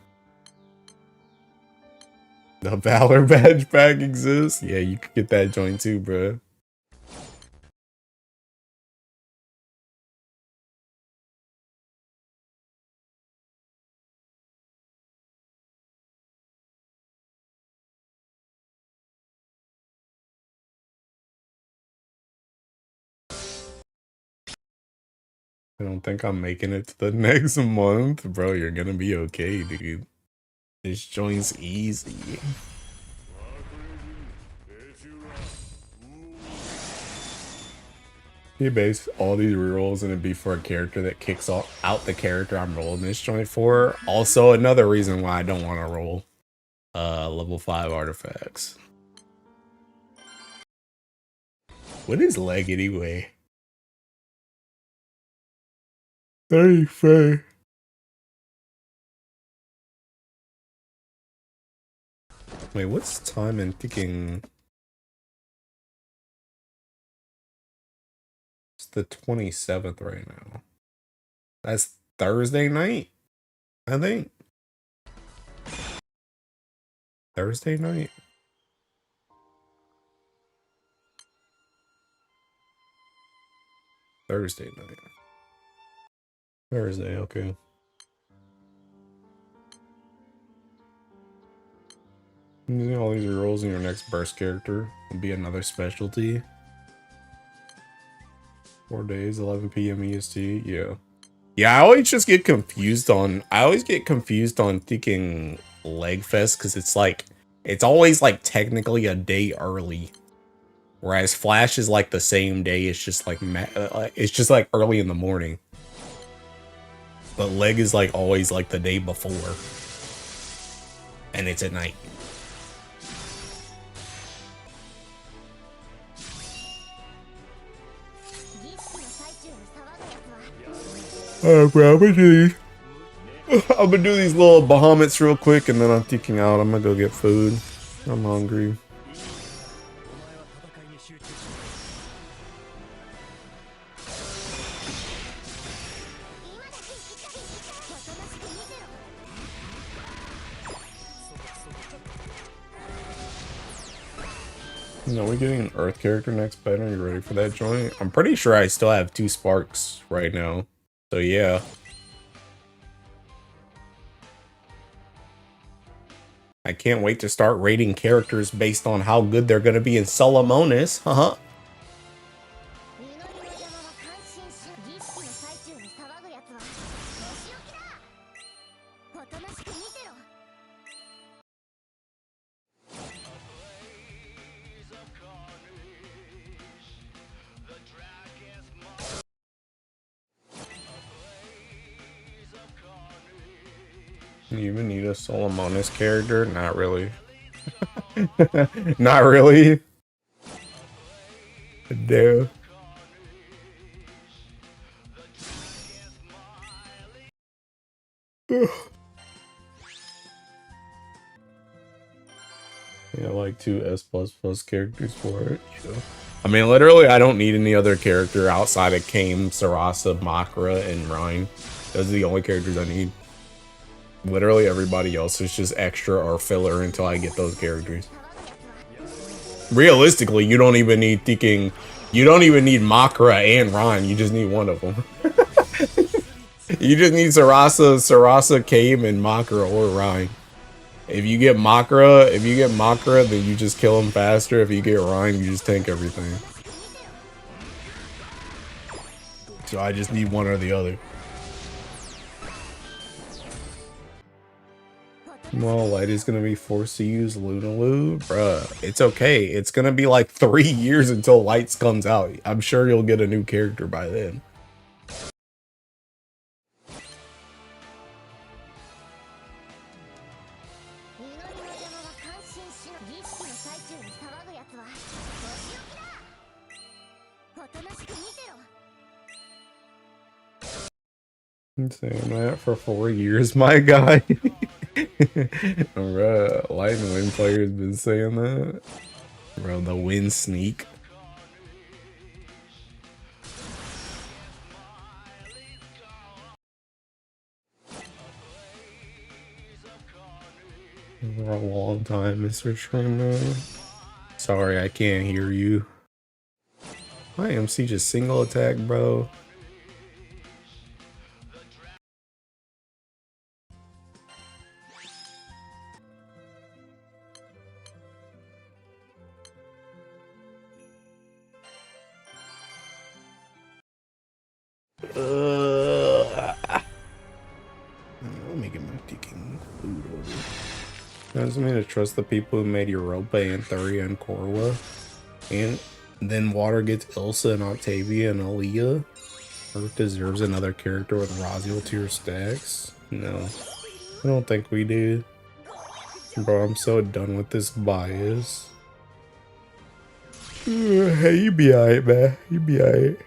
[SPEAKER 1] The Valor badge pack exists. Yeah, you could get that joint too, bro. I don't think I'm making it to the next month, bro. You're gonna be okay, dude. This joint's easy. You base all these rerolls and it'd be for a character that kicks out the character I'm rolling this joint for. Also, another reason why I don't want to roll level 5 artifacts. What is leg anyway? 35. Wait, what's time and ticking? It's the 27th right now. That's Thursday night, I think. Thursday night. Thursday night. Thursday, okay. Using all these rolls in your next burst character will be another specialty. 4 days, 11 p.m. EST. Yeah. Yeah, I always just get confused on thinking Leg Fest because it's always like technically a day early. Whereas Flash is like the same day, it's just like early in the morning. But Leg is like always like the day before. And it's at night. Alright, bro, I'm gonna do these little Bahamets real quick and then I'm thinking out. I'm gonna go get food. I'm hungry. No, we're getting an Earth character next bed. Are you ready for that joint? I'm pretty sure I still have 2 sparks right now. So yeah. I can't wait to start rating characters based on how good they're gonna be in Solomonis. Haha. You even need a Solomonis character? Not really. Not really. No. Yeah, like 2 S++ characters for it. So. I mean, literally, I don't need any other character outside of Kame, Sarasa, Makra, and Rhine. Those are the only characters I need. Literally everybody else is just extra or filler until I get those characters. Realistically, you don't even need Makra and Rhine. You just need one of them. You just need Sarasa, Kame, and Makra or Rhine. If you get Makra, then you just kill him faster. If you get Rhine, you just tank everything. So I just need one or the other. Well, Light is gonna be forced to use Lunaloo, bruh. It's okay. It's gonna be like 3 years until Lights comes out. I'm sure you'll get a new character by then. I'm saying that for 4 years, my guy. Bruh, Light and Wind players been saying that. Bro, the Wind Sneak. For a long time, Mr. Trimmer. Sorry, I can't hear you. My MC just single attack, bro. Let me get my ticking food over. That's me to trust the people who made Europa, Anthuria, and Korwa. And then Water gets Ilsa and Octavia and Aaliyah. Earth deserves another character with Raziel tier stacks. No, I don't think we do. Bro, I'm so done with this bias. Hey, you be alright, man. You be alright.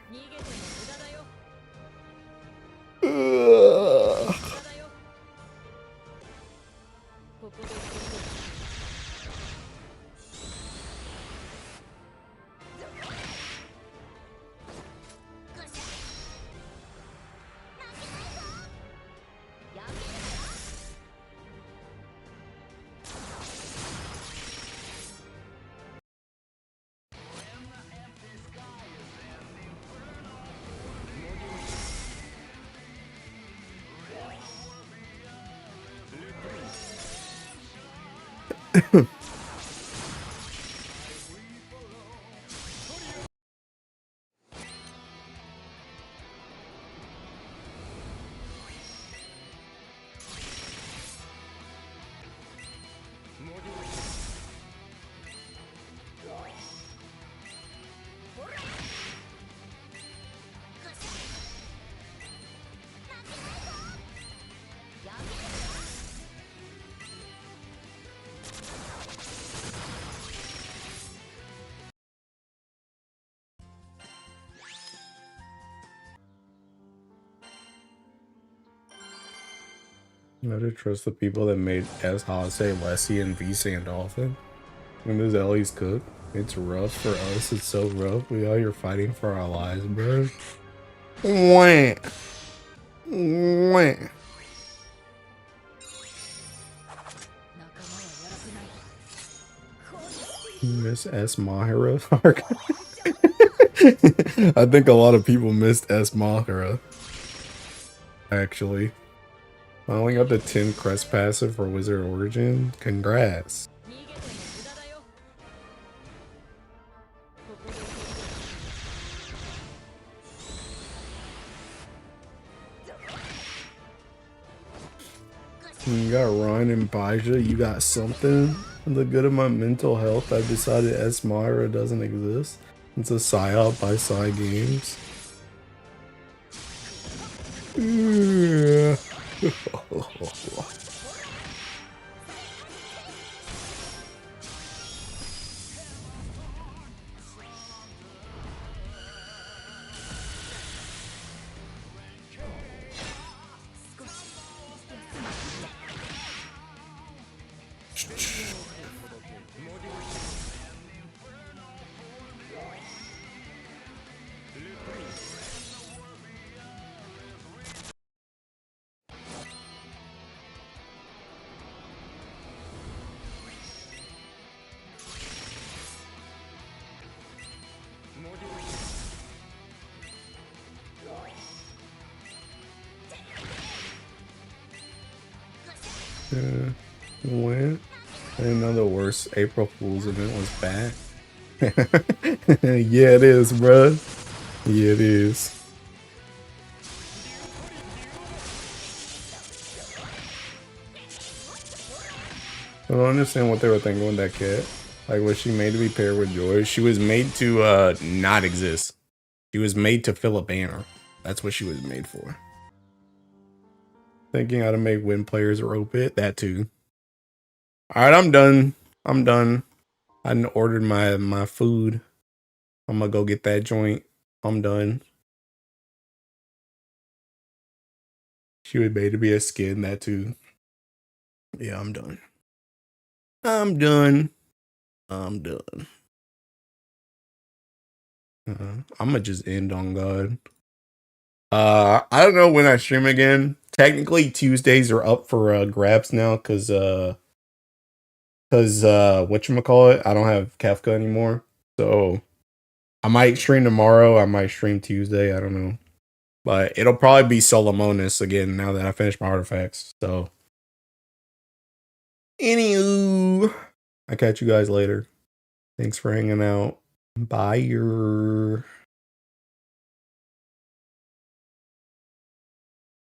[SPEAKER 1] Better trust the people that made S. Hase, Lessie, and V. Sandolphin. When does Ellie's cook? It's rough for us. It's so rough. We all here fighting for our lives, bro. Wah. Wah. Miss S. Mahara. I think a lot of people missed S. Mahara. Actually. I only got the 10 crest passive for Wizard Origin. Congrats. You got Ryan and Baija, you got something. For the good of my mental health, I've decided S. Myra doesn't exist. It's a psyop by Psy Games. When? I didn't know the worst April Fool's event was back. Yeah, it is, bruh. Yeah, it is. I don't understand what they were thinking with that cat. Like, was she made to be paired with Joy? She was made to not exist. She was made to fill a banner. That's what she was made for. Thinking how to make win players rope it. That too. Alright, I'm done. I'm done. I done ordered my food. I'm gonna go get that joint. I'm done. She was made to be a skin. That too. Yeah, I'm done. I'm done. I'm done. I'm gonna just end on God. I don't know when I stream again. Technically, Tuesdays are up for grabs now, cause whatchamacallit, I don't have Kafka anymore. So I might stream tomorrow. I might stream Tuesday. I don't know, but it'll probably be Solomonis again now that I finished my artifacts. So, anywho, I'll catch you guys later. Thanks for hanging out. Bye.